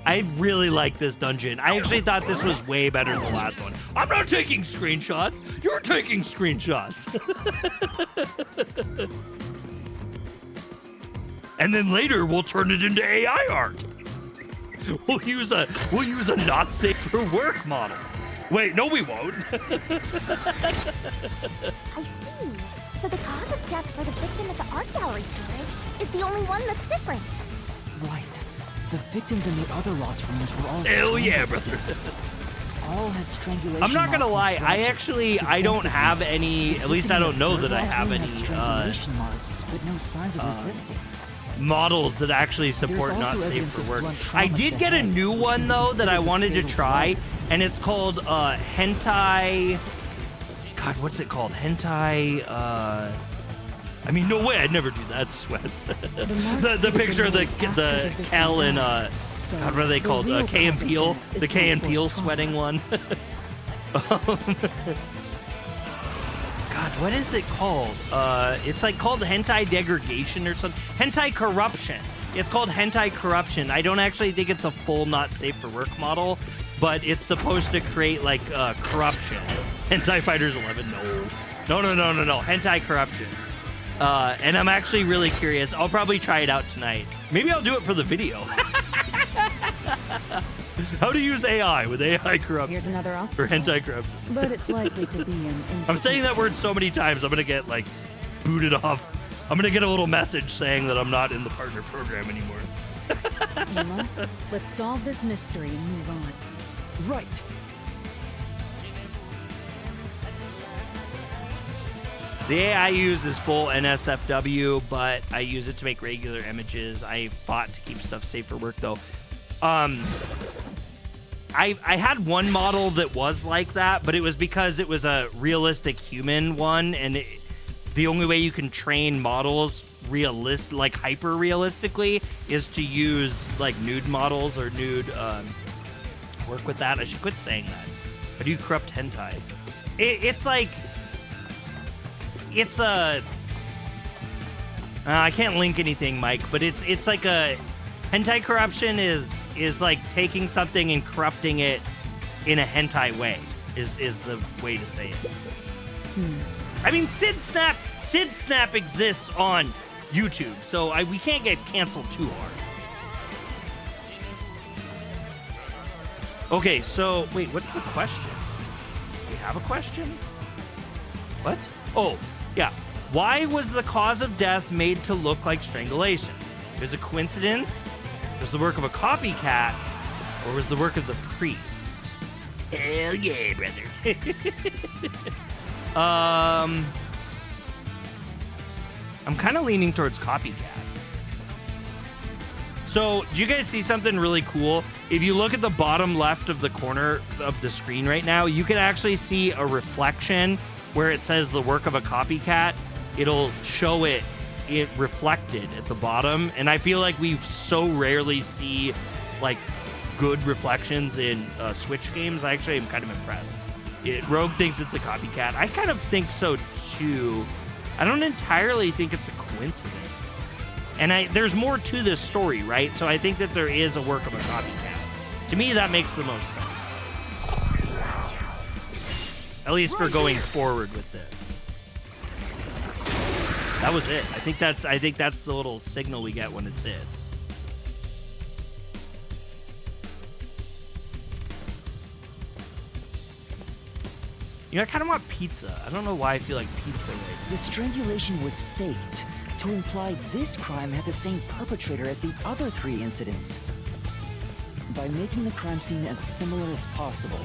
Speaker 1: I really like this dungeon. I actually thought this was way better than the last one. I'm not taking screenshots. You're taking screenshots. And then later we'll turn it into AI art. We'll use a not safe for work model. Wait, no, we won't.
Speaker 4: I see. So the cause of death for the victim at the art gallery storage is the only one that's different.
Speaker 3: Right. The victims in the other locked rooms were all
Speaker 1: Hell yeah,
Speaker 3: strangled.
Speaker 1: brother.
Speaker 3: All had strangulation.
Speaker 1: I'm not gonna
Speaker 3: marks
Speaker 1: lie.
Speaker 3: and
Speaker 1: I
Speaker 3: scratches.
Speaker 1: actually don't have any.
Speaker 3: The
Speaker 1: At least I
Speaker 3: victim
Speaker 1: don't
Speaker 3: in
Speaker 1: know
Speaker 3: the
Speaker 1: that I
Speaker 3: third
Speaker 1: have
Speaker 3: room
Speaker 1: any
Speaker 3: had strangulation marks, but no signs of resisting.
Speaker 1: models that actually support
Speaker 3: There's
Speaker 1: not
Speaker 3: also
Speaker 1: safe
Speaker 3: evidence
Speaker 1: for
Speaker 3: of
Speaker 1: work.
Speaker 3: blunt
Speaker 1: I
Speaker 3: traumas
Speaker 1: did
Speaker 3: to
Speaker 1: get a
Speaker 3: head,
Speaker 1: new
Speaker 3: which
Speaker 1: one
Speaker 3: can be
Speaker 1: though that I
Speaker 3: considered
Speaker 1: wanted to
Speaker 3: fatal
Speaker 1: try,
Speaker 3: blow.
Speaker 1: and it's called hentai. God, what's it called? Hentai. I mean, no way, I'd never do that. Sweats. the picture of the Kel and God, what are they called? Kay and Peele. The Kay and Peele sweating one. God, what is it called? It's like called hentai degradation or something. Hentai corruption. It's called hentai corruption. I don't actually think it's a full not safe for work model, but it's supposed to create like corruption. Hentai Fighters 11. No. Hentai corruption. And I'm actually really curious. I'll probably try it out tonight. Maybe I'll do it for the video. How to use AI with AI corruption.
Speaker 2: Here's another
Speaker 1: For
Speaker 2: obstacle.
Speaker 1: hentai corruption.
Speaker 2: But it's likely to be an
Speaker 1: I'm saying that
Speaker 2: insignificant-
Speaker 1: word so many times, I'm going to get, like, booted off. I'm going to get a little message saying that I'm not in the partner program anymore.
Speaker 2: Emma, let's solve this mystery and move on.
Speaker 3: Right.
Speaker 1: The AI I use is full NSFW, but I use it to make regular images. I fought to keep stuff safe for work, though. I had one model that was like that, but it was because it was a realistic human one, and the only way you can train models like hyper realistically is to use like nude models or nude work with that. I should quit saying that. How do you corrupt hentai? It's like it's a I can't link anything, Mike, but it's like a hentai corruption is like taking something and corrupting it in a hentai way is the way to say it. I mean, Sid Snap exists on YouTube, so we can't get canceled too hard. Okay, so wait, what's the question? We have a question? What? Oh, yeah. Why was the cause of death made to look like strangulation? Is it a coincidence? Was the work of a copycat, or was the work of the priest? Hell yeah, brother. I'm kind of leaning towards copycat. So, do you guys see something really cool? If you look at the bottom left of the corner of the screen right now, you can actually see a reflection where it says the work of a copycat. It'll show it reflected at the bottom, and I feel like we so rarely see like good reflections in Switch games. I actually am kind of impressed. Rogue thinks it's a copycat. I kind of think so too. I don't entirely think it's a coincidence. And there's more to this story, right? So I think that there is a work of a copycat. To me, that makes the most sense. At least for going forward with this. That was it. I think that's the little signal we get when it's it. You know, I kind of want pizza. I don't know why I feel like pizza right now.
Speaker 3: The strangulation was faked to imply this crime had the same perpetrator as the other 3 incidents. By making the crime scene as similar as possible,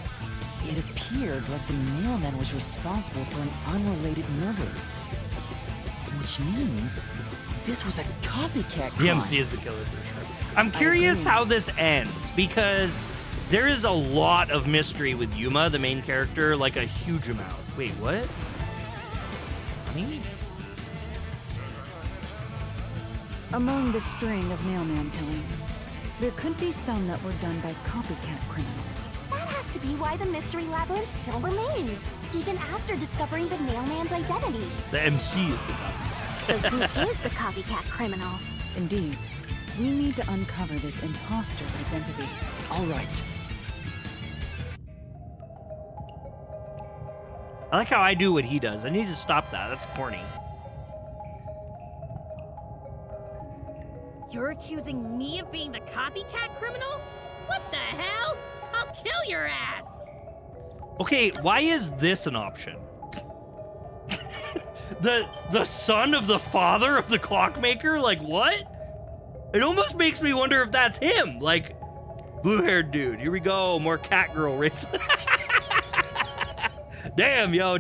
Speaker 3: it appeared like the mailman was responsible for an unrelated murder. Which means this was a copycat crime.
Speaker 1: The MC is the killer for sure. I'm curious how this ends, because there is a lot of mystery with Yuma, the main character, like a huge amount. Wait, what? Honey?
Speaker 2: Among the string of mailman killings, there could be some that were done by copycat criminals.
Speaker 4: That has to be why the mystery labyrinth still remains, even after discovering the mailman's identity.
Speaker 1: The MC is the copycat.
Speaker 4: So who is the copycat criminal?
Speaker 2: Indeed. We need to uncover this imposter's identity.
Speaker 3: All right.
Speaker 1: I like how I do what he does. I need to stop that. That's corny.
Speaker 7: You're accusing me of being the copycat criminal? What the hell? I'll kill your ass!
Speaker 1: Okay, why is this an option? the son of the father of the clockmaker? Like, what? It almost makes me wonder if that's him. Like, blue-haired dude. Here we go. More cat girl race. Damn, yo.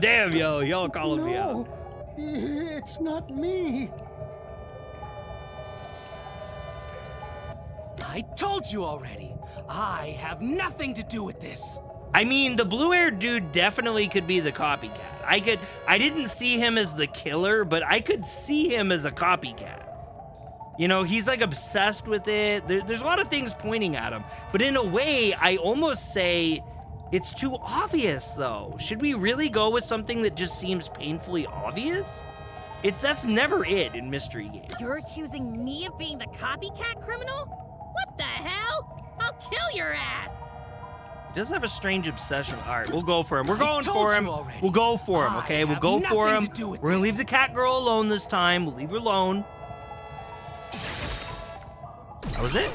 Speaker 1: Y'all calling me out.
Speaker 6: It's not me.
Speaker 8: I told you already. I have nothing to do with this.
Speaker 1: I mean, the blue-haired dude definitely could be the copycat. I didn't see him as the killer, but I could see him as a copycat. You know, he's like obsessed with it. There's a lot of things pointing at him. But in a way, I almost say it's too obvious, though. Should we really go with something that just seems painfully obvious? That's never it in mystery games.
Speaker 7: You're accusing me of being the copycat criminal? What the hell? I'll kill your ass!
Speaker 1: He does have a strange obsession. All right, we'll go for him. We're going
Speaker 8: told
Speaker 1: for
Speaker 8: you
Speaker 1: him.
Speaker 8: already.
Speaker 1: We'll go for him,
Speaker 8: I
Speaker 1: okay? We'll
Speaker 8: have
Speaker 1: go for him.
Speaker 8: nothing to do with
Speaker 1: We're gonna
Speaker 8: this.
Speaker 1: leave the cat girl alone this time. We'll leave her alone. That was it.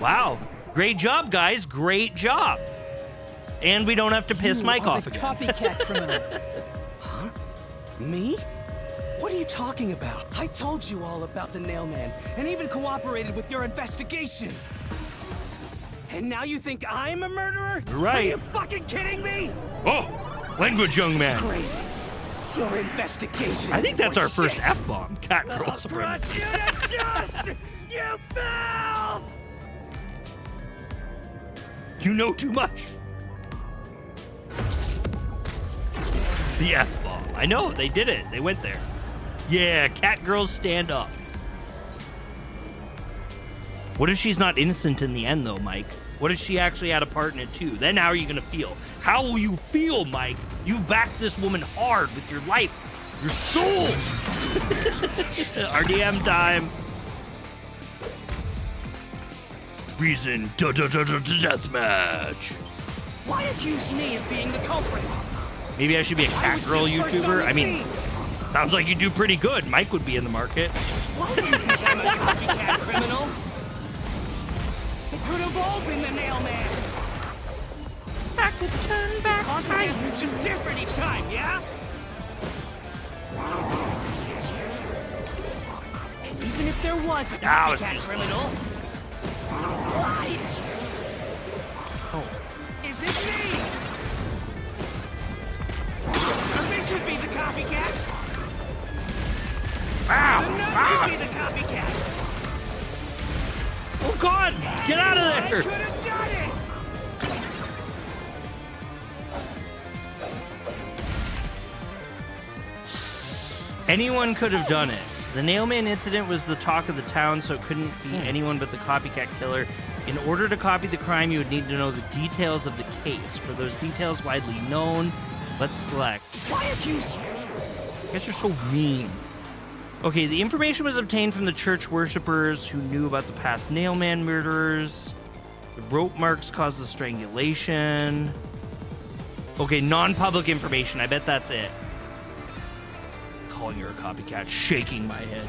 Speaker 1: Wow. Great job, guys. Great job. And we don't have to piss Mike off again.
Speaker 3: Copycat criminal.
Speaker 8: Huh? Me? What are you talking about? I told you all about the Nailman, and even cooperated with your investigation. And now you think I'm a murderer?
Speaker 1: You're right.
Speaker 8: Are you fucking kidding me?
Speaker 1: Oh, language, young man.
Speaker 8: Crazy. Your investigation.
Speaker 1: I think that's our first
Speaker 8: shit.
Speaker 1: F-bomb. Cat girl
Speaker 8: I'll
Speaker 1: supremacy.
Speaker 8: crush you to dust, you filth!
Speaker 1: You know too much. The F-bomb. I know, they did it. They went there. Yeah, cat girls stand up. What if she's not innocent in the end, though, Mike? What if she actually had a part in it, too? Then how are you going to feel? How will you feel, Mike? You backed this woman hard with your life, your soul. RDM time. Reason deathmatch.
Speaker 8: Why accuse me of being the culprit?
Speaker 1: Maybe I should be a
Speaker 8: I
Speaker 1: cat
Speaker 8: was
Speaker 1: girl
Speaker 8: just first on
Speaker 1: YouTuber.
Speaker 8: the
Speaker 1: I mean,
Speaker 8: scene.
Speaker 1: sounds like you do pretty good. Mike would be in the market.
Speaker 8: Why do you think I'm a copycat criminal? It could have all been the Nailman.
Speaker 1: I could turn back
Speaker 8: Constantly, it's just different each time, yeah? And even if there was a
Speaker 1: Now it's
Speaker 8: copycat
Speaker 1: just-
Speaker 8: criminal, why? Is it me? Something could be the copycat.
Speaker 1: Ow!
Speaker 8: The nut
Speaker 1: Ah!
Speaker 8: could be the copycat.
Speaker 1: Oh, God! Get out of
Speaker 8: I
Speaker 1: there!
Speaker 8: could have done it.
Speaker 1: Anyone could have done it. The Nailman incident was the talk of the town, so it couldn't be anyone but the copycat killer. In order to copy the crime, you would need to know the details of the case. For those details widely known, let's select.
Speaker 8: Why accuse?
Speaker 1: I guess you're so mean. Okay, the information was obtained from the church worshippers who knew about the past Nailman murderers. The rope marks caused the strangulation. Okay, non-public information. I bet that's it. Calling her a copycat, shaking my head.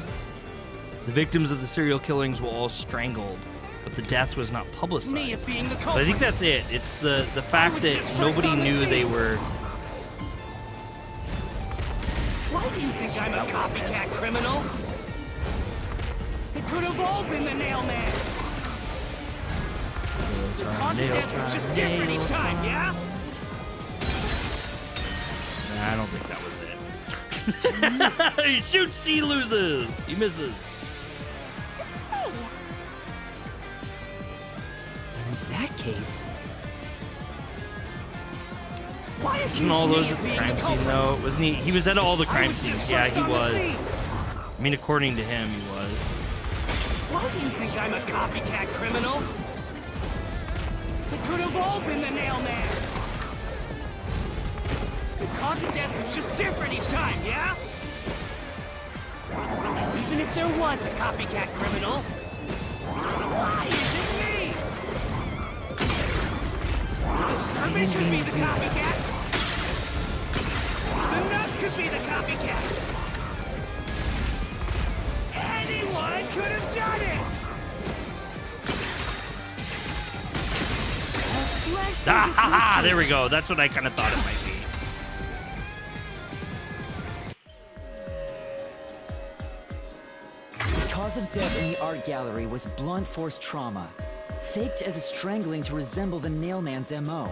Speaker 1: The victims of the serial killings were all strangled, but the death was not publicized.
Speaker 8: Me of being the
Speaker 1: But I
Speaker 8: culprit.
Speaker 1: think that's it. It's the fact
Speaker 8: was
Speaker 1: that
Speaker 8: just first
Speaker 1: nobody
Speaker 8: on the
Speaker 1: knew they
Speaker 8: scene.
Speaker 1: were.
Speaker 8: Why do you think I'm a copycat criminal? It could have all been the Nailman. The cause of death was just different each time, yeah?
Speaker 1: Nah, I don't think that was it. He shoots, he loses. He misses.
Speaker 4: Say,
Speaker 3: In that case,
Speaker 8: Why accuse
Speaker 1: Wasn't all
Speaker 8: me
Speaker 1: those
Speaker 8: of
Speaker 1: at the
Speaker 8: being
Speaker 1: crime scene
Speaker 8: culprit?
Speaker 1: though? Wasn't he? He was at all the
Speaker 8: I
Speaker 1: crime
Speaker 8: was
Speaker 1: scenes.
Speaker 8: just
Speaker 1: Yeah,
Speaker 8: first
Speaker 1: he
Speaker 8: on the
Speaker 1: was.
Speaker 8: scene.
Speaker 1: I mean, according to him, he was.
Speaker 8: Why do you think I'm a copycat criminal? It could have all been the Nailman. The cause of death was just different each time, yeah? Even if there was a copycat criminal, Why is it me? The servant could be the copycat. The nurse could be the copycat. Anyone could have done it.
Speaker 1: Ah, there we go. That's what I kind of thought it might be.
Speaker 3: The cause of death in the art gallery was blunt force trauma, faked as a strangling to resemble the Nailman's MO.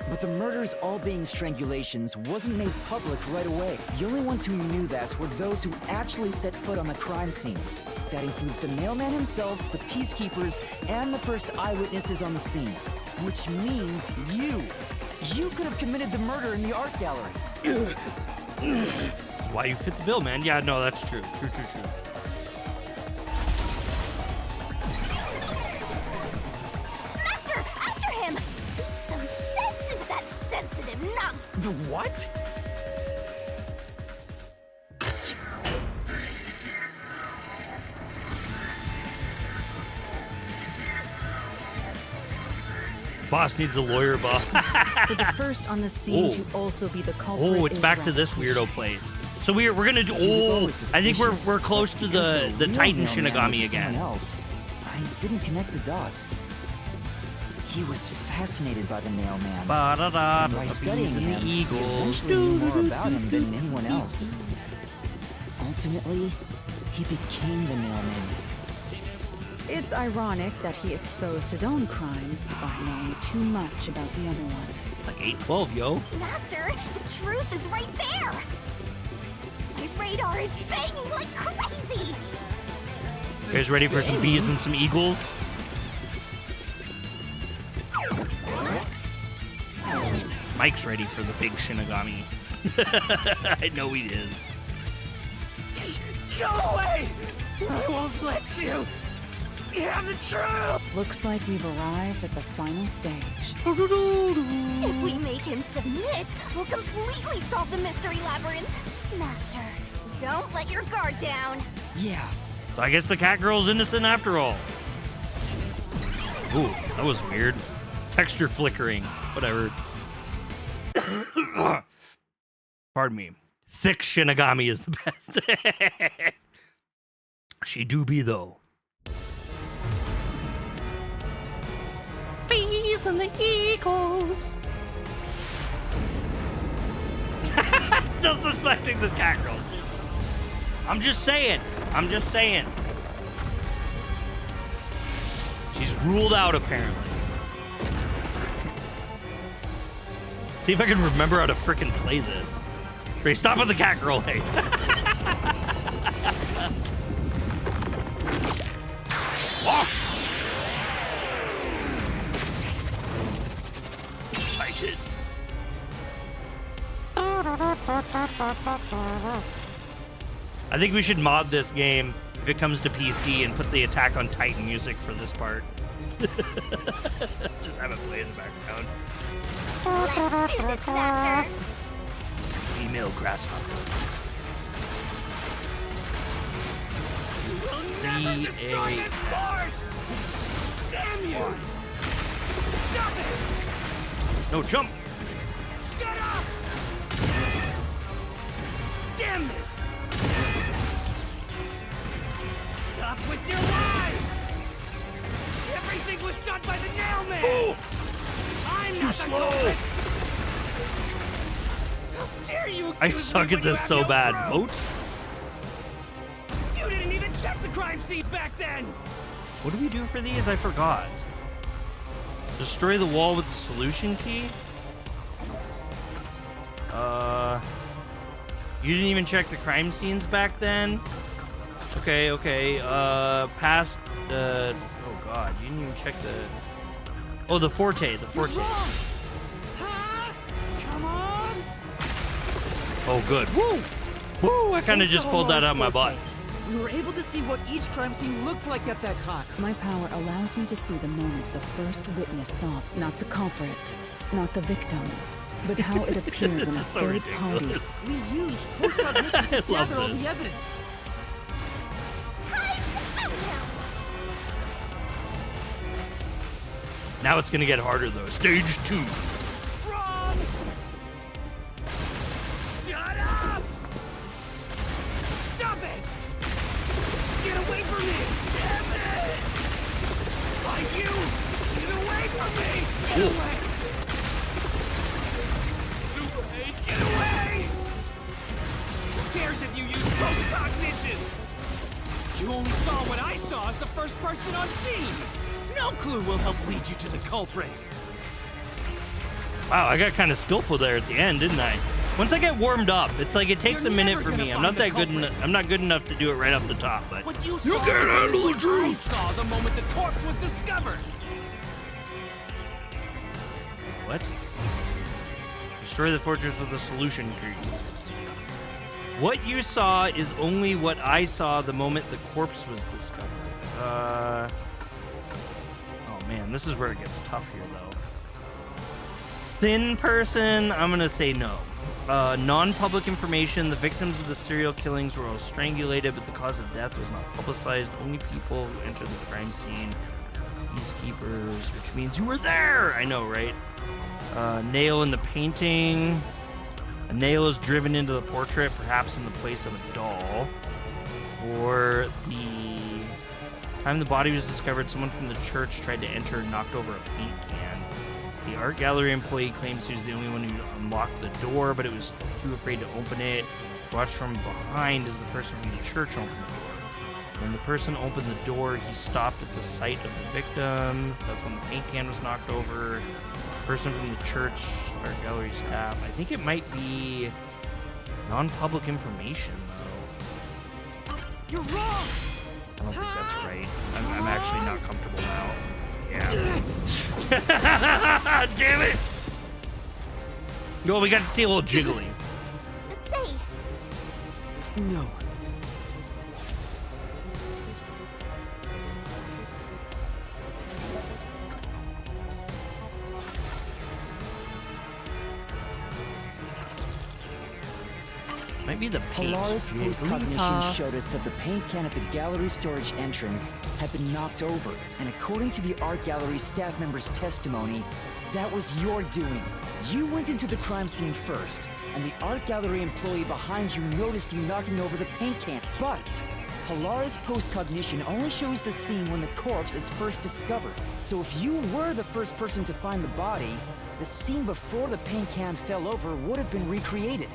Speaker 3: But the murders all being strangulations wasn't made public right away. The only ones who knew that were those who actually set foot on the crime scenes. That includes the Nailman himself, the peacekeepers, and the first eyewitnesses on the scene. Which means you. You could have committed the murder in the art gallery.
Speaker 1: That's why you fit the bill, man. Yeah, no, that's true. True.
Speaker 4: Master, after him! Beat some sense into that sensitive nonsense!
Speaker 8: The what?
Speaker 1: Boss needs a lawyer buff.
Speaker 2: For the first on the scene to also be the culprit.
Speaker 1: Oh, it's
Speaker 2: is
Speaker 1: back to
Speaker 2: rather
Speaker 1: this weirdo
Speaker 2: cliche.
Speaker 1: place. So we're gonna do.
Speaker 3: He was
Speaker 1: Oh,
Speaker 3: always
Speaker 1: I think we're
Speaker 3: suspicious,
Speaker 1: close to
Speaker 3: because
Speaker 1: the
Speaker 3: real
Speaker 1: Titan
Speaker 3: Nailman was
Speaker 1: Shinigami again.
Speaker 3: someone else. I didn't connect the dots. He was fascinated by the Nailman.
Speaker 1: Ba-da-da,
Speaker 3: And by
Speaker 1: the
Speaker 3: studying
Speaker 1: bees and
Speaker 3: him,
Speaker 1: the
Speaker 3: he
Speaker 1: eagles.
Speaker 3: eventually knew more about him than anyone else. Ultimately, he became the Nailman.
Speaker 2: It's ironic that he exposed his own crime by knowing too much about the other ones.
Speaker 1: It's like 812, yo.
Speaker 4: Master, the truth is right there! My radar is banging like crazy!
Speaker 1: You guys ready for some bees and some eagles? Mike's ready for the big Shinigami. I know he is.
Speaker 8: Go away! I won't let you! You have the truth!
Speaker 2: Looks like we've arrived at the final stage.
Speaker 4: If we make him submit, we'll completely solve the mystery labyrinth. Master, don't let your guard down.
Speaker 3: Yeah,
Speaker 1: So I guess the cat girl's innocent after all. Ooh, that was weird. Texture flickering. Whatever. Pardon me. Thick Shinigami is the best. She do be though. Bees and the eagles. Still suspecting this cat girl. I'm just saying. She's ruled out apparently. See if I can remember how to frickin' play this. Ray, stop with the cat girl hate. Walk. Titan. I think we should mod this game if it comes to PC and put the Attack on Titan music for this part. Just have it play in the background.
Speaker 4: Let's do this, Master.
Speaker 1: Female grasshopper.
Speaker 8: Never destroy this port! Damn you! Stop it!
Speaker 1: No, jump!
Speaker 8: Shut up! Damn this! Stop with your lies! Everything was done by the Nailman!
Speaker 1: Oh,
Speaker 8: I'm
Speaker 1: too
Speaker 8: not the
Speaker 1: slow.
Speaker 8: culprit! How dare you
Speaker 1: I
Speaker 8: accuse
Speaker 1: suck
Speaker 8: me
Speaker 1: at
Speaker 8: when you
Speaker 1: this
Speaker 8: have
Speaker 1: so
Speaker 8: no
Speaker 1: bad.
Speaker 8: proof?
Speaker 1: Vote?
Speaker 8: You didn't even check the crime scenes back then!
Speaker 1: What do we do for these? I forgot. Destroy the wall with the solution key? You didn't even check the crime scenes back then? Okay. Past, oh god, you didn't even check the... Oh, the Forte.
Speaker 8: Wrong! Huh? Come on!
Speaker 1: Oh, good. Woo! Woo! I kind of
Speaker 9: Thanks to
Speaker 1: just pulled that out of my butt.
Speaker 9: Forte, we were able to see what each crime scene looked like at that time.
Speaker 2: My power allows me to see the moment the first witness saw, not the culprit, not the victim, but how it appeared
Speaker 1: This
Speaker 2: when a
Speaker 1: is so
Speaker 2: third party.
Speaker 1: ridiculous.
Speaker 9: We used post-cognition
Speaker 1: I
Speaker 9: to
Speaker 1: love
Speaker 9: gather all
Speaker 1: this.
Speaker 9: the evidence.
Speaker 4: Time to out now.
Speaker 1: Now it's gonna get harder though. Stage 2.
Speaker 8: Wrong! Shut up! Stop it! Get away from me! Damn it! Why you? Get away from me! Get away! Get away! Who cares if you use post-cognition? You only saw what I saw as the first person on scene! No clue will help lead you to the culprit!
Speaker 1: Wow, I got kind of skillful there at the end, didn't I? Once I get warmed up, it's like it takes
Speaker 8: You're
Speaker 1: a minute
Speaker 8: never
Speaker 1: for
Speaker 8: gonna
Speaker 1: me. I'm
Speaker 8: find
Speaker 1: not
Speaker 8: the
Speaker 1: that good.
Speaker 8: culprit.
Speaker 1: I'm not good enough to do it right off the top. But
Speaker 8: What you
Speaker 1: you
Speaker 8: saw
Speaker 1: can't
Speaker 8: is
Speaker 1: handle the
Speaker 8: what I
Speaker 1: truth.
Speaker 8: saw the moment the corpse was discovered!
Speaker 1: What? Destroy the fortress with the solution key. What you saw is only what I saw the moment the corpse was discovered. Oh man, this is where it gets tough here, though. Thin person, I'm gonna say no. Non-public information, the victims of the serial killings were all strangulated, but the cause of death was not publicized. Only people who entered the crime scene, peacekeepers, which means you were there! I know, right? Nail in the painting. A nail is driven into the portrait, perhaps in the place of a doll. Or the time the body was discovered, someone from the church tried to enter and knocked over a paint can. The art gallery employee claims he was the only one who unlocked the door, but it was too afraid to open it. Watched from behind as the person from the church opened the door. When the person opened the door, he stopped at the sight of the victim. That's when the paint can was knocked over. Person from the church, art gallery staff. I think it might be non-public information, though.
Speaker 8: You're wrong!
Speaker 1: I don't think that's right. I'm actually not comfortable now. Yeah. Damn it! Well, we got to see a little jiggling.
Speaker 4: Say,
Speaker 8: No.
Speaker 1: Might be the paint.
Speaker 3: Polaris post-cognition showed us that the paint can at the gallery storage entrance had been knocked over, and according to the art gallery staff member's testimony, that was your doing. You went into the crime scene first, and the art gallery employee behind you noticed you knocking over the paint can. But Polaris post-cognition only shows the scene when the corpse is first discovered. So if you were the first person to find the body, the scene before the paint can fell over would have been recreated.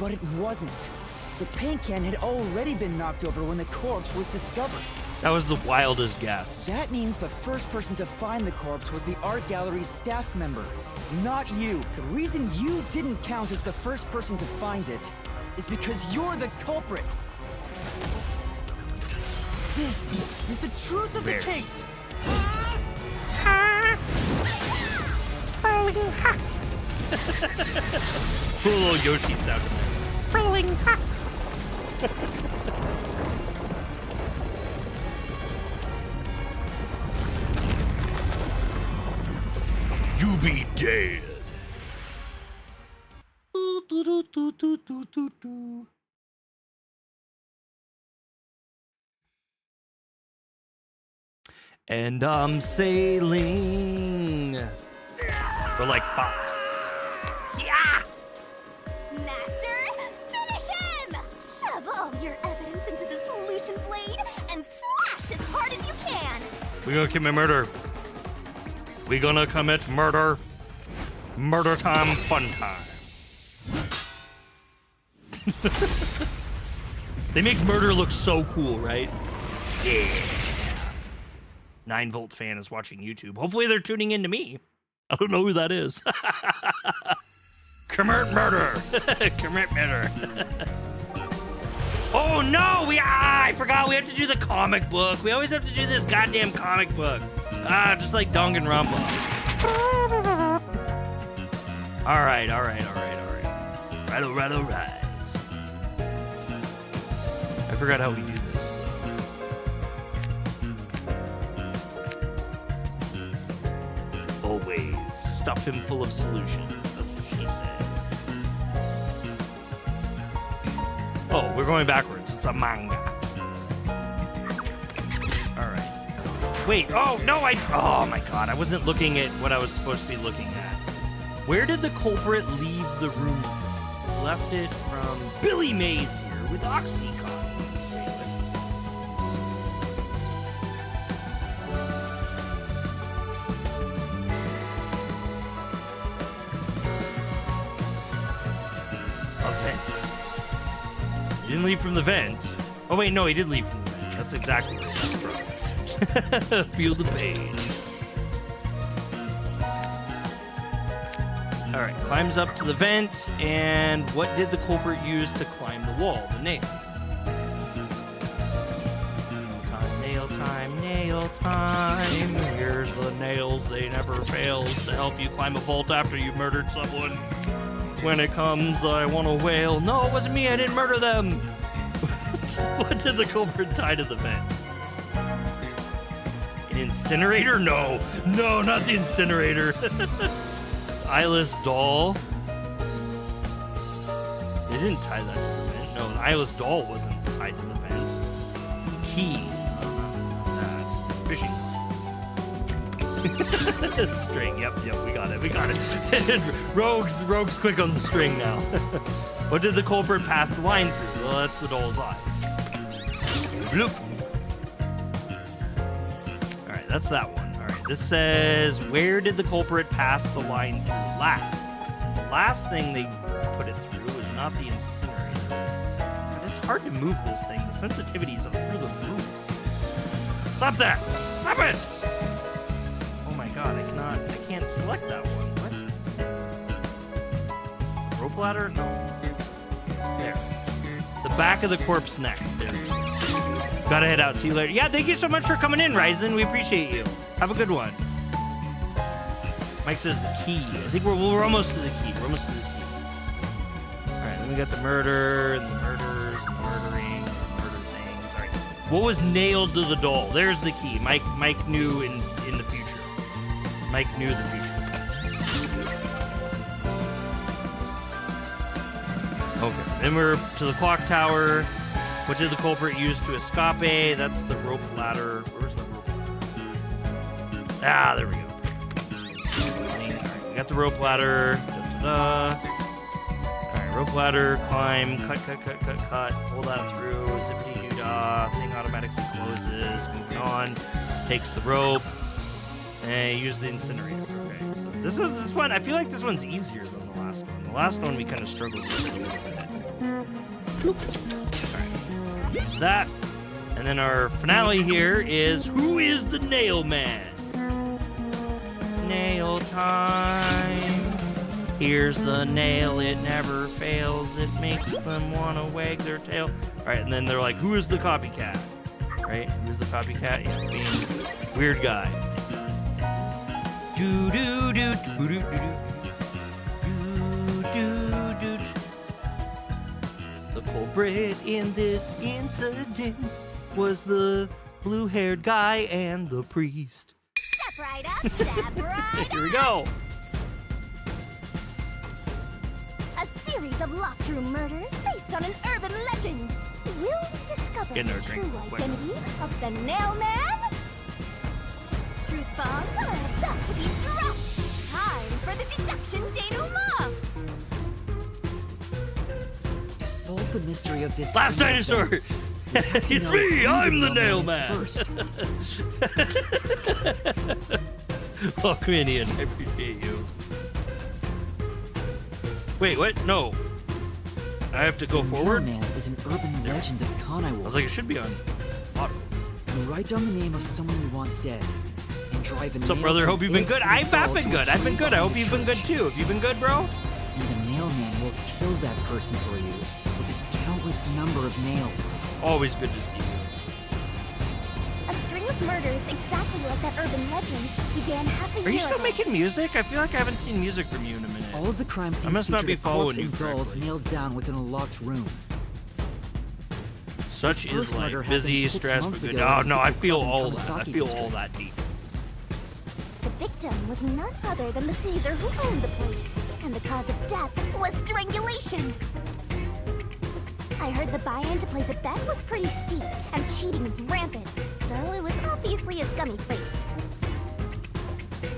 Speaker 3: But it wasn't. The paint can had already been knocked over when the corpse was discovered.
Speaker 1: That was the wildest guess.
Speaker 3: That means the first person to find the corpse was the art gallery's staff member, not you. The reason you didn't count as the first person to find it is because you're the culprit. This is the truth of the case.
Speaker 1: Cool little Yoshi sound. You be dead. And I'm sailing. We're like Fox. Yeah!
Speaker 4: Master, finish him! Shove all your evidence into the solution blade and slash as hard as you can!
Speaker 1: We're gonna commit murder. We're gonna commit murder. Murder time, fun time. They make murder look so cool, right? Yeah. 9-volt fan is watching YouTube. Hopefully they're tuning in to me. I don't know who that is. Commit murder. Commit murder. Oh no, I forgot we have to do the comic book. We always have to do this goddamn comic book. Just like Danganronpa. All right. Right. I forgot how we do this. Always stuff him full of solutions. That's what she said. Oh, we're going backwards. It's a manga. All right. Wait, oh, no, oh my god, I wasn't looking at what I was supposed to be looking at. Where did the culprit leave the room from? He left it from Billy Mays here with Oxycontin. A vent. He didn't leave from the vent. Oh wait, no, he did leave from the vent. That's exactly where he left from. Feel the pain. Alright, climbs up to the vent, and what did the culprit use to climb the wall? The nails. Nail time, nail time. Here's the nails, they never fails to help you climb a vault after you've murdered someone. When it comes, I want to wail. No, it wasn't me, I didn't murder them. What did the culprit tie to the vent? An incinerator? No. No, not the incinerator. Eyeless doll. They didn't tie that to the vent. No, the eyeless doll wasn't tied to the vent. Key. Fishing. String. Yep, we got it. Rogue's quick on the string now. What did the culprit pass the line through? Well, that's the doll's eyes. Bloop. All right, that's that one. This says, where did the culprit pass the line through last? The last thing they put it through is not the incinerator. But it's hard to move this thing. The sensitivities are through the roof. Stop that! Stop it! Oh my god, I can't select that one. What? Rope ladder? No. There. The back of the corpse neck. There. Gotta head out. See you later. Yeah, thank you so much for coming in, Ryzen. We appreciate you. Have a good one. Mike says the key. I think we're almost to the key. We're almost to the key. All right, then we got the murder and the murders and the murdering and the murder things. All right. What was nailed to the doll? There's the key. Mike knew in the future. Mike knew the future. Okay. Then we're to the clock tower. What did the culprit use to escape? That's the rope ladder. Where's the rope ladder? Ah, there we go. Right, we got the rope ladder. Alright, rope ladder, climb, cut. Pull that through. Zippity-doo-dah. Thing automatically closes. Moving on. Takes the rope. And use the incinerator. Okay, so this one, I feel like this one's easier than the last one. The last one we kind of struggled with it a little bit. Alright. Use that. And then our finale here is, who is the nail man? Nail time. Here's the nail, it never fails. It makes them want to wag their tail. All right, and then they're like, who is the copycat? Right? Who's the copycat? Yeah, being weird guy. Do do do do do do do do. The culprit in this incident was the blue-haired guy and the priest.
Speaker 4: Step right up, step right
Speaker 1: Here we go.
Speaker 4: A series of locked room murders based on an urban legend. Will we discover the true identity of the nail man? Truth bombs are about to be dropped. Time for the deduction denouement.
Speaker 3: To solve the mystery of this
Speaker 1: Last dinosaur. It's me, I'm the nail man. Oh, Minion, I appreciate you. Wait, what? No. I have to go forward?
Speaker 3: Nail man is an urban legend of Kanai.
Speaker 1: I was like, it should be on auto.
Speaker 3: You write down the name of someone you want dead and drive a
Speaker 1: What's up, brother? Hope you've been good. I've been good. I've been good. I hope you've been good too. Have you been good, bro?
Speaker 3: And the nail man will kill that person for you with a countless number of nails.
Speaker 1: Always good to see you.
Speaker 4: A string of murders exactly like that urban legend began half a year
Speaker 1: Are you still
Speaker 4: ago.
Speaker 1: making music? I feel like I haven't seen music from you in a minute.
Speaker 3: All of the crime scenes
Speaker 1: I must not
Speaker 3: featured
Speaker 1: be
Speaker 3: a corpse
Speaker 1: following you
Speaker 3: and dolls
Speaker 1: correctly.
Speaker 3: nailed down within a locked room.
Speaker 1: Such
Speaker 3: The
Speaker 1: is
Speaker 3: first
Speaker 1: life.
Speaker 3: murder
Speaker 1: Busy,
Speaker 3: happened 6
Speaker 1: stressed,
Speaker 3: months
Speaker 1: but good.
Speaker 3: ago
Speaker 1: Oh,
Speaker 3: in a
Speaker 1: no, I
Speaker 3: secret
Speaker 1: feel
Speaker 3: club in
Speaker 1: all that. I
Speaker 3: Kamasaki
Speaker 1: feel all
Speaker 3: district.
Speaker 1: that deep.
Speaker 4: The victim was none other than the Caesar who owned the place, and the cause of death was strangulation. I heard the buy-in to place a bet was pretty steep, and cheating was rampant, so it was obviously a scummy place.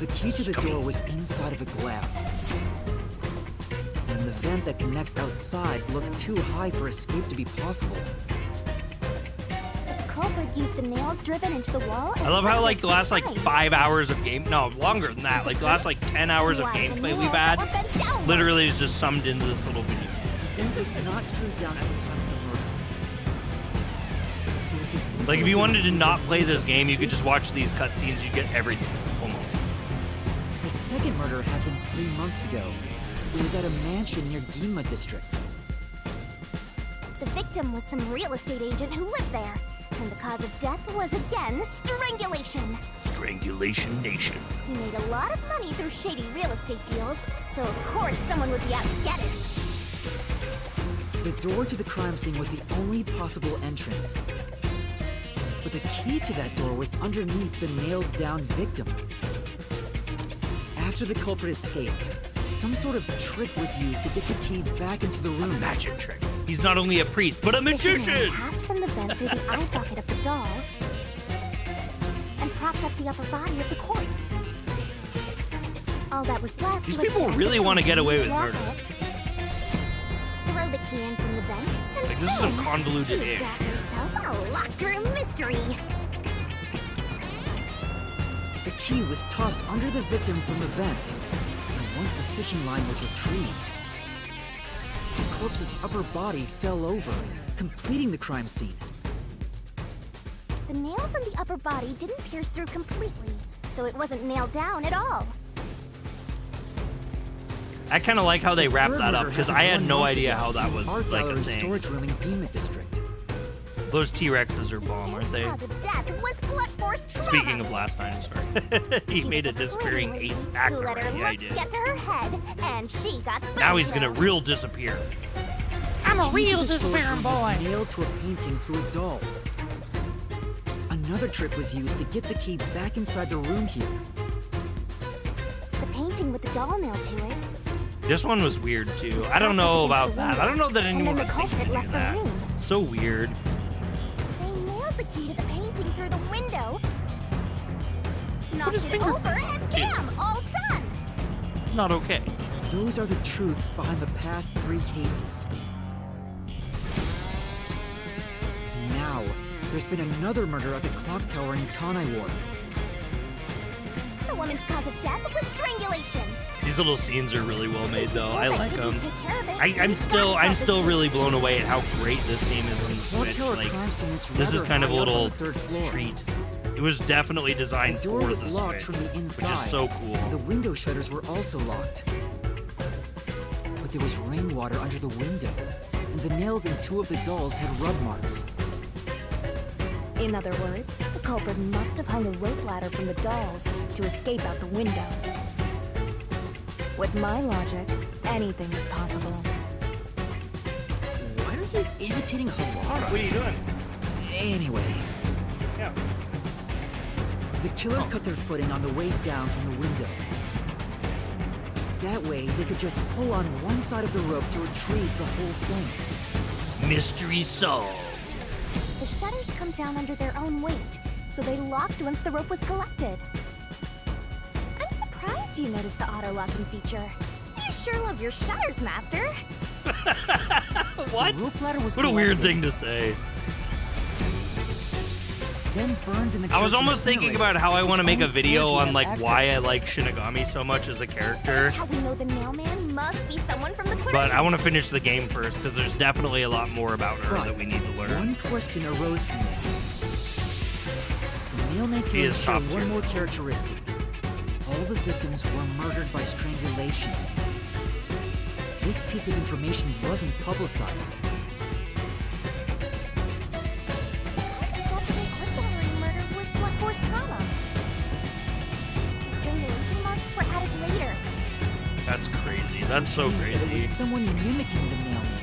Speaker 3: The key to the door was inside of a glass. And the vent that connects outside looked too high for escape to be possible.
Speaker 4: The culprit used the nails driven into the wall.
Speaker 1: I love how like the last like
Speaker 4: climb.
Speaker 1: 5 hours of game, no, longer than that, like the last like 10 hours of
Speaker 4: Why, the
Speaker 1: gameplay we've
Speaker 4: nails
Speaker 1: had,
Speaker 4: were bent downward.
Speaker 1: literally is just summed into this little video.
Speaker 3: The vent was not screwed down at the time of the murder. So we could
Speaker 1: Like if
Speaker 3: easily
Speaker 1: you wanted to
Speaker 3: remove
Speaker 1: not
Speaker 3: the
Speaker 1: play this
Speaker 3: process
Speaker 1: game, you could
Speaker 3: escape.
Speaker 1: just watch these cutscenes, you get everything, almost.
Speaker 3: The second murder happened 3 months ago. It was at a mansion near Gima district.
Speaker 4: The victim was some real estate agent who lived there, and the cause of death was again strangulation.
Speaker 1: Strangulation Nation.
Speaker 4: He made a lot of money through shady real estate deals, so of course someone would be out to get him.
Speaker 3: The door to the crime scene was the only possible entrance. But the key to that door was underneath the nailed-down victim. After the culprit escaped, some sort of trick was used to get the key back into the room.
Speaker 1: Magic trick. He's not only a priest, but a
Speaker 4: The Shinigami
Speaker 1: magician!
Speaker 4: passed from the vent through the eye socket of the doll and propped up the upper body of the corpse. All that was left
Speaker 1: These
Speaker 4: was
Speaker 1: people
Speaker 4: to
Speaker 1: really
Speaker 4: enter
Speaker 1: wanna
Speaker 4: the
Speaker 1: get away
Speaker 4: room,
Speaker 1: with
Speaker 4: lock
Speaker 1: murder.
Speaker 4: it, throw the key in from the vent, and
Speaker 1: Like, this is some
Speaker 4: boom,
Speaker 1: convoluted
Speaker 4: you
Speaker 1: ish.
Speaker 4: got yourself a locked room mystery.
Speaker 3: The key was tossed under the victim from the vent. And once the fishing line was retrieved, the corpse's upper body fell over, completing the crime scene.
Speaker 4: The nails in the upper body didn't pierce through completely, so it wasn't nailed down at all.
Speaker 1: I kind of like how they
Speaker 3: The
Speaker 1: wrapped
Speaker 3: third
Speaker 1: that up,
Speaker 3: murder
Speaker 1: because I
Speaker 3: happened
Speaker 1: had
Speaker 3: 1
Speaker 1: no
Speaker 3: month
Speaker 1: idea
Speaker 3: ago
Speaker 1: how that
Speaker 3: in
Speaker 1: was
Speaker 3: the art
Speaker 1: like a
Speaker 3: gallery
Speaker 1: thing.
Speaker 3: storage room in Gima district.
Speaker 1: Those T-Rexes are
Speaker 4: The
Speaker 1: bomb, aren't
Speaker 4: scare's
Speaker 1: they?
Speaker 4: cause of death was blunt force trauma.
Speaker 1: Speaking of last dinosaur, he
Speaker 4: She
Speaker 1: made a
Speaker 4: was
Speaker 1: disappearing
Speaker 4: lady
Speaker 1: ace
Speaker 4: who
Speaker 1: actor.
Speaker 4: let her
Speaker 1: Yeah, I
Speaker 4: looks
Speaker 1: did.
Speaker 4: get to her head, and she got
Speaker 1: Now he's gonna
Speaker 4: bone
Speaker 1: real disappear. I'm a
Speaker 3: Key to
Speaker 1: real
Speaker 3: the storage
Speaker 1: disappearing
Speaker 3: room was
Speaker 1: boy.
Speaker 3: nailed to a painting through a doll. Another trick was used to get the key back inside the room here.
Speaker 4: The painting with the doll nailed to it.
Speaker 1: This one was weird too.
Speaker 4: was
Speaker 1: I don't know
Speaker 4: propped up
Speaker 1: about
Speaker 4: against the
Speaker 1: that. I don't know that
Speaker 4: window, and
Speaker 1: anyone
Speaker 4: then
Speaker 1: would
Speaker 4: the
Speaker 1: think
Speaker 4: culprit
Speaker 1: to do
Speaker 4: left the
Speaker 1: that.
Speaker 4: room.
Speaker 1: It's so weird.
Speaker 4: They nailed the key to the painting through the window. Knocked
Speaker 1: his
Speaker 4: it
Speaker 1: fingerprints
Speaker 4: over,
Speaker 1: on
Speaker 4: and
Speaker 1: it, too.
Speaker 4: bam! All done!
Speaker 1: Not okay.
Speaker 3: Those are the truths behind the past 3 cases. And now, there's been another murder at the clock tower in Kanai Ward.
Speaker 4: The woman's cause of death was strangulation.
Speaker 1: These little scenes are really well made,
Speaker 4: Since you
Speaker 1: though.
Speaker 4: told
Speaker 1: I
Speaker 4: that
Speaker 1: like
Speaker 4: kid
Speaker 1: them.
Speaker 4: you'd take care of it,
Speaker 1: I'm
Speaker 4: you've
Speaker 1: still
Speaker 4: gotta solve this
Speaker 1: really
Speaker 4: case.
Speaker 1: blown away at how great this game is on the
Speaker 3: Clock
Speaker 1: Switch.
Speaker 3: tower
Speaker 1: Like,
Speaker 3: crime scene is
Speaker 1: this is
Speaker 3: rather
Speaker 1: kind of a
Speaker 3: high up on
Speaker 1: little
Speaker 3: the 3rd floor.
Speaker 1: treat. It was definitely designed
Speaker 3: The door
Speaker 1: for
Speaker 3: was
Speaker 1: the
Speaker 3: locked
Speaker 1: Switch,
Speaker 3: from the inside.
Speaker 1: which is so cool.
Speaker 3: The window shutters were also locked. But there was rainwater under the window, and the nails in 2 of the dolls had rub marks.
Speaker 2: In other words, the culprit must have hung a rope ladder from the dolls to escape out the window. With my logic, anything is possible.
Speaker 3: Why are you imitating Halara?
Speaker 1: What are you doing?
Speaker 3: Anyway,
Speaker 1: Yeah.
Speaker 3: the killer cut their footing on the way down from the window. That way, they could just pull on one side of the rope to retrieve the whole thing.
Speaker 1: Mystery solved.
Speaker 4: The shutters come down under their own weight, so they locked once the rope was collected. I'm surprised you noticed the auto-locking feature. You sure love your shutters, Master.
Speaker 1: What?
Speaker 3: The rope ladder was
Speaker 1: What a weird
Speaker 3: collected,
Speaker 1: thing to say.
Speaker 3: Then burned in the
Speaker 1: I was
Speaker 3: church
Speaker 1: almost thinking
Speaker 3: incinerator,
Speaker 1: about how I
Speaker 3: which
Speaker 1: want to make a
Speaker 3: only
Speaker 1: video
Speaker 3: clergy
Speaker 1: on
Speaker 3: have
Speaker 1: like
Speaker 3: access
Speaker 1: why
Speaker 3: to.
Speaker 1: I like Shinigami so much as a character.
Speaker 4: That's how we know the nailman must be someone from the clergy.
Speaker 1: But I want to finish the game first because there's definitely a lot more about her
Speaker 3: Right.
Speaker 1: that we need to learn.
Speaker 3: One question arose from this. The mailman
Speaker 1: He
Speaker 3: killer
Speaker 1: is top
Speaker 3: showed
Speaker 1: tier.
Speaker 3: one more characteristic. All the victims were murdered by strangulation. This piece of information wasn't publicized.
Speaker 4: The cause of death in the ordinary murder was blunt force trauma. The strangulation marks were added later.
Speaker 1: That's crazy. That's so
Speaker 3: Means that it was
Speaker 1: crazy.
Speaker 3: someone mimicking the mailman.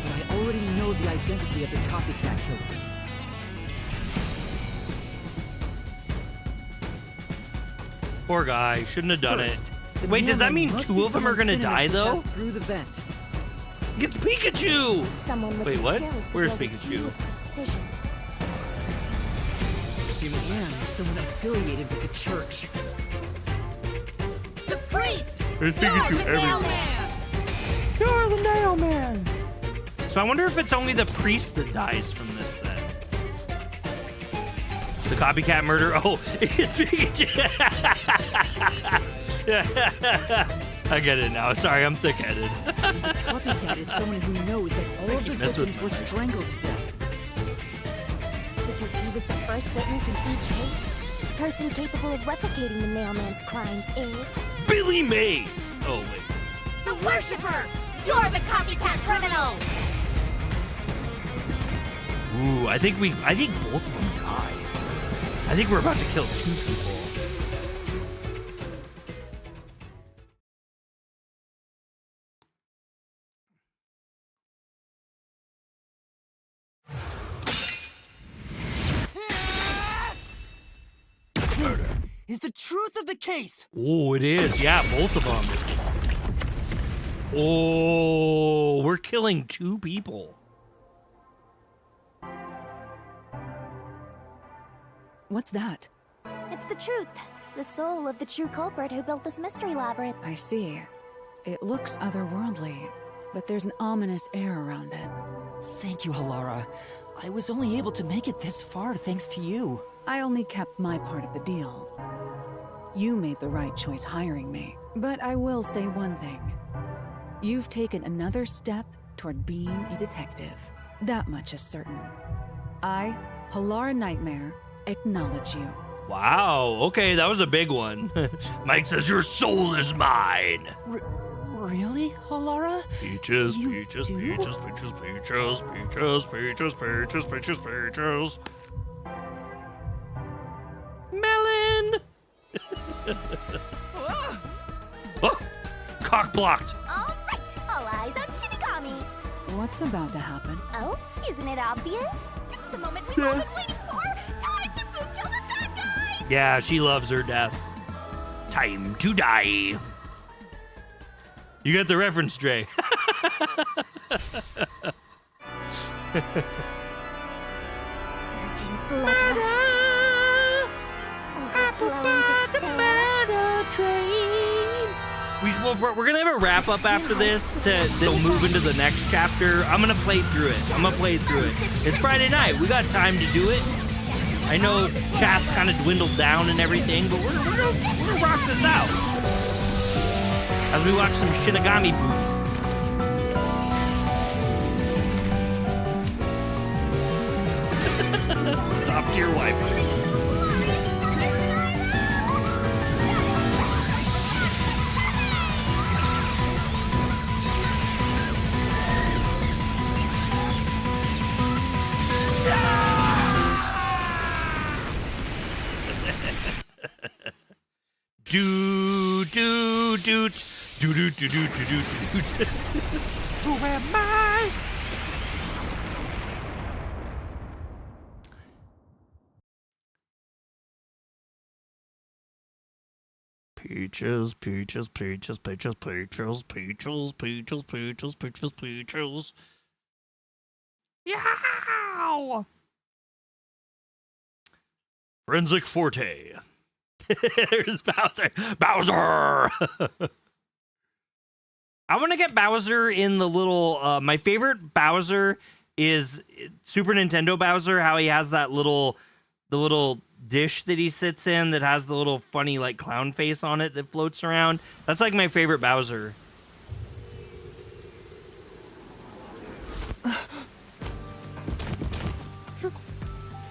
Speaker 3: But I already know the identity of the copycat killer.
Speaker 1: Poor guy. Shouldn't have done
Speaker 3: First,
Speaker 1: it.
Speaker 3: the
Speaker 1: Wait, does that
Speaker 3: mailman
Speaker 1: mean
Speaker 3: must
Speaker 1: 2
Speaker 3: be
Speaker 1: of them are
Speaker 3: someone
Speaker 1: gonna
Speaker 3: thin
Speaker 1: die
Speaker 3: enough to
Speaker 1: though?
Speaker 3: pass through the vent.
Speaker 1: Get Pikachu!
Speaker 4: Someone with
Speaker 1: Wait,
Speaker 4: the
Speaker 1: what?
Speaker 4: skills to
Speaker 1: Where's
Speaker 4: build a key
Speaker 1: Pikachu?
Speaker 4: with precision.
Speaker 9: and someone affiliated with the church.
Speaker 7: The priest!
Speaker 1: They're speaking to everyone. You're the nail man. So I wonder if it's only the priest that dies from this then. The copycat murder. Oh, it's speaking to. I get it now. Sorry, I'm thick-headed.
Speaker 9: Copycat is someone who knows that all of the victims were strangled to death.
Speaker 4: Because he was the first witness in each case, the person capable of replicating the mailman's crimes is...
Speaker 1: Billy Mays. Oh wait.
Speaker 7: The worshipper! You're the copycat criminal!
Speaker 1: Ooh, I think both of them die. I think we're about to kill 2 people.
Speaker 9: This is the truth of the case.
Speaker 1: Oh, it is. Yeah, both of them. Oh, we're killing 2 people.
Speaker 2: What's that?
Speaker 4: It's the truth. The soul of the true culprit who built this mystery labyrinth.
Speaker 2: I see. It looks otherworldly, but there's an ominous air around it.
Speaker 3: Thank you, Halara. I was only able to make it this far thanks to you.
Speaker 2: I only kept my part of the deal. You made the right choice hiring me. But I will say one thing. You've taken another step toward being a detective. That much is certain. I, Halara Nightmare, acknowledge you.
Speaker 1: Wow. Okay, that was a big one. Mike says your soul is mine.
Speaker 3: Really, Halara?
Speaker 1: Peaches,
Speaker 3: You
Speaker 1: peaches,
Speaker 3: do?
Speaker 1: peaches, peaches, peaches, peaches, peaches, peaches, peaches, peaches. Melon. Oh, cock blocked.
Speaker 4: All right, all eyes on Shinigami.
Speaker 2: What's about to happen?
Speaker 4: Oh, isn't it obvious? It's the moment we've all been waiting for. Time to boom kill the bad guy.
Speaker 1: Yeah, she loves her death. Time to die. You got the reference, Dre.
Speaker 4: Surging bloodlust. Overflowing despair.
Speaker 1: We're gonna have a wrap up after this that'll move into the next chapter. I'm gonna play through it. It's Friday night. We got time to do it. I know chat's kind of dwindled down and everything, but we're gonna rock this out as we watch some Shinigami booty. Top tier wife. Do do do do do do do do do. Who am I? Peaches, peaches, peaches, peaches, peaches, peaches, peaches, peaches, peaches, peaches. Yow! Forensic Forte. There's Bowser. Bowser! I want to get Bowser in the little... my favorite Bowser is Super Nintendo Bowser, how he has that the little dish that he sits in that has the little funny like clown face on it that floats around. That's like my favorite Bowser.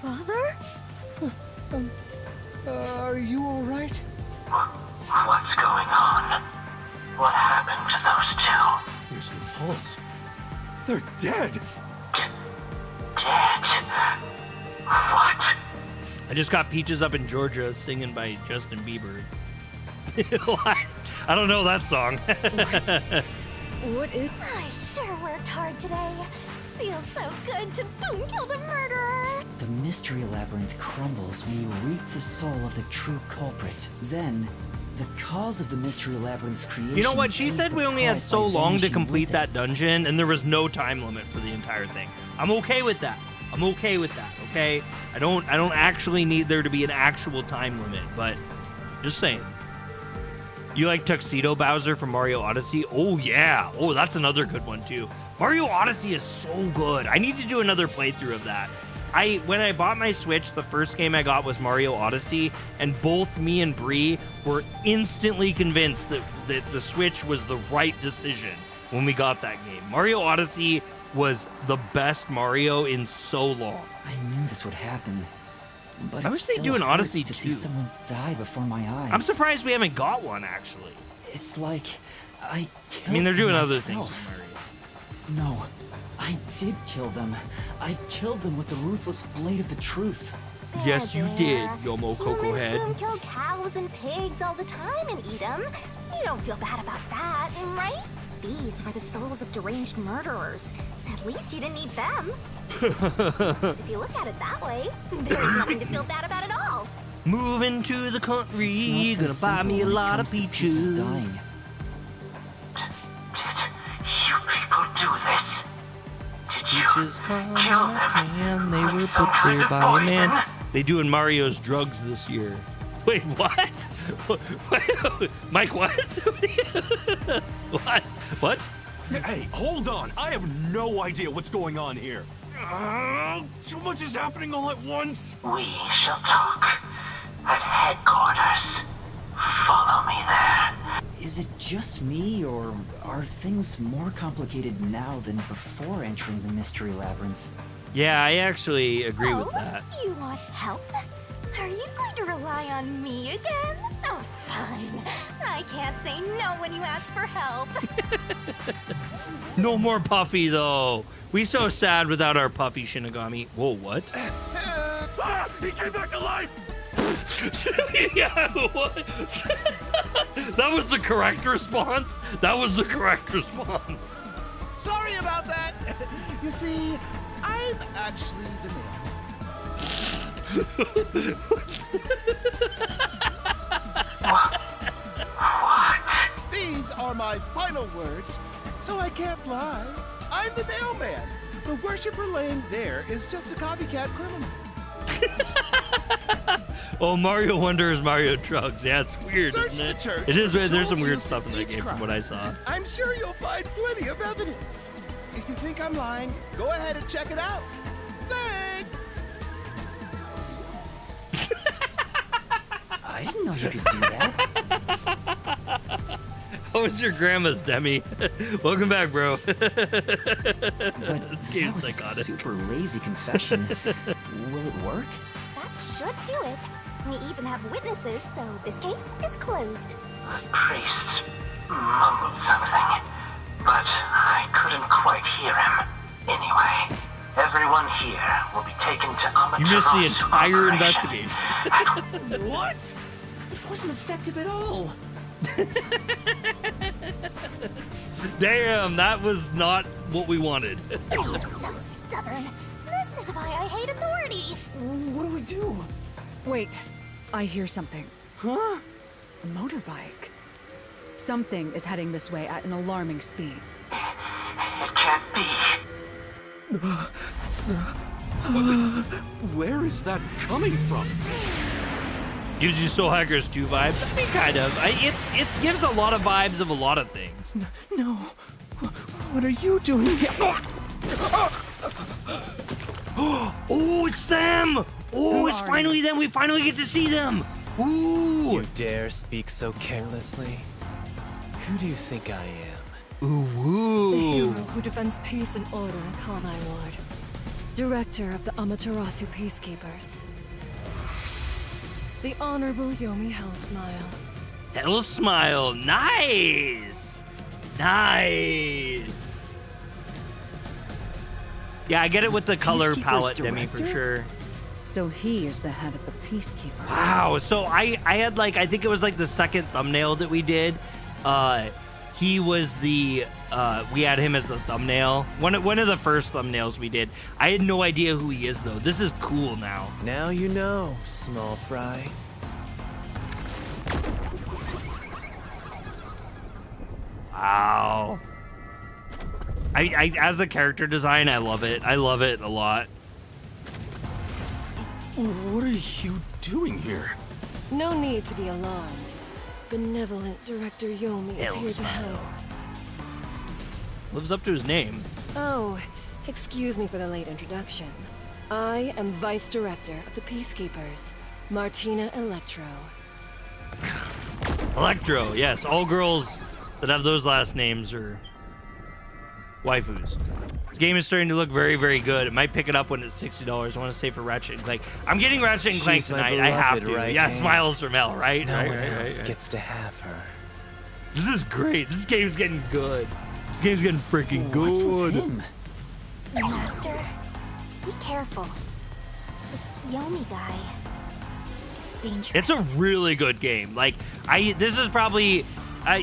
Speaker 4: Father?
Speaker 6: Are you all right?
Speaker 5: What's going on? What happened to those 2?
Speaker 6: There's no pulse. They're dead.
Speaker 5: Dead? What?
Speaker 1: I just got Peaches Up in Georgia singing by Justin Bieber. I don't know that song.
Speaker 2: What is...
Speaker 4: I sure worked hard today. Feels so good to boom kill the murderer.
Speaker 3: The mystery labyrinth crumbles when you reap the soul of the true culprit. Then, the cause of the mystery labyrinth's creation...
Speaker 1: You know what? She
Speaker 3: pays
Speaker 1: said
Speaker 3: the
Speaker 1: we only had
Speaker 3: price
Speaker 1: so
Speaker 3: by
Speaker 1: long to
Speaker 3: vanishing
Speaker 1: complete
Speaker 3: with
Speaker 1: that
Speaker 3: it.
Speaker 1: dungeon, and there was no time limit for the entire thing. I'm okay with that. I'm okay with that, okay? I don't actually need there to be an actual time limit, but just saying. You like Tuxedo Bowser from Mario Odyssey? Oh, yeah. Oh, that's another good one, too. Mario Odyssey is so good. I need to do another playthrough of that. When I bought my Switch, the first game I got was Mario Odyssey, and both me and Bree were instantly convinced that the Switch was the right decision when we got that game. Mario Odyssey was the best Mario in so long.
Speaker 3: I knew this would happen. But
Speaker 1: I wish they'd do an Odyssey
Speaker 3: to
Speaker 1: too.
Speaker 3: see someone die before my eyes.
Speaker 1: I'm surprised we haven't got one, actually.
Speaker 3: It's like I killed
Speaker 1: I mean, they're doing other
Speaker 3: myself.
Speaker 1: things with Mario.
Speaker 3: No, I did kill them. I killed them with the ruthless blade of the truth.
Speaker 1: Yes, you did, Yomo Coco
Speaker 4: Humans
Speaker 1: Head.
Speaker 4: will kill cows and pigs all the time and eat them. You don't feel bad about that, right? These were the souls of deranged murderers. At least you didn't eat them. If you look at it that way, there's nothing to feel bad about at all.
Speaker 1: Moving to the country,
Speaker 3: It's not
Speaker 1: gonna
Speaker 3: so
Speaker 1: buy me a
Speaker 3: simple when it
Speaker 1: lot of
Speaker 3: comes to people
Speaker 1: peaches.
Speaker 3: dying.
Speaker 5: You people do this? Did you
Speaker 1: Peaches come
Speaker 5: kill them?
Speaker 1: and they were
Speaker 5: with
Speaker 1: put
Speaker 5: some kind
Speaker 1: there
Speaker 5: of
Speaker 1: by a man.
Speaker 5: poison?
Speaker 1: They doing Mario's drugs this year. Wait, what? Mike, what? What? What?
Speaker 6: Hey, hold on. I have no idea what's going on here. Too much is happening all at once.
Speaker 5: We shall talk at headquarters. Follow me there.
Speaker 3: Is it just me, or are things more complicated now than before entering the Mystery Labyrinth?
Speaker 1: Yeah, I actually agree with that.
Speaker 4: You want help? Are you going to rely on me again? Oh, fine. I can't say no when you ask for help.
Speaker 1: No more Puffy, though. We so sad without our Puffy Shinigami. Whoa, what?
Speaker 6: He came back to life!
Speaker 1: Yeah, what? That was the correct response? That was the correct response.
Speaker 6: Sorry about that. You see, I'm actually the These are my final words, so I can't lie. I'm the mailman. The worshiper laying there is just a copycat criminal.
Speaker 1: Oh, Mario Wonder is Mario Trucks. Yeah, it's weird,
Speaker 6: Search
Speaker 1: isn't it?
Speaker 6: the church
Speaker 1: It is
Speaker 6: for
Speaker 1: weird. There's some
Speaker 6: tools
Speaker 1: weird
Speaker 6: used
Speaker 1: stuff in that
Speaker 6: each
Speaker 1: game from
Speaker 6: crime.
Speaker 1: what I saw.
Speaker 6: I'm sure you'll find plenty of evidence. If you think I'm lying, go ahead and check it out. Thanks.
Speaker 3: I didn't know you could do that.
Speaker 1: How was your grandma's, Demi? Welcome back, bro.
Speaker 3: But
Speaker 1: This
Speaker 3: that
Speaker 1: game's
Speaker 3: was a
Speaker 1: psychotic.
Speaker 3: super lazy confession. Will it work?
Speaker 4: That should do it. We even have witnesses, so this case is closed.
Speaker 5: The priest mumbled something, but I couldn't quite hear him. Anyway, everyone here will be taken to
Speaker 1: You missed the
Speaker 5: Amaterasu
Speaker 1: entire
Speaker 5: operation.
Speaker 1: investigation.
Speaker 6: What?
Speaker 3: It wasn't effective at all.
Speaker 1: Damn, that was not what we wanted.
Speaker 4: You're so stubborn. This is why I hate authority.
Speaker 3: What do we do?
Speaker 2: Wait, I hear something.
Speaker 3: Huh?
Speaker 2: A motorbike. Something is heading this way at an alarming speed.
Speaker 5: It can't be.
Speaker 6: Where is that coming from?
Speaker 1: Gives you Soul Hackers 2 vibes? I mean, kind of. It gives a lot of vibes of a lot of things.
Speaker 6: No. What are you doing here?
Speaker 1: Oh, it's them! Oh,
Speaker 2: Who
Speaker 1: it's
Speaker 2: are
Speaker 1: finally them. We finally get to see them. Ooh.
Speaker 10: You dare speak so carelessly? Who do you think I am?
Speaker 1: Ooh.
Speaker 11: The hero who defends peace and order in Kanai Ward. Director of the Amaterasu Peacekeepers. The Honorable Yomi Hellsmile.
Speaker 1: Hell smile. Nice. Nice. Yeah, I get it with the color
Speaker 2: Peacekeepers
Speaker 1: palette, Demi, for
Speaker 2: director?
Speaker 1: sure.
Speaker 2: So he is the head of the Peacekeepers.
Speaker 1: Wow. So I had like, I think it was like the second thumbnail that we did. He was the, we had him as the thumbnail. One of the first thumbnails we did. I had no idea who he is though. This is cool now.
Speaker 10: Now you know, small fry.
Speaker 1: Wow. I as a character design, I love it. I love it a lot.
Speaker 6: What are you doing here?
Speaker 11: No need to be alarmed. Benevolent Director Yomi is here to help.
Speaker 1: Lives up to his name.
Speaker 11: Oh, excuse me for the late introduction. I am Vice Director of the Peacekeepers, Martina Electro.
Speaker 1: Electro, yes. All girls that have those last names are waifus. This game is starting to look very, very good. It might pick it up when it's $60. I want to say for Ratchet and Clank. I'm getting Ratchet and Clank
Speaker 10: She's my
Speaker 1: tonight. I have
Speaker 10: beloved
Speaker 1: to.
Speaker 10: right
Speaker 1: Yeah,
Speaker 10: hand.
Speaker 1: Smiles from Hell, right?
Speaker 10: No
Speaker 1: right,
Speaker 10: one
Speaker 1: right,
Speaker 10: else
Speaker 1: right.
Speaker 10: gets to have her.
Speaker 1: This is great. This game's getting good. This game's getting freaking
Speaker 3: What's
Speaker 1: good.
Speaker 3: with him?
Speaker 4: Master, be careful. This Yomi guy is dangerous.
Speaker 1: It's a really good game. Like, this is probably,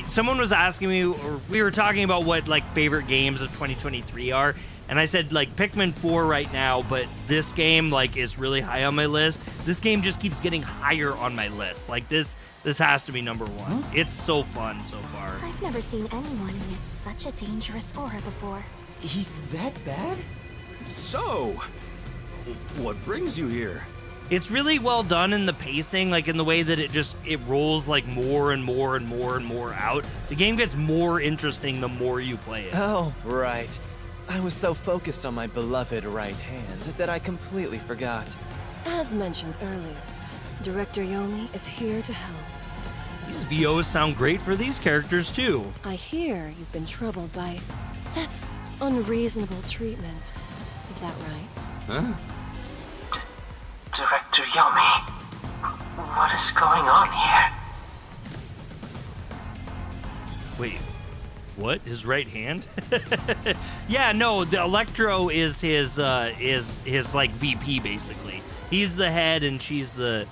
Speaker 1: someone was asking me, or we were talking about what like favorite games of 2023 are, and I said like Pikmin 4 right now, but this game like is really high on my list. This game just keeps getting higher on my list. Like this has to be number one. Huh? It's so fun so far.
Speaker 4: I've never seen anyone emit such a dangerous aura before.
Speaker 3: He's that bad?
Speaker 6: So, what brings you here?
Speaker 1: It's really well done in the pacing, like in the way that it rolls like more and more and more and more out. The game gets more interesting the more you play it.
Speaker 10: Oh, right. I was so focused on my beloved right hand that I completely forgot.
Speaker 11: As mentioned earlier, Director Yomi is here to help.
Speaker 1: These VOs sound great for these characters too.
Speaker 11: I hear you've been troubled by Seth's unreasonable treatment. Is that right?
Speaker 6: Huh?
Speaker 5: Director Yomi, what is going on here?
Speaker 1: Wait, what? His right hand? Yeah, no, the Electro is his like VP basically. He's the head and she's the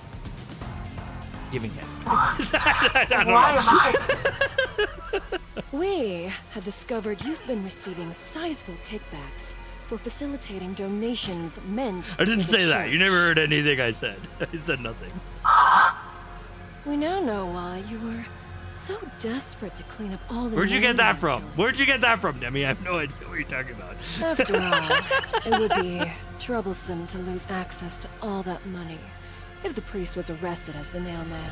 Speaker 1: giving head. I don't know.
Speaker 11: We have discovered you've been receiving sizable kickbacks for facilitating donations meant
Speaker 1: I didn't
Speaker 11: for the
Speaker 1: say that.
Speaker 11: church.
Speaker 1: You never heard anything I said. I said nothing.
Speaker 11: We now know why you were so desperate to clean up all the
Speaker 1: Where'd you get that from?
Speaker 11: landlords.
Speaker 1: Where'd you get that from, Demi? I have no idea what you're talking about.
Speaker 11: After all, it would be troublesome to lose access to all that money if the priest was arrested as the nailman.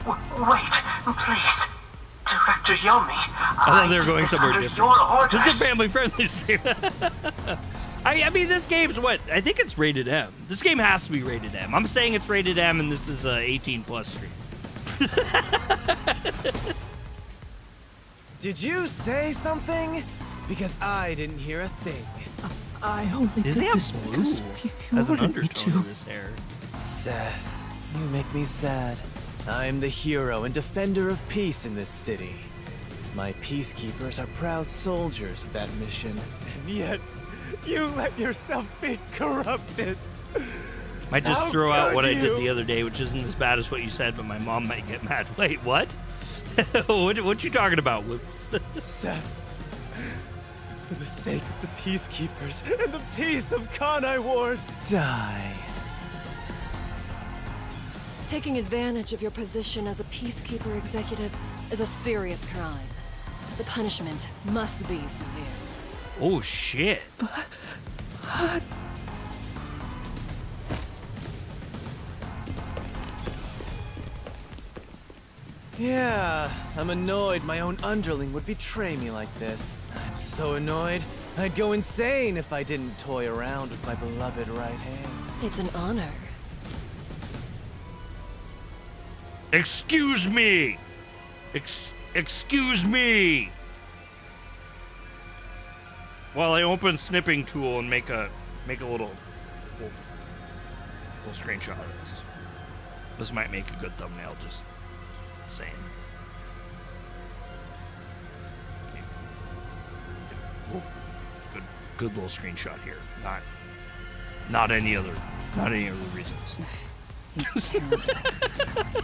Speaker 5: Wait, please. Director Yomi,
Speaker 1: I thought they were going somewhere different.
Speaker 5: Your orders.
Speaker 1: This is a family-friendly stream. I mean, this game's what? I think it's rated M. This game has to be rated M. I'm saying it's rated M, and this is a 18+ stream.
Speaker 10: Did you say something? Because I didn't hear a thing.
Speaker 3: I only
Speaker 1: Does
Speaker 3: did
Speaker 1: he have
Speaker 3: this
Speaker 1: blue
Speaker 3: because you
Speaker 1: as an
Speaker 3: ordered me
Speaker 1: undertone
Speaker 3: to.
Speaker 1: to his hair?
Speaker 10: Seth, you make me sad. I'm the hero and defender of peace in this city. My peacekeepers are proud soldiers of that mission, and yet you let yourself be corrupted.
Speaker 1: Might just
Speaker 10: How
Speaker 1: throw out
Speaker 10: could
Speaker 1: what I did
Speaker 10: you?
Speaker 1: the other day, which isn't as bad as what you said, but my mom might get mad. Wait, what? what you talking about? Whoops.
Speaker 10: Seth, for the sake of the peacekeepers and the peace of Kanai Ward, die.
Speaker 11: Taking advantage of your position as a peacekeeper executive is a serious crime. The punishment must be severe.
Speaker 1: Oh, shit.
Speaker 10: Yeah, I'm annoyed my own underling would betray me like this. I'm so annoyed, I'd go insane if I didn't toy around with my beloved right hand.
Speaker 11: It's an honor.
Speaker 1: Excuse me. Excuse me. While I open snipping tool and make a little screenshot of this. This might make a good thumbnail, just saying. Good little screenshot here. Not any other reasons.
Speaker 2: He's terrible.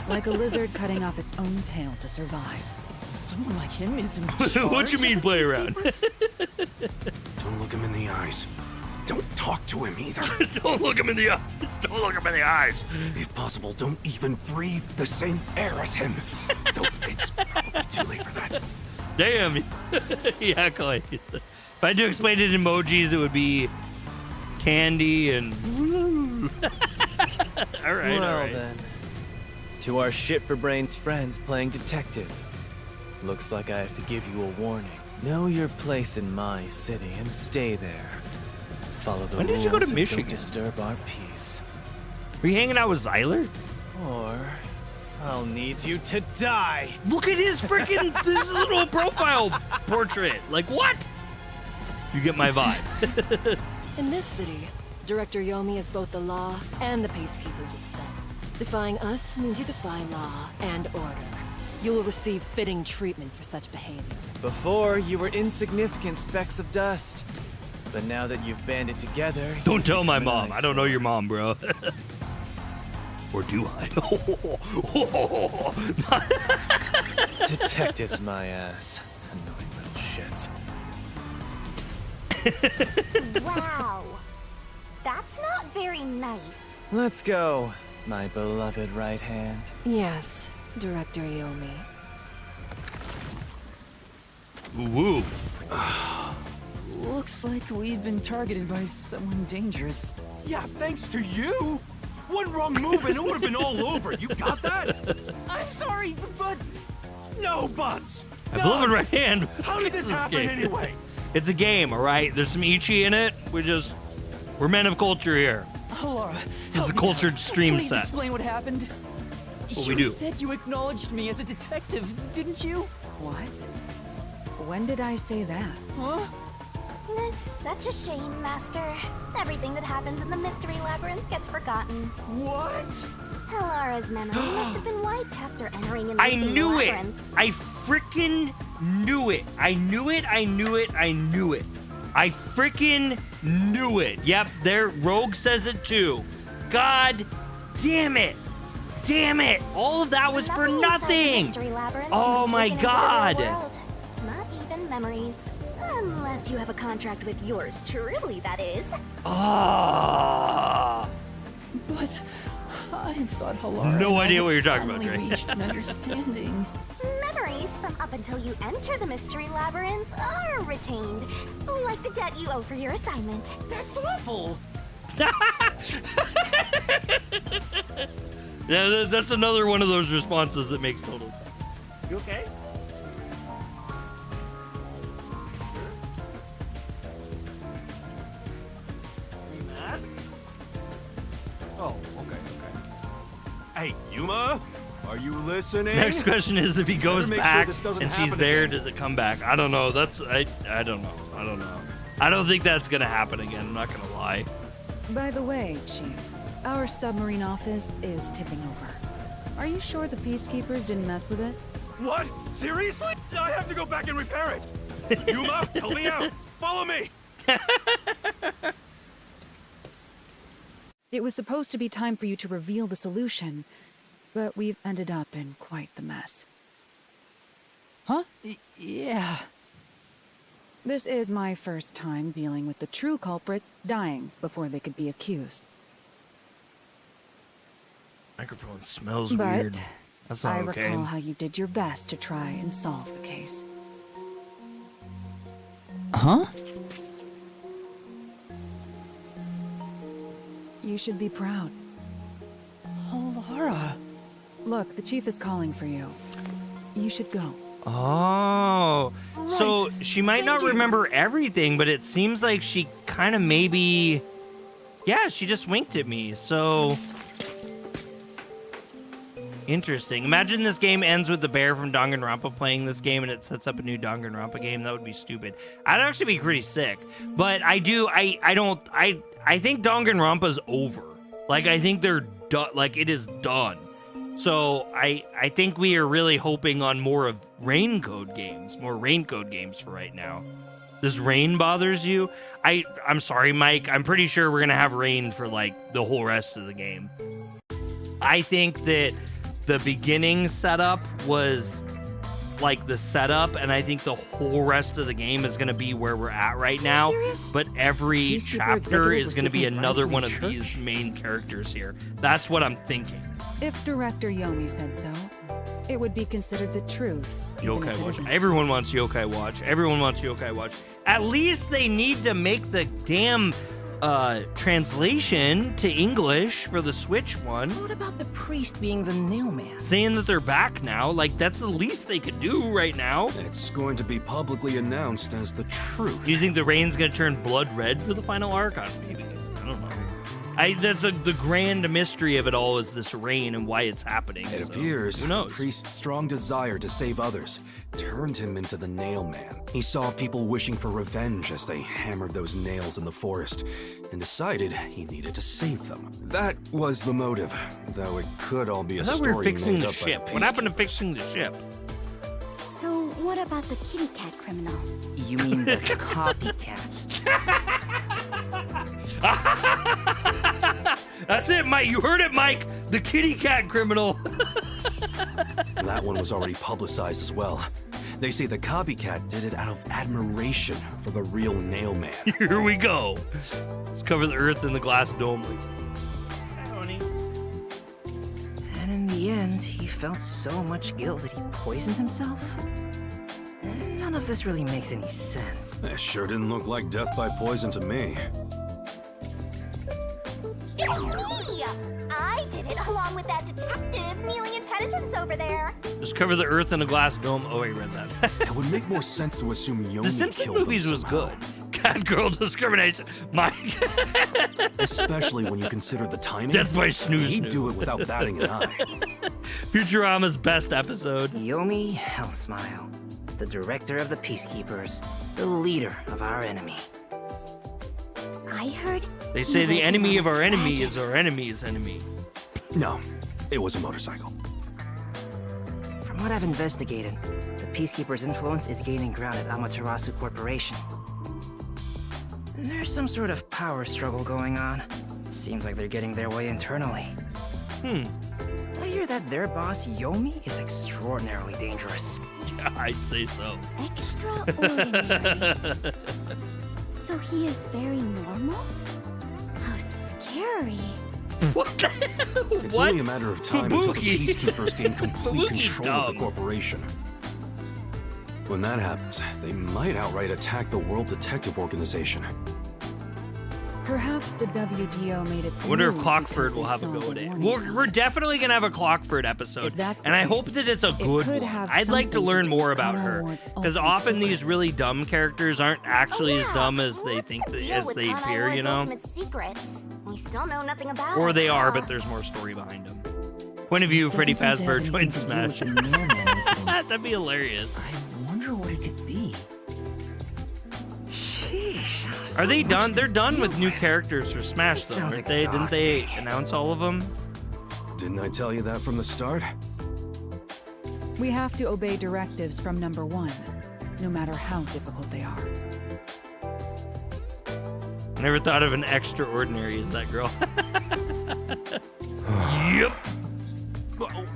Speaker 2: Like a lizard cutting off its own tail to survive.
Speaker 3: Someone like him is in
Speaker 1: What
Speaker 3: charge
Speaker 1: you mean
Speaker 3: of the
Speaker 1: play around?
Speaker 3: peacekeepers?
Speaker 6: Don't look him in the eyes. Don't talk to him either.
Speaker 1: Don't look him in the eyes. Don't look him in the eyes.
Speaker 6: If possible, don't even breathe the same air as him. Though it's probably too late for that.
Speaker 1: Damn. Yeah, Clay. If I had to explain it in emojis, it would be candy and All right,
Speaker 10: well
Speaker 1: all right.
Speaker 10: then, to our shit for brains friends playing detective. Looks like I have to give you a warning. Know your place in my city and stay there. Follow the
Speaker 1: When
Speaker 10: rules
Speaker 1: did you go to
Speaker 10: and
Speaker 1: Michigan?
Speaker 10: don't disturb our peace.
Speaker 1: Were you hanging out with Zyler?
Speaker 10: Or I'll need you to die.
Speaker 1: Look at his freaking this little profile portrait. Like what? You get my vibe.
Speaker 11: In this city, Director Yomi is both the law and the peacekeepers itself. Defying us means you defy law and order. You will receive fitting treatment for such behavior.
Speaker 10: Before, you were insignificant specks of dust. But now that you've banded together...
Speaker 1: Don't tell my
Speaker 10: an
Speaker 1: mom. I don't know your mom, bro. Or do I?
Speaker 10: Detectives, my ass. Annoying little shits.
Speaker 4: Wow. That's not very nice.
Speaker 10: Let's go, my beloved right hand.
Speaker 11: Yes, Director Yomi.
Speaker 1: Woo.
Speaker 3: Looks like we've been targeted by someone dangerous.
Speaker 6: Yeah, thanks to you. One wrong move and it would have been all over. You got that?
Speaker 3: I'm sorry, but...
Speaker 6: No buts.
Speaker 1: My beloved right hand.
Speaker 6: How did this happen
Speaker 1: game?
Speaker 6: anyway?
Speaker 1: It's a game, all right? There's some Ichi in it. We're men of culture here.
Speaker 3: Laura,
Speaker 1: This is a cultured stream
Speaker 3: Please
Speaker 1: set.
Speaker 3: explain what happened.
Speaker 1: What
Speaker 3: you
Speaker 1: we do.
Speaker 3: said you acknowledged me as a detective, didn't you?
Speaker 2: What? When did I say that?
Speaker 3: Huh?
Speaker 4: It's such a shame, Master. Everything that happens in the Mystery Labyrinth gets forgotten.
Speaker 6: What?
Speaker 4: Helara's memory must have been wiped after entering in the
Speaker 1: I knew it.
Speaker 4: labyrinth.
Speaker 1: I freaking knew it. I knew it. I knew it. I knew it. I freaking knew it. Yep, there. Rogue says it too. God damn it. Damn it. All of that was for
Speaker 4: Nothing inside the
Speaker 1: nothing.
Speaker 4: Mystery Labyrinth
Speaker 1: Oh
Speaker 4: can be
Speaker 1: my
Speaker 4: taken into the real
Speaker 1: God.
Speaker 4: world. Not even memories. Unless you have a contract with yours truly, that is.
Speaker 1: Ah.
Speaker 3: But I thought Halara
Speaker 1: No
Speaker 3: and I
Speaker 1: idea
Speaker 3: had
Speaker 1: what you're talking about,
Speaker 3: finally
Speaker 1: Dre.
Speaker 3: reached an understanding.
Speaker 4: Memories from up until you enter the Mystery Labyrinth are retained, like the debt you owe for your assignment.
Speaker 3: That's awful.
Speaker 1: Yeah, that's another one of those responses that makes total sense. You okay? You mad? Oh, okay.
Speaker 6: Hey, Yuma, are you listening?
Speaker 1: Next question is, if he goes
Speaker 6: make sure
Speaker 1: back
Speaker 6: this doesn't
Speaker 1: and she's
Speaker 6: happen
Speaker 1: there,
Speaker 6: again.
Speaker 1: does it come back? I don't know. I don't know. I don't think that's gonna happen again. I'm not gonna lie.
Speaker 2: By the way, Chief, our submarine office is tipping over. Are you sure the peacekeepers didn't mess with it?
Speaker 6: What? Seriously? I have to go back and repair it. Yuma, help me out. Follow me.
Speaker 2: It was supposed to be time for you to reveal the solution, but we've ended up in quite the mess.
Speaker 3: Huh? Yeah.
Speaker 2: This is my first time dealing with the true culprit dying before they could be accused.
Speaker 1: Microphone smells
Speaker 2: But
Speaker 1: weird. That's not
Speaker 2: I
Speaker 1: okay.
Speaker 2: recall how you did your best to try and solve the case.
Speaker 3: Huh?
Speaker 2: You should be proud.
Speaker 3: Laura.
Speaker 2: Look, the chief is calling for you. You should go.
Speaker 1: Oh, so
Speaker 3: Right.
Speaker 1: she might not
Speaker 3: Thank you.
Speaker 1: remember everything, but it seems like she kind of maybe, yeah, she just winked at me. So interesting. Imagine this game ends with the bear from Danganronpa playing this game, and it sets up a new Danganronpa game. That would be stupid. I'd actually be pretty sick. But I think Danganronpa's over. Like, I think they're done. Like, it is done. So I think we are really hoping on more of RainCode games for right now. This rain bothers you? I'm sorry, Mike. I'm pretty sure we're gonna have rain for like the whole rest of the game. I think that the beginning setup was like the setup, and I think the whole rest of the game is gonna be where we're at right now.
Speaker 3: serious?
Speaker 1: But every
Speaker 3: Peacekeeper
Speaker 1: chapter
Speaker 3: executive
Speaker 1: is
Speaker 3: was
Speaker 1: gonna be
Speaker 3: taking
Speaker 1: another
Speaker 3: bribes from
Speaker 1: one
Speaker 3: the
Speaker 1: of
Speaker 3: church?
Speaker 1: these main characters here. That's what I'm thinking.
Speaker 2: If Director Yomi said so, it would be considered the truth. even if
Speaker 1: Yokai
Speaker 2: it
Speaker 1: Watch.
Speaker 2: isn't.
Speaker 1: Everyone wants Yokai Watch. Everyone wants Yokai Watch. At least they need to make the damn translation to English for the Switch one.
Speaker 9: What about the priest being the nail man?
Speaker 1: Saying that they're back now. Like, that's the least they could do right now.
Speaker 6: It's going to be publicly announced as the truth.
Speaker 1: Do you think the rain's gonna turn blood red for the final arc? Maybe. I don't know. That's the grand mystery of it all, is this rain and why it's happening.
Speaker 6: It
Speaker 1: so,
Speaker 6: appears
Speaker 1: who
Speaker 6: the
Speaker 1: knows?
Speaker 6: priest's strong desire to save others turned him into the nail man. He saw people wishing for revenge as they hammered those nails in the forest and decided he needed to save them. That was the motive, though it could all be a
Speaker 1: I thought we were
Speaker 6: story
Speaker 1: fixing
Speaker 6: made
Speaker 1: the
Speaker 6: up by
Speaker 1: ship.
Speaker 6: the
Speaker 1: What happened to
Speaker 6: peacekeepers. fixing
Speaker 1: the ship?
Speaker 4: So, what about the kitty cat criminal?
Speaker 9: You mean the copycat?
Speaker 1: That's it, Mike. You heard it, Mike. The kitty cat criminal.
Speaker 6: That one was already publicized as well. They say the copycat did it out of admiration for the real nail man.
Speaker 1: Here we go. Let's cover the earth in the glass dome. Hi, honey.
Speaker 9: And in the end, he felt so much guilt that he poisoned himself? None of this really makes any sense.
Speaker 6: It sure didn't look like death by poison to me.
Speaker 4: It's me! I did it along with that detective kneeling in penitence over there.
Speaker 1: Just cover the earth in a glass dome. Oh, I read that.
Speaker 6: It would make more sense to assume Yomi
Speaker 1: The Simpsons
Speaker 6: killed
Speaker 1: movies
Speaker 6: them
Speaker 1: was
Speaker 6: somehow.
Speaker 1: good. Cat girl discrimination. Mike.
Speaker 6: Especially when you consider the timing.
Speaker 1: Death by snooze.
Speaker 6: He'd do it without batting an eye.
Speaker 1: Futurama's best episode.
Speaker 9: Yomi Hellsmile, the director of the Peacekeepers, the leader of our enemy.
Speaker 4: I heard.
Speaker 1: They say the
Speaker 4: Even
Speaker 1: enemy
Speaker 4: on
Speaker 1: of
Speaker 4: a
Speaker 1: our enemy
Speaker 4: dragon.
Speaker 1: is our enemy's enemy.
Speaker 6: No, it was a motorcycle.
Speaker 9: From what I've investigated, the Peacekeepers' influence is gaining ground at Amaterasu Corporation. There's some sort of power struggle going on. Seems like they're getting their way internally.
Speaker 1: Hmm.
Speaker 9: I hear that their boss, Yomi, is extraordinarily dangerous.
Speaker 1: Yeah, I'd say so.
Speaker 4: Extraordinary. So he is very normal? How scary.
Speaker 1: What the hell?
Speaker 6: It's
Speaker 1: What?
Speaker 6: only a matter of time until the
Speaker 1: Fubuki.
Speaker 6: peacekeepers gain complete
Speaker 1: Fubuki's
Speaker 6: control of the
Speaker 1: dumb.
Speaker 6: corporation. When that happens, they might outright attack the World Detective Organization.
Speaker 2: Perhaps the WDO made it
Speaker 1: I wonder if
Speaker 2: smooth
Speaker 1: Clockford
Speaker 2: because
Speaker 1: will
Speaker 2: they
Speaker 1: have a
Speaker 2: saw
Speaker 1: go
Speaker 2: the
Speaker 1: at it.
Speaker 2: warning
Speaker 1: We're
Speaker 2: signs.
Speaker 1: definitely going to have a Clockford episode.
Speaker 2: If that's the
Speaker 1: And I hope
Speaker 2: case,
Speaker 1: that it's a
Speaker 2: it
Speaker 1: good
Speaker 2: could
Speaker 1: one.
Speaker 2: have
Speaker 1: I'd like to
Speaker 2: something to
Speaker 1: learn
Speaker 2: do
Speaker 1: more
Speaker 2: with
Speaker 1: about
Speaker 2: Conor
Speaker 1: her.
Speaker 2: Ward's
Speaker 1: Because
Speaker 2: ultimate
Speaker 1: often these
Speaker 2: secret.
Speaker 1: really dumb characters aren't actually as dumb as they
Speaker 4: What's
Speaker 1: think
Speaker 4: the
Speaker 1: that,
Speaker 4: deal
Speaker 1: as
Speaker 4: with
Speaker 1: they
Speaker 4: Conor
Speaker 1: appear, you
Speaker 4: Ward's
Speaker 1: know?
Speaker 4: ultimate secret? We still know nothing about
Speaker 1: Or
Speaker 4: it.
Speaker 1: they are, but there's more story behind them. Point of view, Freddy
Speaker 3: Doesn't seem to have
Speaker 1: Fazbear joins
Speaker 3: anything to do with
Speaker 1: Smash.
Speaker 3: the Nailman incident.
Speaker 1: That'd be hilarious.
Speaker 3: I wonder what it could be.
Speaker 9: Sheesh.
Speaker 1: Are they
Speaker 9: so much
Speaker 1: done?
Speaker 9: to
Speaker 1: They're done
Speaker 9: deal
Speaker 1: with new characters for Smash, though,
Speaker 9: Sounds
Speaker 1: aren't they? Didn't they
Speaker 9: exhausting.
Speaker 1: announce all of them?
Speaker 6: Didn't I tell you that from the start?
Speaker 2: We have to obey directives from number one, no matter how difficult they are.
Speaker 1: I never thought of an extraordinary as that girl. Yep.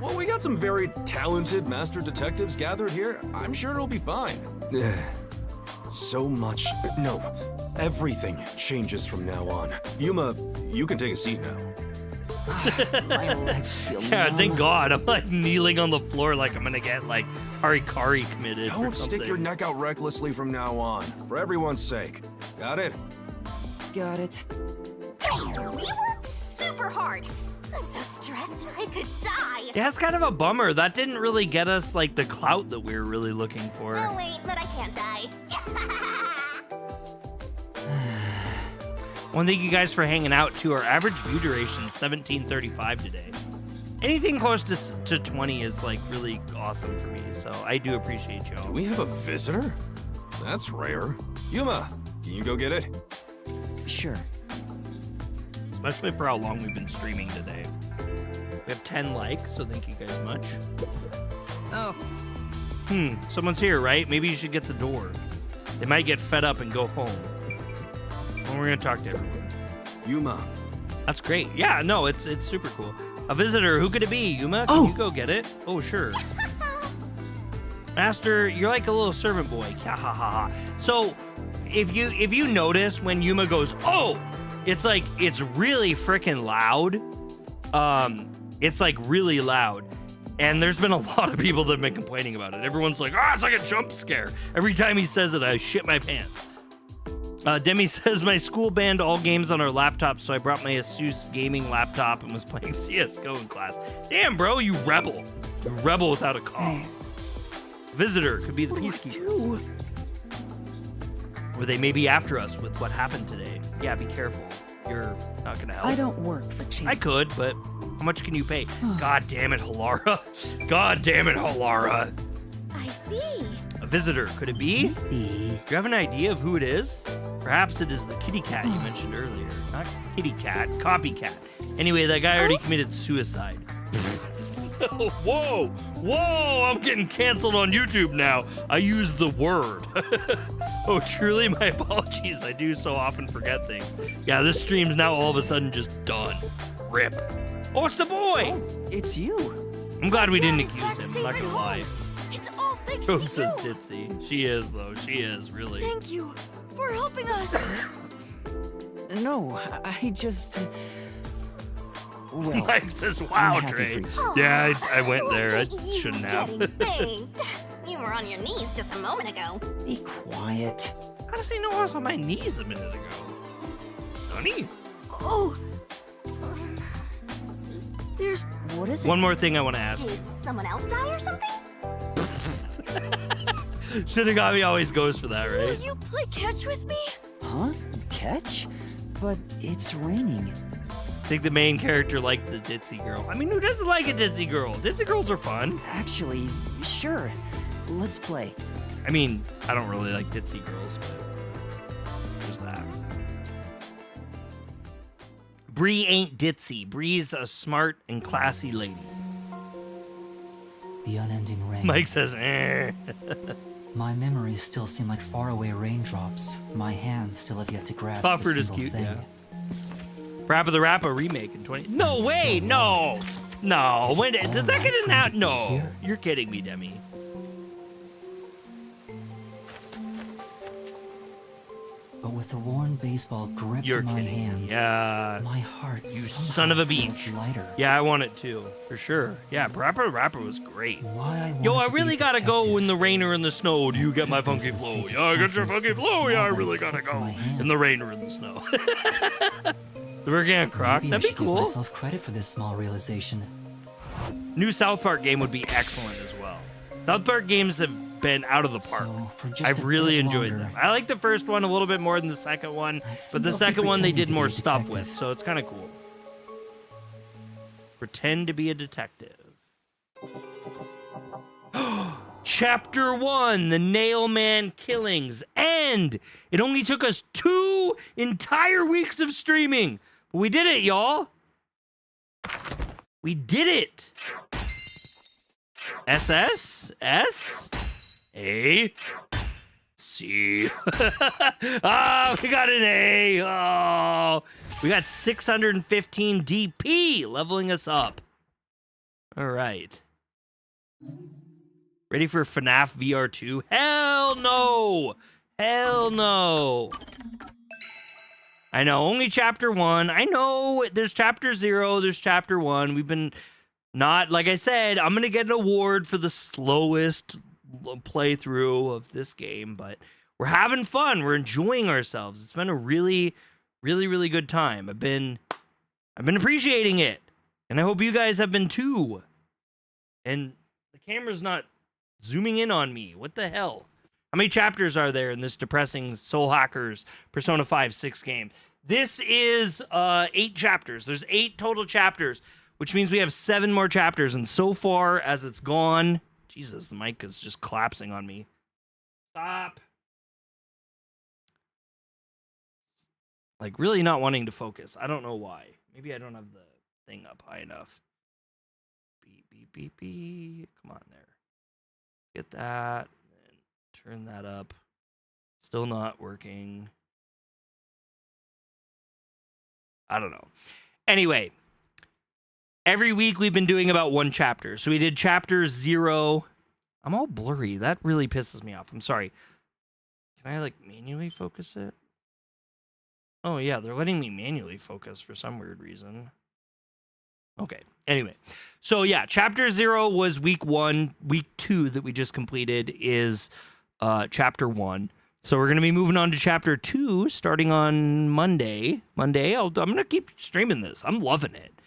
Speaker 6: Well, we got some very talented master detectives gathered here. I'm sure it'll be fine. So much. No, everything changes from now on. Yuma, you can take a seat now.
Speaker 3: My legs feel
Speaker 1: Yeah,
Speaker 3: numb.
Speaker 1: thank God. I'm like kneeling on the floor like I'm gonna get like harikari committed or
Speaker 6: Don't
Speaker 1: something.
Speaker 6: stick your neck out recklessly from now on, for everyone's sake. Got it?
Speaker 3: Got it.
Speaker 4: Hey, we worked super hard. I'm so stressed I could die.
Speaker 1: Yeah, it's kind of a bummer. That didn't really get us like the clout that we were really looking for.
Speaker 4: Oh wait, but I can't die.
Speaker 1: I want to thank you guys for hanging out too. Our average view duration is 17:35 today. Anything close to 20 is like really awesome for me, so I do appreciate
Speaker 6: Do
Speaker 1: y'all.
Speaker 6: we have a visitor? That's rare. Yuma, can you go get it?
Speaker 3: Sure.
Speaker 1: Especially for how long we've been streaming today. We have 10 likes, so thank you guys much.
Speaker 9: Oh,
Speaker 1: Someone's here, right? Maybe you should get the door. They might get fed up and go home. Well, we're gonna talk to everyone.
Speaker 6: Yuma.
Speaker 1: That's great. Yeah, no, it's super cool. A visitor, who could it be? Yuma, can you go get it? Oh, sure. Master, you're like a little servant boy. Ha ha ha ha. So, if you notice when Yuma goes, oh, it's like it's really freaking loud. It's like really loud. And there's been a lot of people that have been complaining about it. Everyone's like, it's like a jump scare. Every time he says it, I shit my pants. Demi says, my school banned all games on our laptops, so I brought my Asus gaming laptop and was playing CSGO in class. Damn, bro, you rebel. You rebel without a cause. Visitor could be the peacekeeper. Or they may be after us with what happened today. Yeah, be careful. You're not gonna help.
Speaker 2: I don't work for cheap.
Speaker 1: I could, but how much can you pay? God damn it, Halara. God damn it, Halara.
Speaker 4: I see.
Speaker 1: A visitor, could it be? Do you have an idea of who it is? Perhaps it is the kitty cat you mentioned earlier. Not kitty cat, copycat. Anyway, that guy already committed suicide. Whoa, whoa, I'm getting canceled on YouTube now. I used the word. Oh, truly, my apologies. I do so often forget things. Yeah, this stream's now all of a sudden just done. Rip. Oh, it's the boy.
Speaker 3: Oh, it's you.
Speaker 1: I'm glad we didn't
Speaker 4: Dad's
Speaker 1: accuse
Speaker 4: back
Speaker 1: him.
Speaker 4: safe
Speaker 1: Not
Speaker 4: at
Speaker 1: gonna
Speaker 4: home.
Speaker 1: lie.
Speaker 4: It's all thanks
Speaker 1: Joe
Speaker 4: to
Speaker 1: says
Speaker 4: you.
Speaker 1: ditzy. She is, though. She is, really.
Speaker 4: Thank you for helping us.
Speaker 3: No, I just... Well,
Speaker 1: Mike says, wow,
Speaker 3: I'm happy
Speaker 1: Dre.
Speaker 3: for you.
Speaker 1: Yeah, I went
Speaker 4: Look
Speaker 1: there. I
Speaker 4: at you
Speaker 1: shouldn't have.
Speaker 4: getting thanked. You were on your knees just a moment ago.
Speaker 3: Be quiet.
Speaker 1: How does he know I was on my knees a minute ago? Honey?
Speaker 4: Oh. There's...
Speaker 3: What is it?
Speaker 1: One more thing I want to ask.
Speaker 4: Did someone else die or something?
Speaker 1: Shinigami always goes for that,
Speaker 4: Will
Speaker 1: right?
Speaker 4: you play catch with me?
Speaker 3: Huh? Catch? But it's raining.
Speaker 1: I think the main character likes the ditzy girl. I mean, who doesn't like a ditzy girl? Ditzy girls are fun.
Speaker 3: Actually, sure. Let's play.
Speaker 1: I mean, I don't really like ditzy girls, but there's that. Bree ain't ditzy. Bree's a smart and classy lady.
Speaker 12: The unending rain.
Speaker 1: Mike says, eh.
Speaker 12: My memories still seem like faraway raindrops. My hands still have yet to grasp
Speaker 1: Crawford
Speaker 12: a
Speaker 1: is
Speaker 12: single
Speaker 1: cute,
Speaker 12: thing.
Speaker 1: yeah. Rappa the Rappa remake in 20. No
Speaker 12: I'm
Speaker 1: way,
Speaker 12: still
Speaker 1: no.
Speaker 12: lost.
Speaker 1: No,
Speaker 12: Is
Speaker 1: when
Speaker 12: it
Speaker 1: did
Speaker 12: all
Speaker 1: that
Speaker 12: right
Speaker 1: get
Speaker 12: for me
Speaker 1: out?
Speaker 12: to be
Speaker 1: No,
Speaker 12: here?
Speaker 1: you're kidding me, Demi.
Speaker 12: But with the worn baseball gripped
Speaker 1: You're
Speaker 12: in my
Speaker 1: kidding.
Speaker 12: hand,
Speaker 1: Yeah.
Speaker 12: my heart
Speaker 1: You
Speaker 12: somehow
Speaker 1: son of a
Speaker 12: feels
Speaker 1: beach.
Speaker 12: lighter.
Speaker 1: Yeah, I want it too, for sure. Yeah, Rapper was great.
Speaker 12: Why I
Speaker 1: Yo, I
Speaker 12: wanted to be
Speaker 1: really
Speaker 12: a
Speaker 1: gotta go
Speaker 12: detective.
Speaker 1: in the rain or in the snow. Do you get my funky
Speaker 12: to
Speaker 1: flow?
Speaker 12: see that
Speaker 1: Yeah, I got your
Speaker 12: something
Speaker 1: funky
Speaker 12: so
Speaker 1: flow. Yeah, I
Speaker 12: small
Speaker 1: really
Speaker 12: that
Speaker 1: gotta
Speaker 12: fits in
Speaker 1: go
Speaker 12: my hand.
Speaker 1: in the rain or in the snow. Working on Croc,
Speaker 12: Maybe I
Speaker 1: that'd be
Speaker 12: should give
Speaker 1: cool.
Speaker 12: myself credit for this small realization.
Speaker 1: New South Park game would be excellent as well. South Park games have been out of the park.
Speaker 12: So, for just
Speaker 1: I've
Speaker 12: a
Speaker 1: really
Speaker 12: bit
Speaker 1: enjoyed
Speaker 12: longer,
Speaker 1: them. I like the first one a little bit more than the second one, but the
Speaker 12: I'll keep
Speaker 1: second one they
Speaker 12: pretending
Speaker 1: did
Speaker 12: to be
Speaker 1: more
Speaker 12: a
Speaker 1: stuff
Speaker 12: detective.
Speaker 1: with, so it's kind of cool. Pretend to be a detective. Chapter 1, the Nailman Killings. And it only took us 2 entire weeks of streaming. But we did it, y'all. We did it. SS? S? A? C? Ah, we got an A. Oh, we got 615 DP leveling us up. All right. Ready for FNAF VR 2? Hell no! Hell no! I know, only chapter 1. I know there's chapter 0, there's chapter 1. We've been not, like I said, I'm going to get an award for the slowest playthrough of this game, but we're having fun. We're enjoying ourselves. It's been a really, really, really good time. I've been appreciating it, and I hope you guys have been too. And the camera's not zooming in on me. What the hell? How many chapters are there in this depressing Soul Hackers Persona 5-6 game? This is 8 chapters. There's 8 total chapters, which means we have 7 more chapters. And so far as it's gone, Jesus, the mic is just collapsing on me. Stop. Like really not wanting to focus. I don't know why. Maybe I don't have the thing up high enough. Beep, beep, beep, beep. Come on there. Get that. Turn that up. Still not working. I don't know. Anyway, every week we've been doing about 1 chapter. So we did chapter 0. I'm all blurry. That really pisses me off. I'm sorry. Can I like manually focus it? Oh yeah, they're letting me manually focus for some weird reason. Okay. Anyway, so yeah, chapter 0 was week 1. Week 2 that we just completed is chapter 1. So we're going to be moving on to chapter 2 starting on Monday. I'm going to keep streaming this. I'm loving it.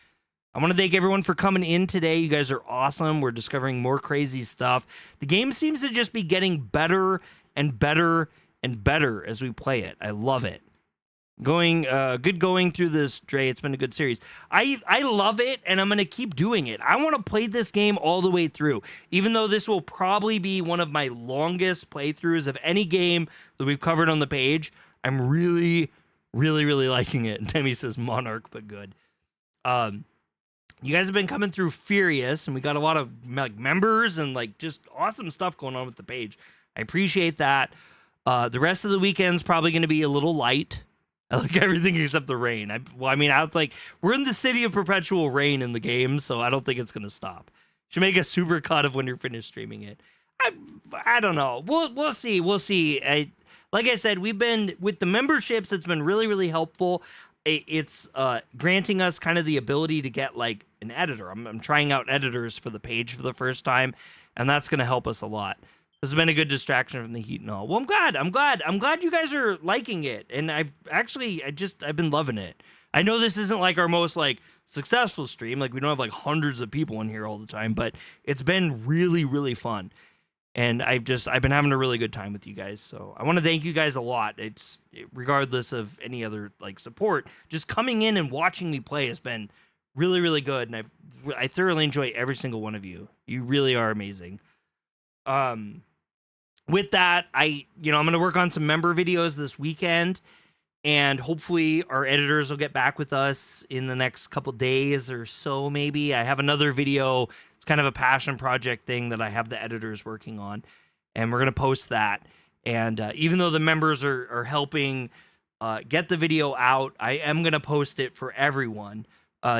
Speaker 1: I want to thank everyone for coming in today. You guys are awesome. We're discovering more crazy stuff. The game seems to just be getting better and better and better as we play it. I love it. Good going through this, Dre. It's been a good series. I love it, and I'm going to keep doing it. I want to play this game all the way through, even though this will probably be one of my longest playthroughs of any game that we've covered on the page. I'm really, really, really liking it. And Demi says Monarch, but good. You guys have been coming through furious, and we got a lot of like members and like just awesome stuff going on with the page. I appreciate that. The rest of the weekend's probably going to be a little light. I like everything except the rain. I was like, we're in the city of perpetual rain in the game, so I don't think it's gonna stop. Should make a super cut of when you're finished streaming it. I don't know. We'll see. Like I said, we've been with the memberships. It's been really, really helpful. It's granting us kind of the ability to get like an editor. I'm trying out editors for the page for the first time, and that's gonna help us a lot. This has been a good distraction from the heat and all. Well, I'm glad you guys are liking it. And I've been loving it. I know this isn't like our most like successful stream. Like we don't have like hundreds of people in here all the time, but it's been really, really fun. And I've been having a really good time with you guys. So I want to thank you guys a lot. It's regardless of any other like support, just coming in and watching me play has been really, really good. And I thoroughly enjoy every single one of you. You really are amazing. With that, I'm going to work on some member videos this weekend, and hopefully our editors will get back with us in the next couple days or so, maybe. I have another video. It's kind of a passion project thing that I have the editors working on, and we're going to post that. And even though the members are helping get the video out, I am going to post it for everyone.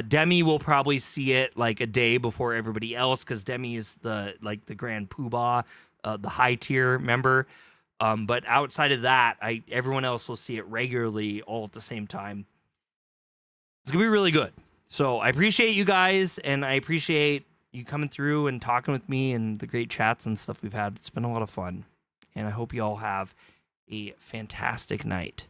Speaker 1: Demi will probably see it like a day before everybody else, because Demi is the grand poobah, the high tier member. But outside of that, everyone else will see it regularly all at the same time. It's gonna be really good. So I appreciate you guys, and I appreciate you coming through and talking with me and the great chats and stuff we've had. It's been a lot of fun, and I hope you all have a fantastic night.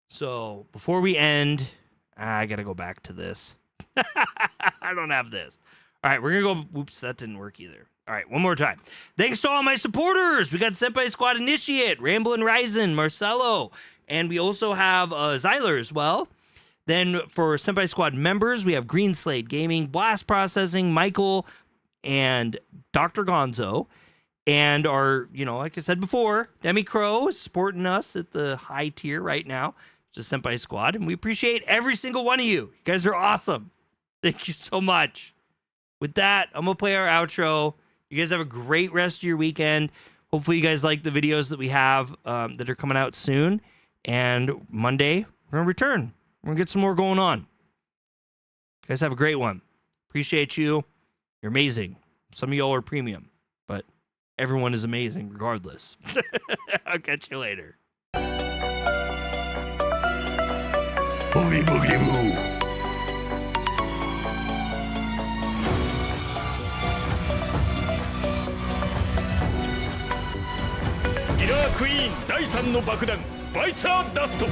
Speaker 1: So before we end, I gotta go back to this. I don't have this. All right, we're gonna go. Oops, that didn't work either. All right, one more time. Thanks to all my supporters. We got Senpai Squad Initiate, Ramblin' Ryzen, Marcelo, and we also have Zyler as well. Then for Senpai Squad members, we have Green Slate Gaming, Blast Processing, Michael, and Dr. Gonzo. And our, like I said before, Demi Crow is supporting us at the high tier right now. It's a Senpai Squad, and we appreciate every single one of you. You guys are awesome. Thank you so much. With that, I'm going to play our outro. You guys have a great rest of your weekend. Hopefully you guys like the videos that we have that are coming out soon. And Monday, we're going to return. We're going to get some more going on. You guys have a great one. Appreciate you. You're amazing. Some of y'all are premium, but everyone is amazing regardless. I'll catch you later. Boogity boogity boo.
Speaker 13: Killer Queen 第3の爆弾バイツァーダスト